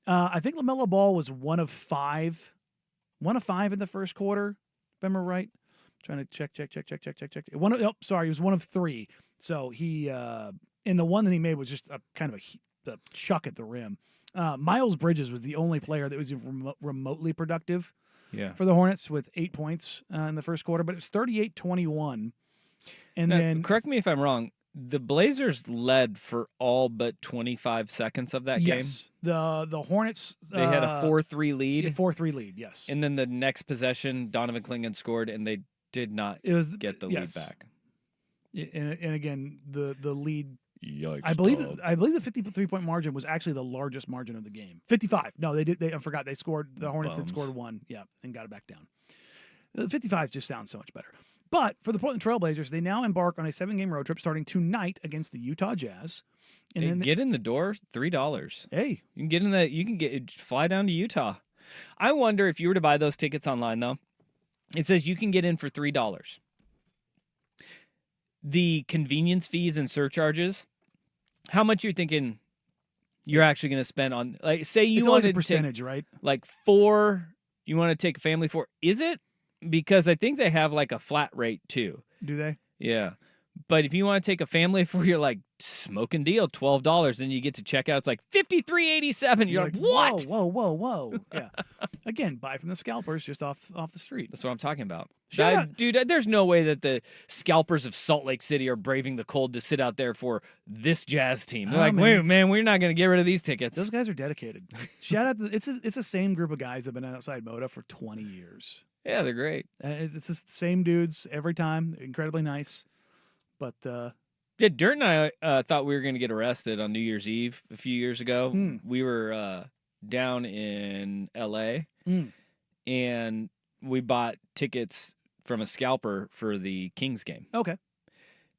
I think LaMelo Ball was one of five in the first quarter. If I remember right. Trying to check. He was one of 3. So he and the one that he made was just a kind of a chuck at the rim. Miles Bridges was the only player that was remotely productive for the Hornets with 8 points in the first quarter, but it was 38-21. And then, correct me if I'm wrong, the Blazers led for all but 25 seconds of that game. Yes, the Hornets they had a 4-3 lead. 4-3 lead, yes. And then the next possession, Donovan Clingan scored, and they Did not It was get the yes. lead back. And again, the lead. Yikes! I believe the 53-point margin was actually the largest margin of the game. 55. No, they did. I forgot. They scored. The Hornets had scored 1. Yeah, and got it back down. 55 just sounds so much better. But for the Portland Trailblazers, they now embark on a 7-game road trip starting tonight against the Utah Jazz. And then get in the door, $3. Hey, you can get in that. You can fly down to Utah. I wonder if you were to buy those tickets online though. It says you can get in for $3. The convenience fees and surcharges, how much you're thinking you're actually going to spend on, like, say you it's always wanted a percentage, to take, right? like 4, you want to take a family 4. Is it? Because I think they have like a flat rate too. Do they? Yeah. But if you want to take a family for your like smoking deal, $12, and you get to check out, it's like $53.87. You're like, what? Whoa. Yeah. Again, buy from the scalpers just off the street. That's what I'm talking about. Shut up. Dude, there's no way that the scalpers of Salt Lake City are braving the cold to sit out there for this Jazz team. They're like, wait, man, we're not going to get rid of these tickets. Those guys are dedicated. Shout out. It's the same group of guys that have been outside Moda for 20 years. Yeah, they're great. And it's the same dudes every time. Incredibly nice. But yeah, Dirt and I thought we were going to get arrested on New Year's Eve a few years ago. We were down in L.A. And we bought tickets from a scalper for the Kings game. Okay.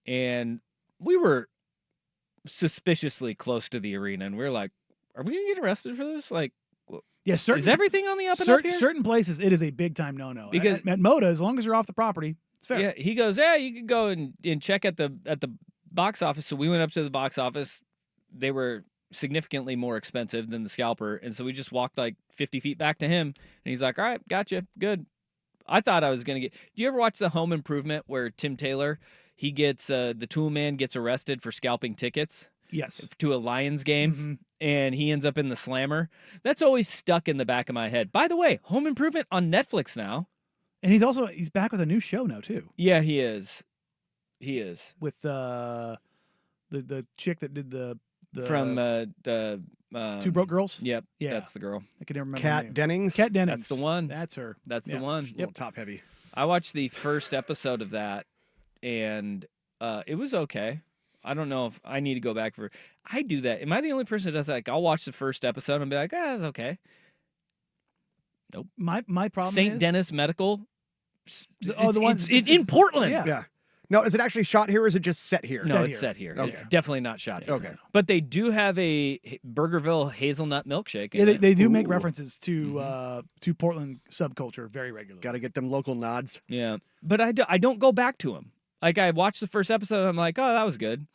And we were suspiciously close to the arena, and we were like, are we going to get arrested for this? Like, yeah, is everything on the up and up here? Certain places, it is a big time no-no. Because at Moda, as long as you're off the property, it's fair. Yeah, he goes, yeah, you can go and check at the box office. So we went up to the box office. They were significantly more expensive than the scalper, and so we just walked like 50 feet back to him, and he's like, all right, gotcha, good. I thought I was going to get... Do you ever watch The Home Improvement where Tim Taylor, he gets... the tool man gets arrested for scalping tickets? Yes. To a Lions game, and he ends up in the slammer? That's always stuck in the back of my head. By the way, Home Improvement on Netflix now. And he's back with a new show now, too. Yeah, he is. He is. With the chick that did the from the Two Broke Girls? Yep. Yeah. That's the girl. I can never remember Kat her name. Dennings? Kat Dennings. That's the one. That's her. That's the Yeah. one. A little top heavy. I watched the first episode of that, and it was okay. I don't know if I need to go back for... I do that. Am I the only person that does that? Like, I'll watch the first episode and be like, it's okay. Nope. My problem St. is... Dennis Medical. the one in Portland. Yeah. No, is it actually shot here or is it just set here? No, it's set here. Okay. It's definitely not shot here. Okay. But they do have a Burgerville hazelnut milkshake. Yeah, they do make references to Portland subculture very regularly. Got to get them local nods. Yeah. But I don't go back to them. Like, I watched the first episode, I'm like, oh, that was good.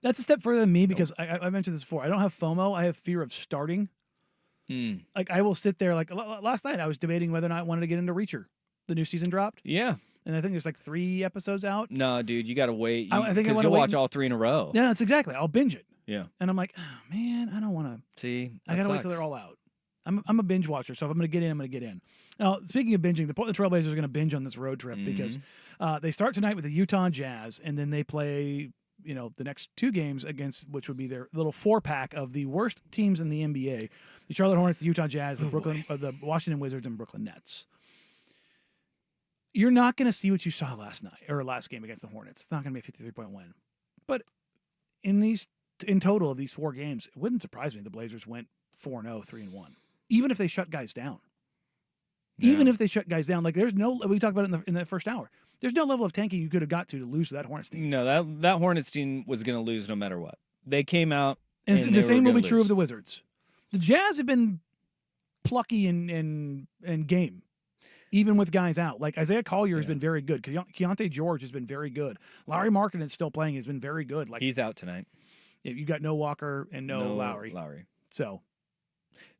That's a step further than me because I mentioned this before. I don't have FOMO. I have fear of starting. Like, I will sit there. Like, last night I was debating whether or not I wanted to get into Reacher. The new season dropped. Yeah. And I think there's like 3 episodes out. No, dude, you got to wait. I think because you'll watch all 3 in a row. Yeah, that's exactly. I'll binge it. Yeah. And I'm like, oh, man, I don't want to. See, I got to wait till they're all out. I'm a binge watcher, so if I'm going to get in, I'm going to get in. Now, speaking of binging, the Portland Trailblazers are going to binge on this road trip because they start tonight with the Utah Jazz, and then they play, the next 2 games against, which would be their little 4-pack of the worst teams in the NBA: the Charlotte Hornets, the Utah Jazz, the Washington Wizards, and Brooklyn Nets. You're not going to see what you saw last game against the Hornets. It's not going to be a 53-point win, but in total of these 4 games, it wouldn't surprise me if the Blazers went 4-0, 3-1. Even if they shut guys down. Yeah. Even if they shut guys down. Like, there's no... We talked about it in the first hour. There's no level of tanking you could have got to lose to that Hornets team. No, that Hornets team was going to lose no matter what. They came out and the same will be lose. true of the Wizards. The Jazz have been plucky and game, even with guys out. Like, Isaiah Collier has been very good. Keontae George has been very good. Larry Markkinen is still playing. He's been very good. Like, he's out tonight. You got no Walker and no Lowry. So...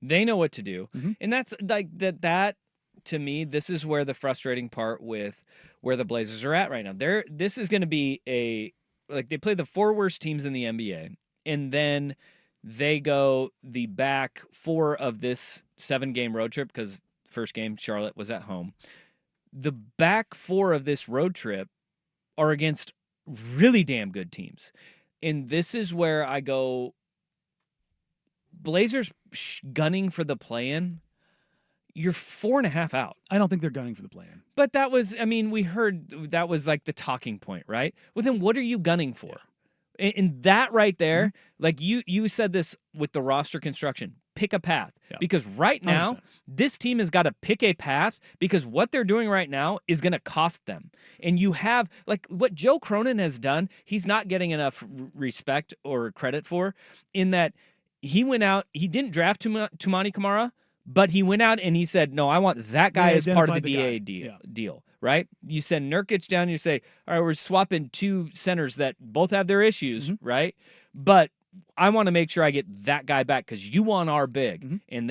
They know what to do. And that's like that to me, this is where the frustrating part with where the Blazers are at right now. This is going to be they play the 4 worst teams in the NBA, and then they go the back 4 of this 7-game road trip because first game Charlotte was at home. The back 4 of this road trip are against really damn good teams. And this is where I go, Blazers gunning for the play-in, you're 4.5 out. I don't think they're gunning for the play-in. But that was, I mean, we heard that was like the talking point, right? Well, then what are you gunning for? And that right there, like you said this with the roster construction, pick a path. Yeah. Because right now, 100%. this team has got to pick a path because what they're doing right now is going to cost them. And you have, like what Joe Cronin has done, he's not getting enough respect or credit for, in that he went out, he didn't draft Tumani Kamara, but he went out and he said, no, I want that guy as part of the DA deal, right? You send Nurkic down, you say, all right, we're swapping two centers that both have their issues, right? But I want to make sure I get that guy back because you want our big. And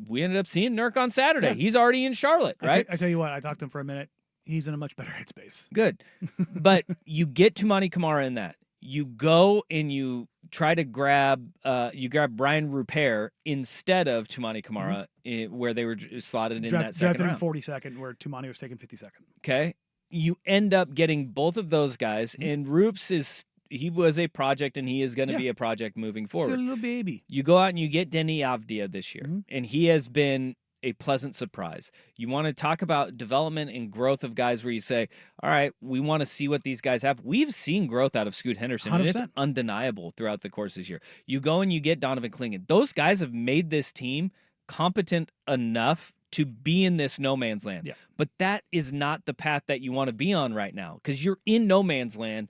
we ended up seeing Nurk on Saturday. Yeah. He's already in Charlotte, right? I tell you what, I talked to him for a minute. He's in a much better headspace. Good. But you get Tumani Kamara in that. You go and you try to grab Brian Rupert instead of Tumani Kamara where they were slotted in that second round. Drafted in 42nd where Tumani was taken 52nd. Okay. You end up getting both of those guys, and Rupes he was a project, and he is going to be a project moving forward. Still a little baby. You go out and you get Denny Avdia this year, and he has been a pleasant surprise. You want to talk about development and growth of guys where you say, all right, we want to see what these guys have. We've seen growth out of Scoot Henderson, 100%. And it's undeniable throughout the course this year. You go and you get Donovan Clingan. Those guys have made this team competent enough to be in this no man's land. Yeah. But that is not the path that you want to be on right now because you're in no man's land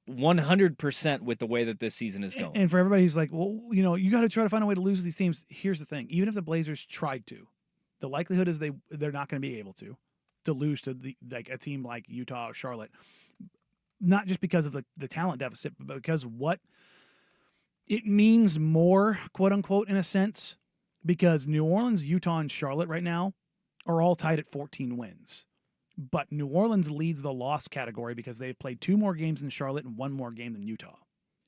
100% with the way that this season is going. And for everybody who's like, well, you got to try to find a way to lose these teams. Here's the thing. Even if the Blazers tried to, the likelihood is they're not going to be able to lose to a team like Utah or Charlotte, not just because of the talent deficit, but because what it means more, quote unquote, in a sense, because New Orleans, Utah, and Charlotte right now are all tied at 14 wins. But New Orleans leads the loss category because they've played 2 more games than Charlotte and 1 more game than Utah.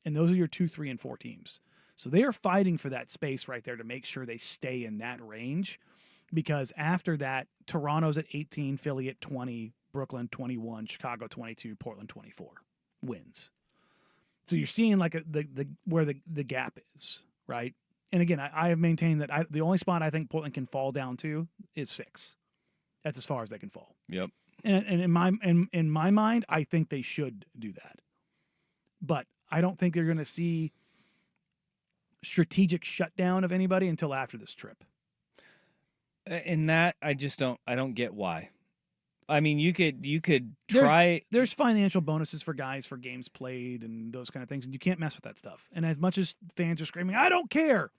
And those are your 2, 3, and 4 teams. So they are fighting for that space right there to make sure they stay in that range. Because after that, Toronto's at 18, Philly at 20, Brooklyn 21, Chicago 22, Portland 24 wins. So you're seeing like where the gap is, right? And again, I have maintained that the only spot I think Portland can fall down to is 6. That's as far as they can fall. Yep. And in my mind, I think they should do that. But I don't think they're going to see strategic shutdown of anybody until after this trip. And that I don't get why. I mean, you could try. There's financial bonuses for guys for games played and those kind of things, and you can't mess with that stuff. And as much as fans are screaming, I don't care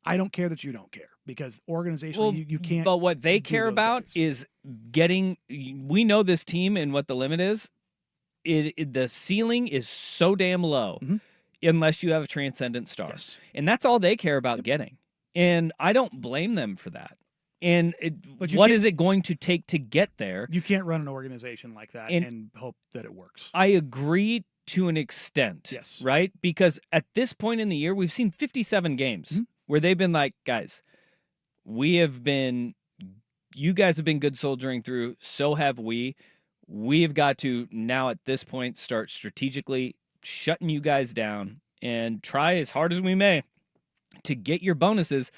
that you don't care because organizationally you can't. But what they care about is getting. We know this team and what the limit is. The ceiling is so damn low, unless you have a transcendent star, and that's all they care about getting. And I don't blame them for that. And what is it going to take to get there? You can't run an organization like that and hope that it works. I agree to an extent. Yes. Right? Because at this point in the year, we've seen 57 games where they've been like, guys, you guys have been good soldiering through, so have we. We've got to now at this point start strategically shutting you guys down and try as hard as we may to get your bonuses.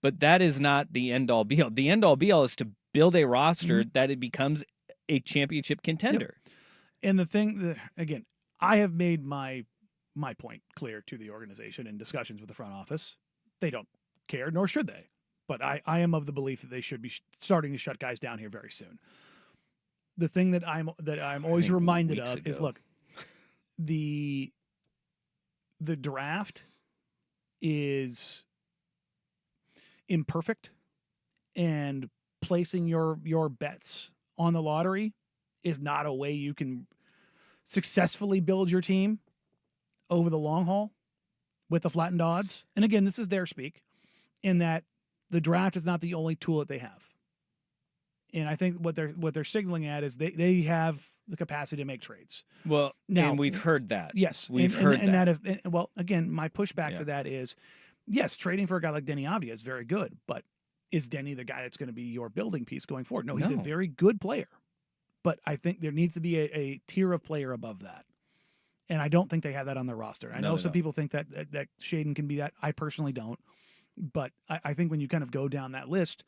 But that is not the end-all, be-all. The end-all, be-all is to build a roster that it becomes a championship contender. Yep. And the thing, again, I have made my point clear to the organization in discussions with the front office. They don't care, nor should they. But I am of the belief that they should be starting to shut guys down here very soon. The thing that I'm always reminded of is, look, the draft is imperfect, and placing your bets on the lottery is not a way you can successfully build your team over the long haul with the flattened odds. And again, this is their speak, in that the draft is not the only tool that they have. And I think what they're signaling at is they have the capacity to make trades. Well, now, and we've heard that. Yes, we've heard and that. that is, well, again, my pushback to that is, yes, trading for a guy like Denny Avdia is very good, but is Denny the guy that's going to be your building piece going forward? No, he's a very good player, but I think there needs to be a tier of player above that, and I don't think they have that on their roster. I know some people think that Shaedon can be that. I personally don't, but I think when you kind of go down that list,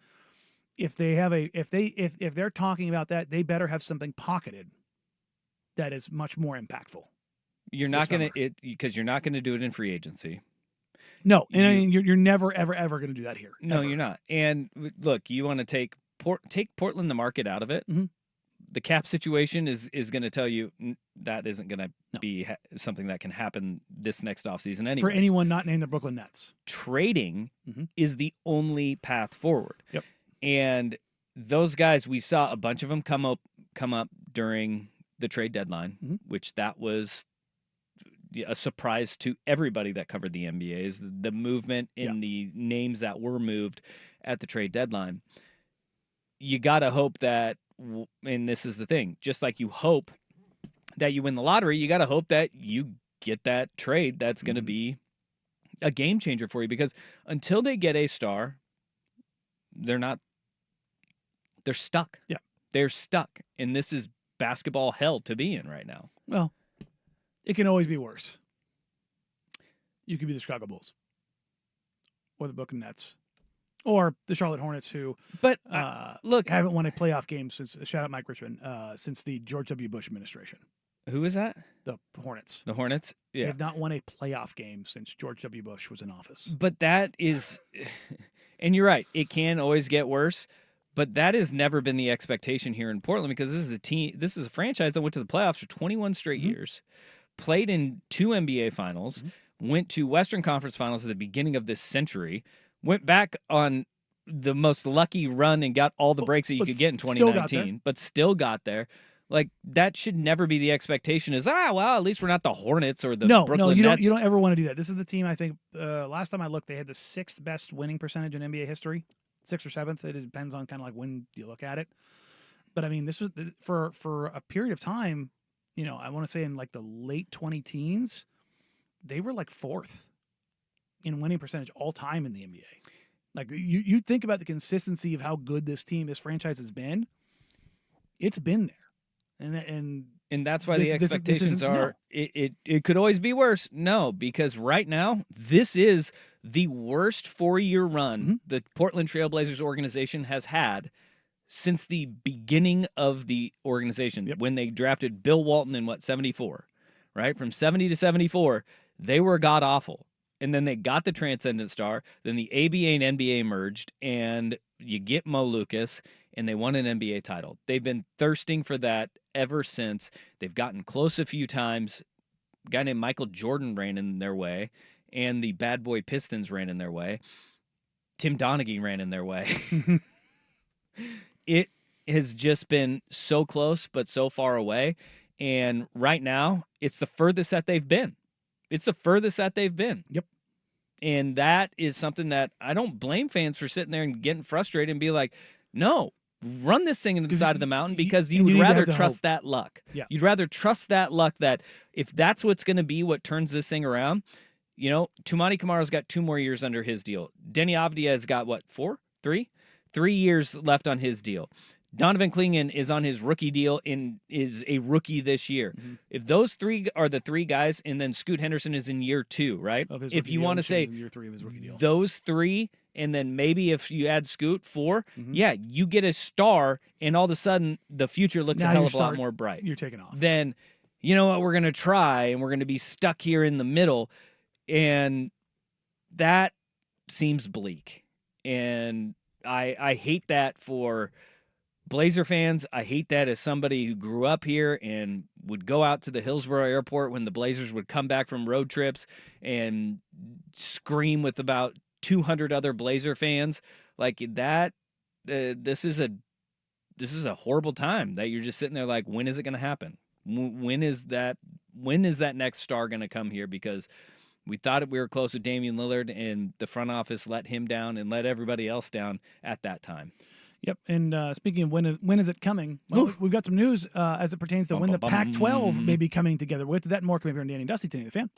if they have if they're talking about that, they better have something pocketed that is much more impactful. You're not going to because you're not going to do it in free agency. No, and I mean, you're never ever going to do that here. No, ever. you're not. And look, you want to take Portland the market out of it. Mm-hmm. The cap situation is going to tell you that isn't going to be something that can happen this next offseason anyway. For anyone not named the Brooklyn Nets. Trading is the only path forward. Yep. And those guys, we saw a bunch of them come up during the trade deadline, which that was a surprise to everybody that covered the NBA, is the movement in the names that were moved at the trade deadline. You got to hope that, and this is the thing, just like you hope that you win the lottery, you got to hope that you get that trade that's going to be a game changer for you, because until they get a star, they're stuck. Yeah. They're stuck. And this is basketball hell to be in right now. Well, it can always be worse. You could be the Chicago Bulls or the Brooklyn Nets or the Charlotte Hornets, who look, haven't won a playoff game since, shout out Mike Richmond, since the George W. Bush administration. Who is that? The Hornets. The Hornets? Yeah. They have not won a playoff game since George W. Bush was in office. But that is, and you're right, it can always get worse, but that has never been the expectation here in Portland, because this is a franchise that went to the playoffs for 21 straight years, played in 2 NBA finals, went to Western Conference finals at the beginning of this century, went back on the most lucky run and got all the breaks that you could get in 2019, but still got there. Like, that should never be the expectation, is, well, at least we're not the Hornets or the Brooklyn Nets. You don't ever want to do that. This is the team, I think, last time I looked, they had the 6th best winning percentage in NBA history. 6th or 7th. It depends on kind of like when you look at it. But I mean, this was for a period of time, I want to say in like the late 2010s, they were like 4th in winning percentage all time in the NBA. Like, you think about the consistency of how good this franchise has been. It's been there. And that's why the expectations are, it could always be worse. No, because right now, this is the worst 4-year run the Portland Trailblazers organization has had since the beginning of the organization, when they drafted Bill Walton in 74, right? From 70 to 74, they were god-awful. And then they got the Transcendent Star, then the ABA and NBA merged, and you get Mo Lucas, and they won an NBA title. They've been thirsting for that ever since. They've gotten close a few times. A guy named Michael Jordan ran in their way, and the Bad Boy Pistons ran in their way. Tim Donaghy ran in their way. It has just been so close, but so far away. And right now, it's the furthest that they've been. It's the furthest that they've been. Yep. And that is something that I don't blame fans for sitting there and getting frustrated and be like, no, run this thing into the side of the mountain, because you would rather trust that luck. Yeah. You'd rather trust that luck, that if that's what's going to be what turns this thing around, Tumani Kamara's got 2 more years under his deal. Denny Avdia has got, 3 years left on his deal. Donovan Clingan is on his rookie deal and is a rookie this year. If those 3 are the 3 guys, and then Scoot Henderson is in year 2, right? If you want to say year 3 of his rookie deal. Those 3, and then maybe if you add Scoot, 4, you get a star, and all of a sudden the future looks a hell of a lot more bright. You're taking off. Then, you know what, we're going to try, and we're going to be stuck here in the middle, and that seems bleak. And I hate that for Blazer fans. I hate that as somebody who grew up here and would go out to the Hillsborough airport when the Blazers would come back from road trips and scream with about 200 other Blazer fans like that. This is a horrible time that you're just sitting there like, when is it going to happen? When is that next star going to come here? Because we thought we were close with Damian Lillard, and the front office let him down and let everybody else down at that time. Yep. And speaking of when is it coming, well, we've got some news as it pertains to when the Pac-12 may be coming together. We'll get to that and more coming up here on Danny and Dusty, Danny the Fan.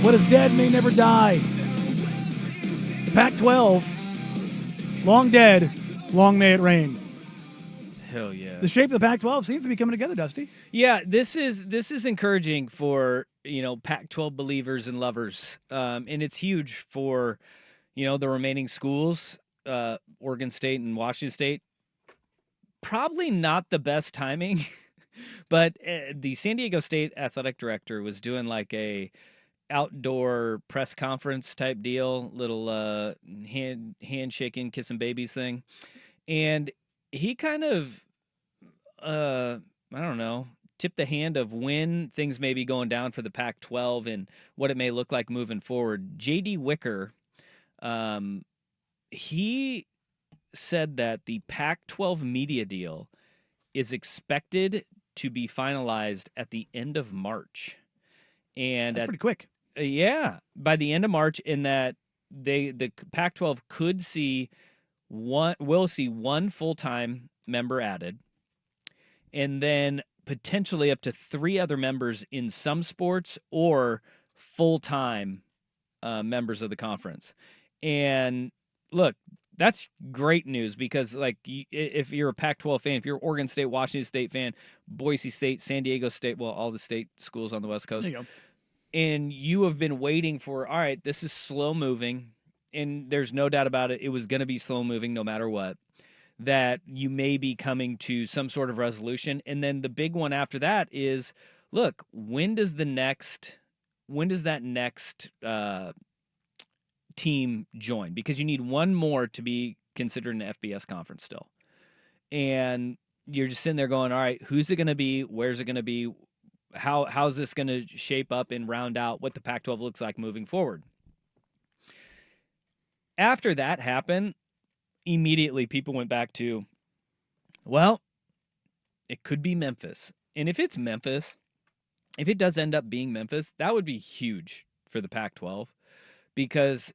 What is dead may never die. Pac-12, long dead, long may it rain. Hell yeah. The shape of the Pac-12 seems to be coming together, Dusty. Yeah, this is encouraging for, Pac-12 believers and lovers. And it's huge for, the remaining schools, Oregon State and Washington State. Probably not the best timing, but the San Diego State athletic director was doing like a outdoor press conference type deal, little handshaking, kissing babies thing. And he kind of, I don't know, tipped the hand of when things may be going down for the Pac-12 and what it may look like moving forward. J.D. Wicker, he said that the Pac-12 media deal is expected to be finalized at the end of March. And that's pretty quick. Yeah, by the end of March, in that the Pac-12 will see one full-time member added, and then potentially up to 3 other members in some sports or full-time members of the conference. And look, that's great news because, like, if you're a Pac-12 fan, if you're an Oregon State, Washington State fan, Boise State, San Diego State, well, all the state schools on the West Coast, there you go. And you have been waiting for, all right, this is slow moving, and there's no doubt about it, it was going to be slow moving no matter what, that you may be coming to some sort of resolution. And then the big one after that is, look, when does that next team join? Because you need one more to be considered an FBS conference still. And you're just sitting there going, all right, who's it going to be? Where's it going to be? How's this going to shape up and round out what the Pac-12 looks like moving forward? After that happened, immediately people went back to, well, it could be Memphis. And if it's Memphis, if it does end up being Memphis, that would be huge for the Pac-12 because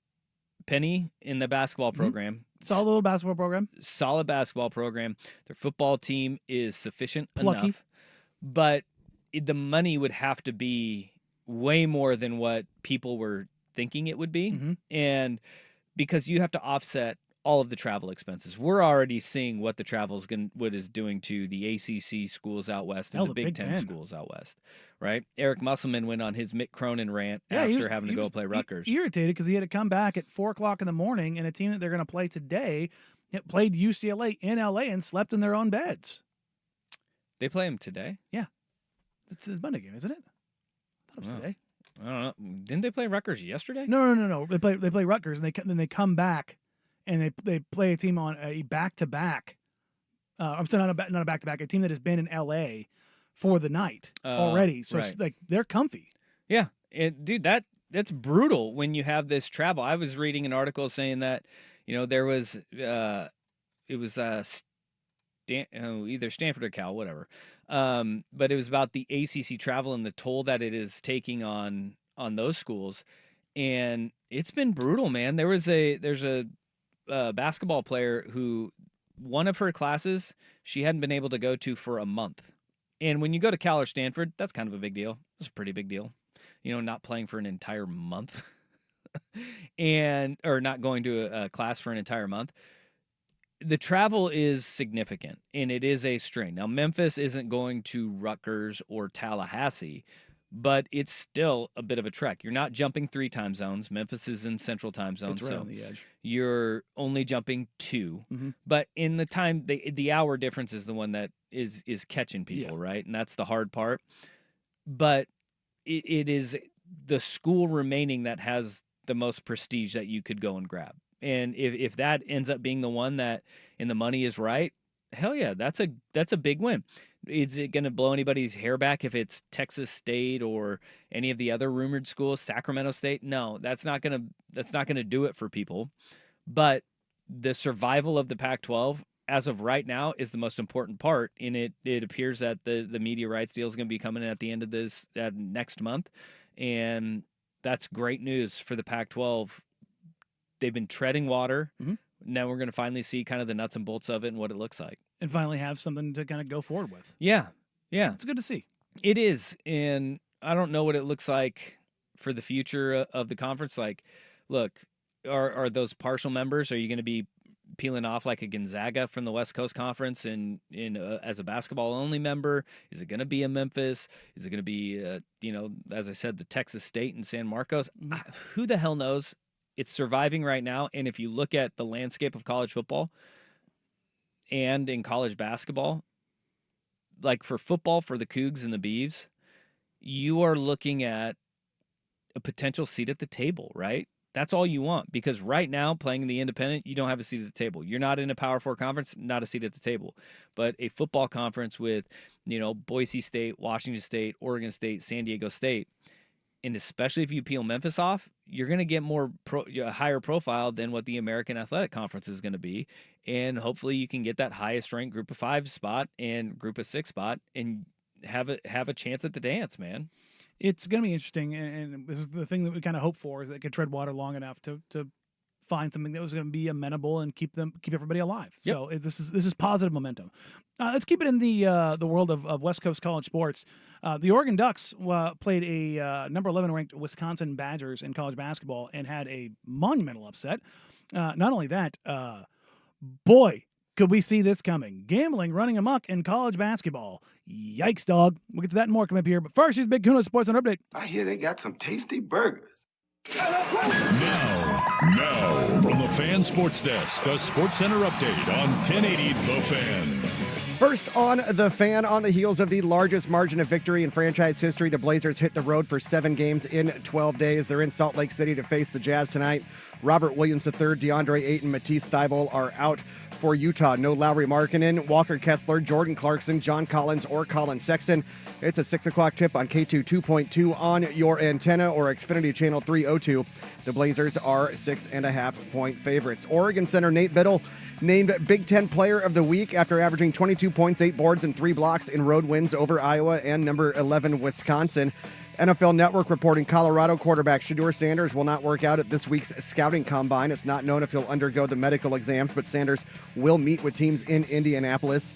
Penny in the basketball program. Solid little basketball program. Solid basketball program. Their football team is sufficient Plucky enough. But the money would have to be way more than what people were thinking it would be. Mm-hmm. And because you have to offset all of the travel expenses. We're already seeing what the travel is what is doing to the ACC schools out west and the Big Ten schools out west, right? Eric Musselman went on his Mick Cronin rant after having to go play Rutgers. Irritated because he had to come back at 4:00 in the morning, and a team that they're going to play today played UCLA in LA and slept in their own beds. They play them today? Yeah. It's a Monday game, isn't it? I thought it was today. I don't know. Didn't they play Rutgers yesterday? No. They play Rutgers, and then they come back, and they play a team on a back-to-back. I'm sorry, not a back-to-back. A team that has been in LA for the night already. So right. like they're comfy. Yeah, dude, that's brutal when you have this travel. I was reading an article saying that there was it was either Stanford or Cal, whatever. But it was about the ACC travel and the toll that it is taking on those schools, and it's been brutal, man. There's a basketball player who one of her classes she hadn't been able to go to for a month, and when you go to Cal or Stanford, that's kind of a big deal. It's a pretty big deal, not playing for an entire month, or not going to a class for an entire month. The travel is significant, and it is a strain. Now, Memphis isn't going to Rutgers or Tallahassee, but it's still a bit of a trek. You're not jumping 3 time zones. Memphis is in Central Time Zone, It's right so on the edge. you're only jumping 2. Mm-hmm. But in the time, the hour difference is the one that is catching people, right? And that's the hard part. But it is the school remaining that has the most prestige that you could go and grab. And if that ends up being the one that, and the money is right, hell yeah, that's a big win. Is it going to blow anybody's hair back if it's Texas State or any of the other rumored schools, Sacramento State? No, that's not going to do it for people. But the survival of the Pac-12 as of right now is the most important part. And it appears that the media rights deal is going to be coming in at the end of this next month, and that's great news for the Pac-12. They've been treading water. Mm-hmm. Now we're going to finally see kind of the nuts and bolts of it and what it looks like. And finally have something to kind of go forward with. Yeah. It's good to see. It is. And I don't know what it looks like for the future of the conference. Like, look, are those partial members? Are you going to be peeling off like a Gonzaga from the West Coast Conference in as a basketball only member? Is it going to be a Memphis? Is it going to be as I said, the Texas State and San Marcos? Who the hell knows? It's surviving right now, and if you look at the landscape of college football and in college basketball, like for football, for the Cougs and the Beavs, you are looking at a potential seat at the table, right? That's all you want, because right now, playing in the independent, you don't have a seat at the table. You're not in a Power 4 conference, not a seat at the table. But a football conference with, Boise State, Washington State, Oregon State, San Diego State, and especially if you peel Memphis off, you're going to get a higher profile than what the American Athletic Conference is going to be. And hopefully you can get that highest ranked Group of 5 spot and Group of 6 spot and have a chance at the dance, man. It's going to be interesting, and this is the thing that we kind of hope for, is that it could tread water long enough to find something that was going to be amenable and keep everybody alive. Yep. So this is positive momentum. Let's keep it in the world of West Coast college sports. The Oregon Ducks played a number 11 ranked Wisconsin Badgers in college basketball and had a monumental upset. Not only that, boy, could we see this coming? Gambling running amok in college basketball. Yikes, dog. We'll get to that and more coming up here. But first, here's Big Kuno Sports Center Update. I hear they got some tasty burgers. Now, from the Fan Sports Desk, a Sports Center update on 1080 The Fan. First on The Fan, on the heels of the largest margin of victory in franchise history, the Blazers hit the road for 7 games in 12 days. They're in Salt Lake City to face the Jazz tonight. Robert Williams III, DeAndre Ayton, Matisse Thybulle are out for Utah. No Lauri Markkanen, Walker Kessler, Jordan Clarkson, John Collins, or Colin Sexton. It's a 6 o'clock tip on K2 2.2 on your antenna or Xfinity Channel 302. The Blazers are 6.5-point favorites. Oregon center Nate Biddle named Big Ten Player of the Week after averaging 22 points, 8 boards, and 3 blocks in road wins over Iowa and number 11 Wisconsin. NFL Network reporting Colorado quarterback Shedeur Sanders will not work out at this week's scouting combine. It's not known if he'll undergo the medical exams, but Sanders will meet with teams in Indianapolis.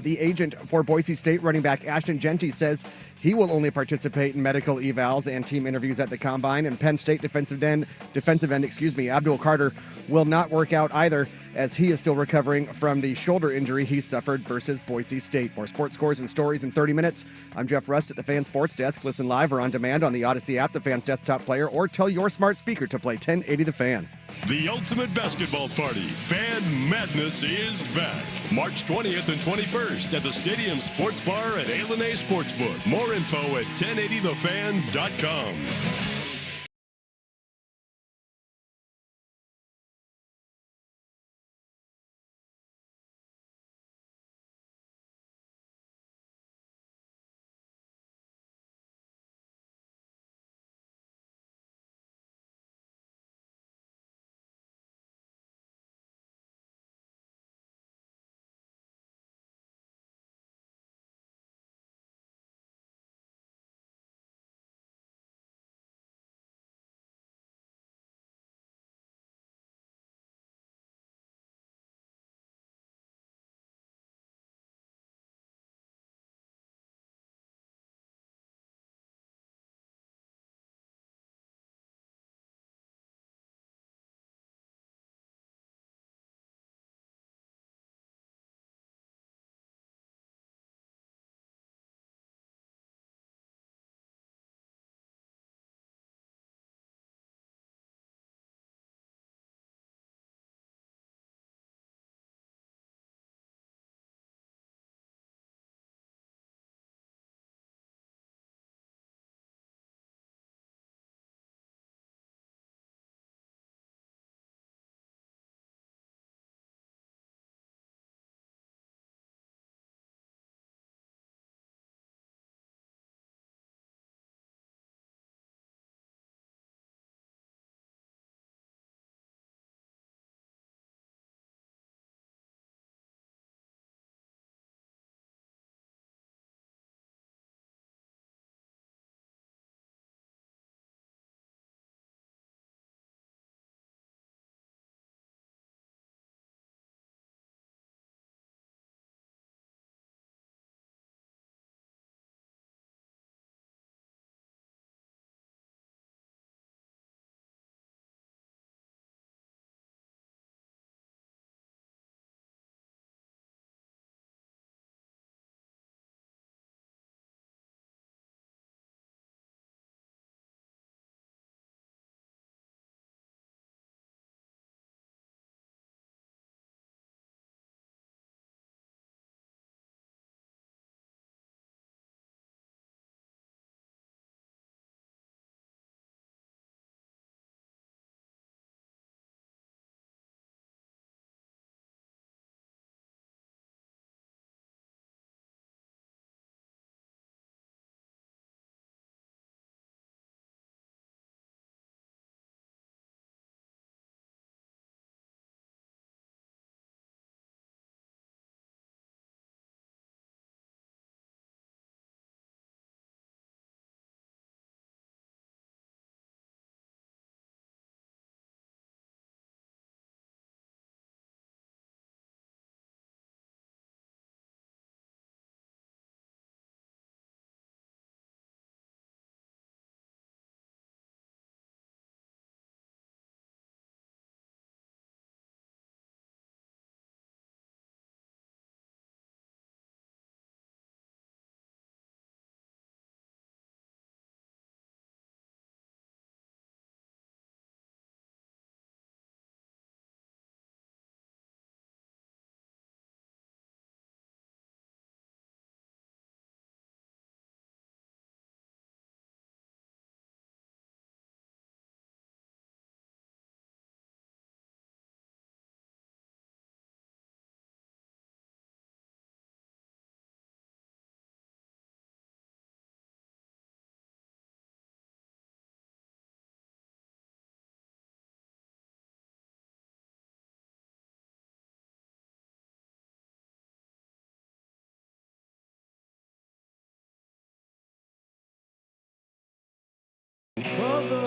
The agent for Boise State running back Ashton Jeanty says he will only participate in medical evals and team interviews at the combine. And Penn State defensive end, Abdul Carter will not work out either, as he is still recovering from the shoulder injury he suffered versus Boise State. More sports scores and stories in 30 minutes. I'm Jeff Rust at the Fan Sports Desk. Listen live or on demand on the Odyssey app, the Fan's desktop player, or tell your smart speaker to play 1080 The Fan. The ultimate basketball party, Fan Madness, is back. March 20th and 21st at the Stadium Sports Bar at A&A Sportsbook. More info at 1080thefan.com.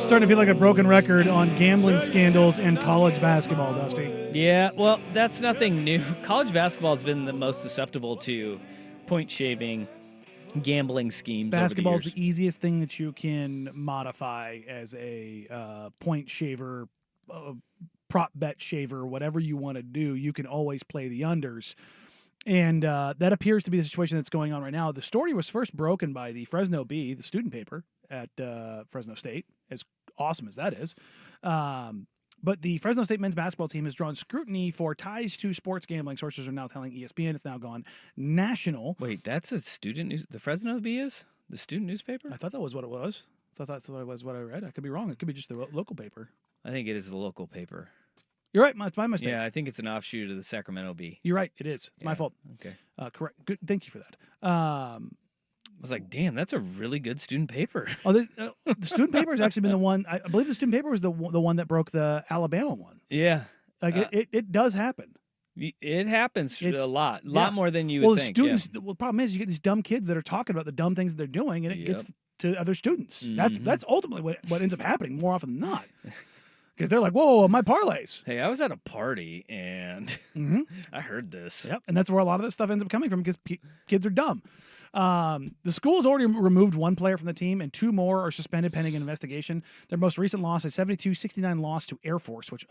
starting to feel like a broken record on gambling scandals and college basketball, Dusty. Yeah, well, that's nothing new. College basketball has been the most susceptible to point shaving, gambling schemes. Basketball's over the the easiest thing that you can modify as a point shaver, prop bet shaver, whatever you want to do. You can always play the unders. And that appears to be the situation that's going on right now. The story was first broken by the Fresno Bee, the student paper at Fresno State, as awesome as that is. But the Fresno State men's basketball team has drawn scrutiny for ties to sports gambling. Sources are now telling ESPN it's now gone national. Wait, that's a student news. The Fresno Bee is the student newspaper? I thought that was what it was. So I thought that's what I read. I could be wrong. It could be just the local paper. I think it is the local paper. You're right. It's my mistake. Yeah, I think it's an offshoot of the Sacramento Bee. You're right. It is. It's my fault. Okay. Correct. Good. Thank you for that. I was like, damn, that's a really good student paper. The student paper has actually been the one. I believe the student paper was the one that broke the Alabama one. Yeah. Like it does happen. It happens a lot more than you would think. Students. Yeah. Well, the problem is you get these dumb kids that are talking about the dumb things that they're doing, and it gets to other students. Mm-hmm. That's ultimately what ends up happening more often than not. Because they're like, whoa, my parlays. Hey, I was at a party and I heard this. Yep, and that's where a lot of this stuff ends up coming from because kids are dumb. The school has already removed one player from the team, and 2 more are suspended pending an investigation. Their most recent loss, a 72-69 loss to Air Force, which,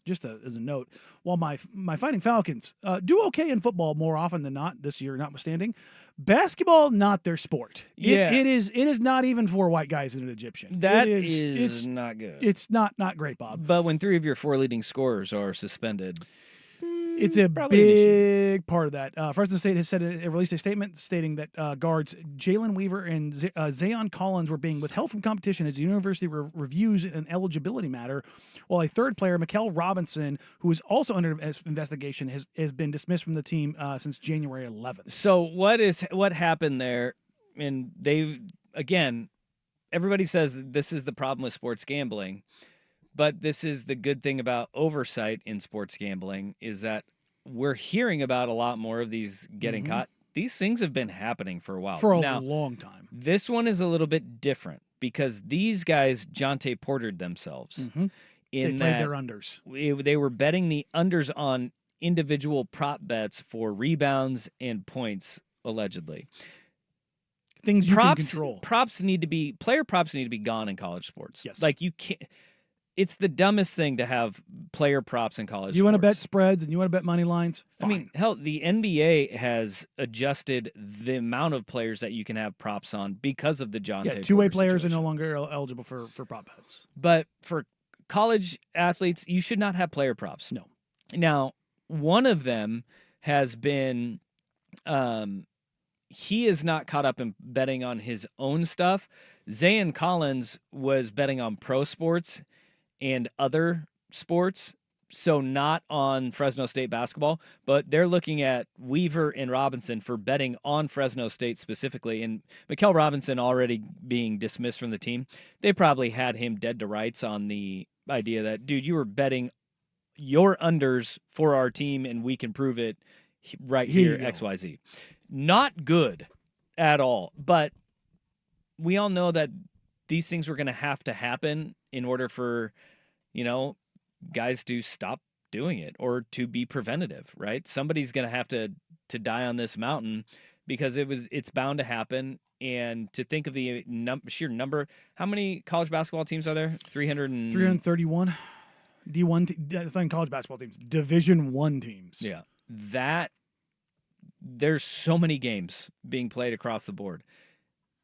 just as a note, while my Fighting Falcons do okay in football more often than not, this year notwithstanding, basketball, not their sport. It is not even for white guys and an Egyptian. That is not good. It's not great, Bob. But when 3 of your 4 leading scorers are suspended, it's a big part of that. Fresno State has released a statement stating that guards Jalen Weaver and Zayon Collins were being withheld from competition as the university reviews an eligibility matter, while a third player, Mikal Robinson, who is also under investigation, has been dismissed from the team since January 11th. So what happened there? And everybody says this is the problem with sports gambling. But this is the good thing about oversight in sports gambling is that we're hearing about a lot more of these getting caught. These things have been happening for a while. For a long time. This one is a little bit different because these guys Jonte Portered themselves. They played their unders. They were betting the unders on individual prop bets for rebounds and points, allegedly. Things you can control. Player props need to be gone in college sports. Yes. Like you can't. It's the dumbest thing to have player props in college. You want to bet spreads and you want to bet money lines? Fine. I mean, hell, the NBA has adjusted the amount of players that you can have props on because of the Jonte Porter two-way players situation. are no longer eligible for prop bets. But for college athletes, you should not have player props. No. Now, one of them has been he is not caught up in betting on his own stuff. Zayn Collins was betting on pro sports and other sports, so not on Fresno State basketball, but they're looking at Weaver and Robinson for betting on Fresno State specifically, and Mikal Robinson already being dismissed from the team. They probably had him dead to rights on the idea that, dude, you were betting your unders for our team, and we can prove it right here, XYZ. Not good at all, but we all know that these things were going to happen in order for, guys to stop doing it or to be preventative, right? Somebody's going to have to die on this mountain because it's bound to happen. And to think of the sheer number, how many college basketball teams are there? 331 D1. It's not college basketball teams, Division I teams. Yeah, there's so many games being played across the board.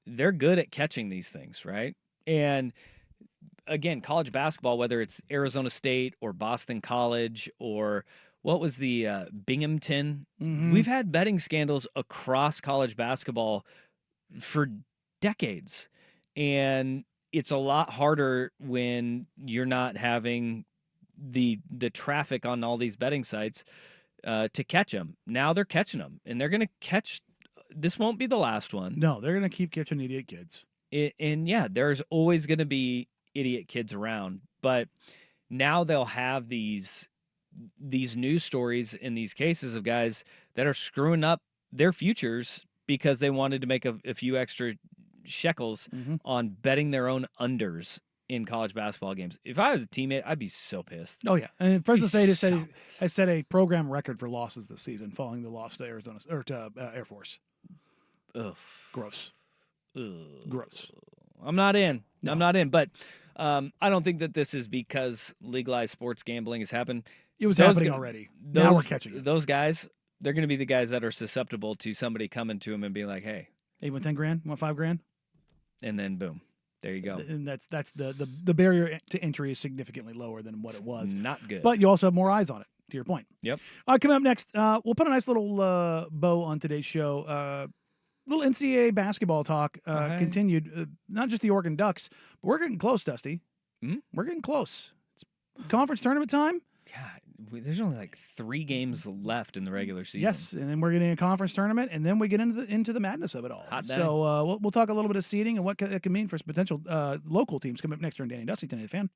They're good at catching these things, right? And again, college basketball, whether it's Arizona State or Boston College or what was the Binghamton, we've had betting scandals across college basketball for decades. And it's a lot harder when you're not having the traffic on all these betting sites to catch them. Now they're catching them, and they're going to catch. This won't be the last one. No, they're going to keep catching idiot kids. There's always going to be idiot kids around, but now they'll have these news stories in these cases of guys that are screwing up their futures because they wanted to make a few extra shekels on betting their own unders in college basketball games. If I was a teammate, I'd be so pissed. Oh, yeah. And Fresno Be State so has set a program record for losses this season following the loss to Arizona or to Air Force. Ugh. Gross. Ugh. Gross. I'm not in. No. I'm not in. But I don't think that this is because legalized sports gambling has happened. It was Those happening gu- already. Those, Now we're catching it. Those guys, they're going to be the guys that are susceptible to somebody coming to them and being like, hey. Hey, you want 10 grand? You want 5 grand? And then boom. There you go. And that's the barrier to entry is significantly lower than what it was. Not good. But you also have more eyes on it, to your point. Yep. All right, coming up next, we'll put a nice little bow on today's show. Little NCAA basketball talk continued. Not just the Oregon Ducks, but we're getting close, Dusty. Mhm. We're getting close. It's conference tournament time. God, there's only like 3 games left in the regular season. Yes, and then we're getting a conference tournament, and then we get into the madness of it all. Hot day. So we'll talk a little bit of seeding and what it can mean for potential local teams coming up next during Danny Dusty Tonight, the Fan.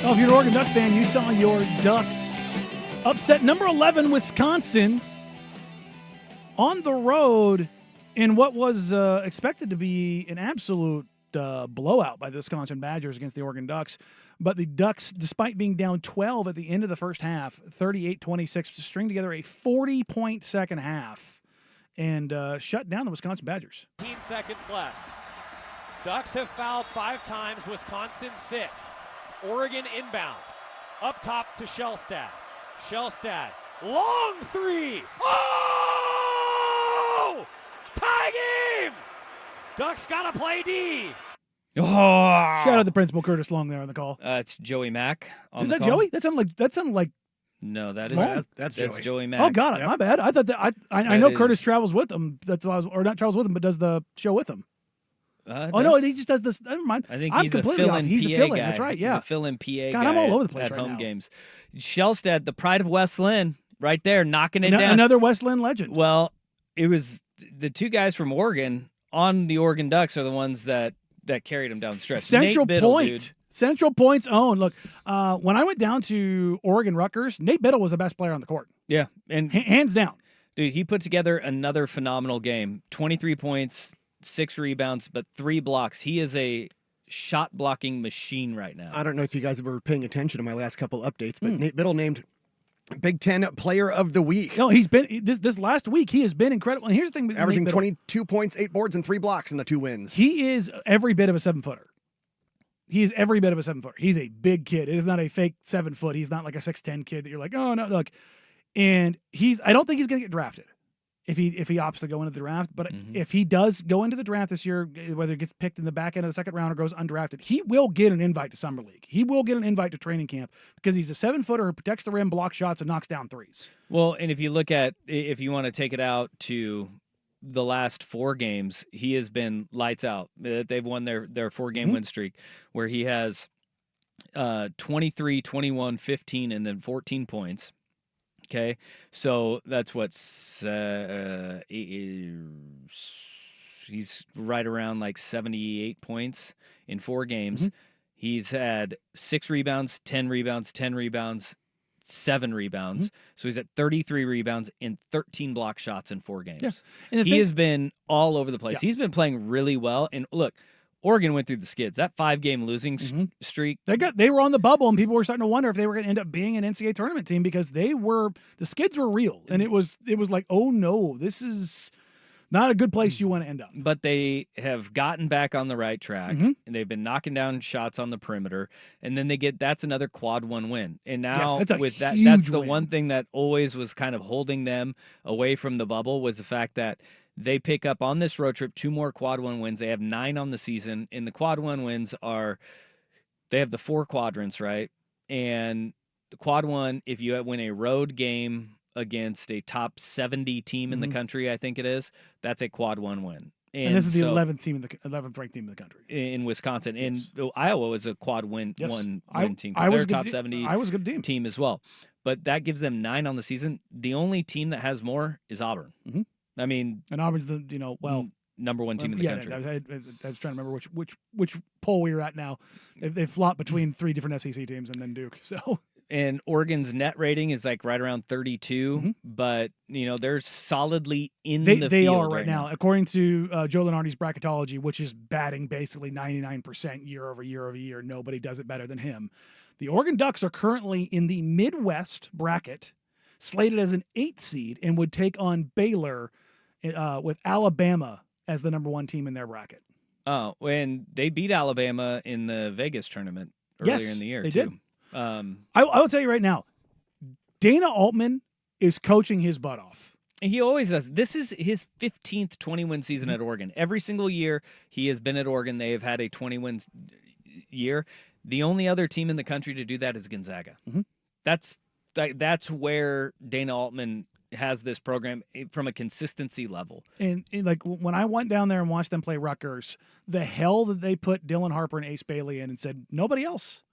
Well, if you're an Oregon Duck fan, you saw your Ducks upset number 11 Wisconsin on the road in what was expected to be an absolute blowout by the Wisconsin Badgers against the Oregon Ducks. But the Ducks, despite being down 12 at the end of the first half, 38-26, to string together a 40-point second half and shut down the Wisconsin Badgers. 15 seconds left. Ducks have fouled 5 times, Wisconsin 6. Oregon inbound. Up top to Shellstad. Shellstad, long 3. Oh! Tie game! Ducks gotta play D. Oh, Shout out to Principal Curtis Long there on the call. it's Joey Mack. Is that Joey? That sounded like No, that is Long? That's Joey Mack. Oh God, my bad. I thought that I know Curtis travels with him. That's why or not travels with him, but does the show with him. No, he just does this. Never mind. I think I'm he's a completely fill-in off. He's PA a fill-in. guy. That's right. Yeah. He's a fill-in PA God, guy I'm all over the place at right home now. games. Shellstad, the pride of West Lynn, right there, knocking it down. Another West Lynn legend. Well, it was the 2 guys from Oregon on the Oregon Ducks are the ones that carried him down the stretch. Central Nate Biddle, Point. dude. Central Point's own. Look, when I went down to Oregon Rutgers, Nate Biddle was the best player on the court. Yeah, and Hands down. dude, he put together another phenomenal game. 23 points, 6 rebounds, but 3 blocks. He is a shot blocking machine right now. I don't know if you guys were paying attention to my last couple updates, but Nate Biddle named Big Ten Player of the Week. No, he's been this last week. He has been incredible. And here's the thing: with Averaging Nate Biddle, 22 points, 8 boards, and 3 blocks in the 2 wins. he is every bit of a 7-footer. He is every bit of a 7-footer. He's a big kid. It is not a fake 7 foot. He's not like a 6'10" kid that you're like, oh no, look. And I don't think he's going to get drafted if he opts to go into the draft. But if he does go into the draft this year, whether he gets picked in the back end of the second round or goes undrafted, he will get an invite to Summer League. He will get an invite to training camp because he's a 7-footer who protects the rim, blocks shots, and knocks down threes. Well, and if you look at, if you want to take it out to the last 4 games, he has been lights out. They've won their 4-game win streak where he has 23, 21, 15, and then 14 points. Okay, so that's he's right around like 78 points in 4 games. He's had 6 rebounds, 10 rebounds, 10 rebounds, 7 rebounds. So he's at 33 rebounds and 13 block shots in 4 games. Yeah. And He has been all over the place. He's been playing really well. And look, Oregon went through the skids. That 5-game losing streak. They were on the bubble, and people were starting to wonder if they were going to end up being an NCAA tournament team because the skids were real, and it was like, oh no, this is not a good place you want to end up. But they have gotten back on the right track, and they've been knocking down shots on the perimeter, and then that's another quad 1 win. And now with that, that's the one thing that always was kind of holding them away from the bubble was the fact that they pick up on this road trip 2 more quad 1 wins. They have 9 on the season, and the quad 1 wins they have the 4 quadrants, right? And the quad 1, if you win a road game against a top 70 team in the country, I think it is, that's a quad 1 win. And this is the 11th ranked team in the country in Wisconsin. And Iowa was a quad one win team. I was a top 70 I was a good team as well. But that gives them 9 on the season. The only team that has more is Auburn. I mean, and Auburn's the number 1 team in the country. I was trying to remember which poll we were at now. They flop between 3 different SEC teams and then Duke. So and Oregon's net rating is like right around 32, but they're solidly in the field. They are right now, according to Joe Lenardi's bracketology, which is batting basically 99% year over year over year. Nobody does it better than him. The Oregon Ducks are currently in the Midwest bracket, slated as an 8 seed, and would take on Baylor with Alabama as the number 1 team in their bracket. Oh, and they beat Alabama in the Vegas tournament earlier in the year, they too. did. I will tell you right now, Dana Altman is coaching his butt off. He always does. This is his 15th 20-win season at Oregon. Every single year he has been at Oregon, they have had a 20-win year. The only other team in the country to do that is Gonzaga. That's where Dana Altman has this program from a consistency level. And like when I went down there and watched them play Rutgers, the hell that they put Dylan Harper and Ace Bailey in and said, nobody else.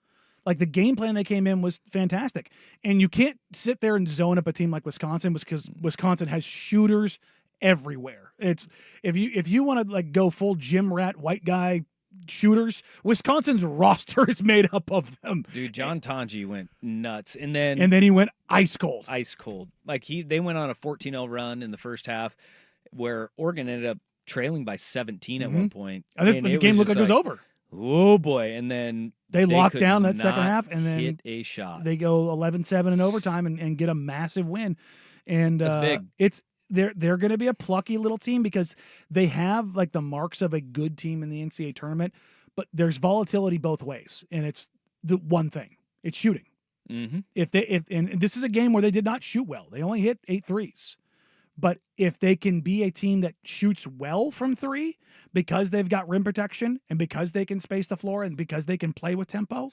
Like the game plan they came in was fantastic. And you can't sit there and zone up a team like Wisconsin because Wisconsin has shooters everywhere. It's if you want to like go full gym rat white guy shooters, Wisconsin's roster is made up of them. Dude, John Tonji went nuts. And then he went ice cold. Like they went on a 14-0 run in the first half where Oregon ended up trailing by 17 at one point. And the game looked like it was over. Oh boy! And then they locked could down that not second half, and then hit a shot. They go 11-7 in overtime and get a massive win. And That's big. They're going to be a plucky little team because they have like the marks of a good team in the NCAA tournament, but there's volatility both ways, and it's the one thing: it's shooting. Mm-hmm. And this is a game where they did not shoot well; they only hit 8 threes. But if they can be a team that shoots well from 3 because they've got rim protection and because they can space the floor and because they can play with tempo,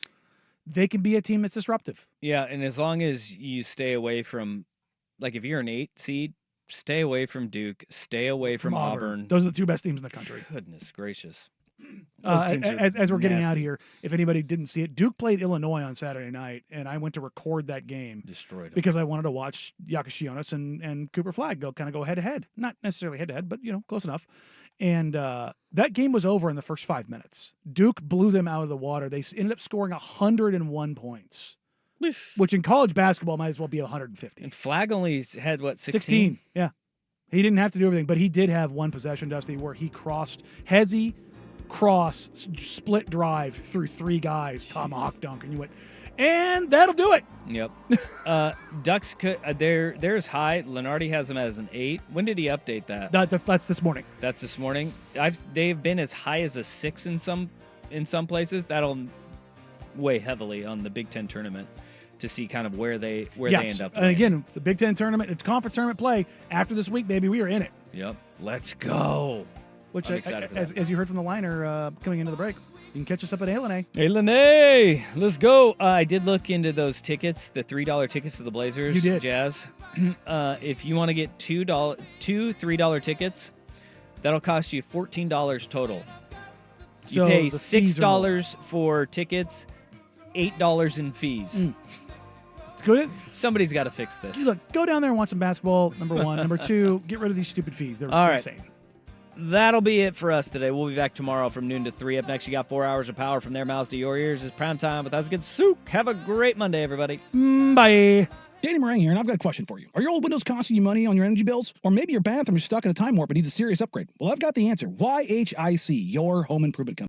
they can be a team that's disruptive. Yeah, and as long as you stay away from, like if you're an 8 seed, stay away from Duke, stay away from Auburn. Those are the 2 best teams in the country. Goodness gracious. As we're getting nasty. out here, if anybody didn't see it, Duke played Illinois on Saturday night, and I went to record that game. Destroyed them. Because I wanted to watch Yakashionis and Cooper Flagg go head to head. Not necessarily head to head, but close enough. And that game was over in the first 5 minutes. Duke blew them out of the water. They ended up scoring 101 points, which in college basketball might as well be 150. And Flagg only had, what, 16? Yeah. He didn't have to do everything, but he did have one possession, Dusty, where he crossed Hezzy, cross, split drive through 3 guys, tomahawk dunk, and you went, and that'll do it. Yep. Ducks could there's high. Lenardi has them as an 8. When did he update that? That's this morning. That's this morning. They've been as high as a 6 in some places. That'll weigh heavily on the Big Ten tournament to see kind of where they end up. And again, the Big Ten tournament, it's conference tournament play. After this week, baby, we are in it. Yep. Let's go. Which, I'm excited for that. as you heard from the liner coming into the break, you can catch us up at Alene. Alene, let's go. I did look into those tickets, the $3 tickets to the Blazers. You did. Jazz. If you want to get two $3 tickets, that'll cost you $14 total. You So pay the fees are more. $6 for tickets, $8 in fees. It's good. Somebody's got to fix this. Look, go down there and watch some basketball, number 1. Number 2, get rid of these stupid fees. They're All right. insane. That'll be it for us today. We'll be back tomorrow from noon to 3. Up next, you got 4 hours of power from their mouths to your ears. It's prime time with Us Good Souk. Have a great Monday, everybody. Bye. Danny Meringue here, and I've got a question for you. Are your old windows costing you money on your energy bills? Or maybe your bathroom is stuck in a time warp and needs a serious upgrade? Well, I've got the answer. YHIC, your home improvement company.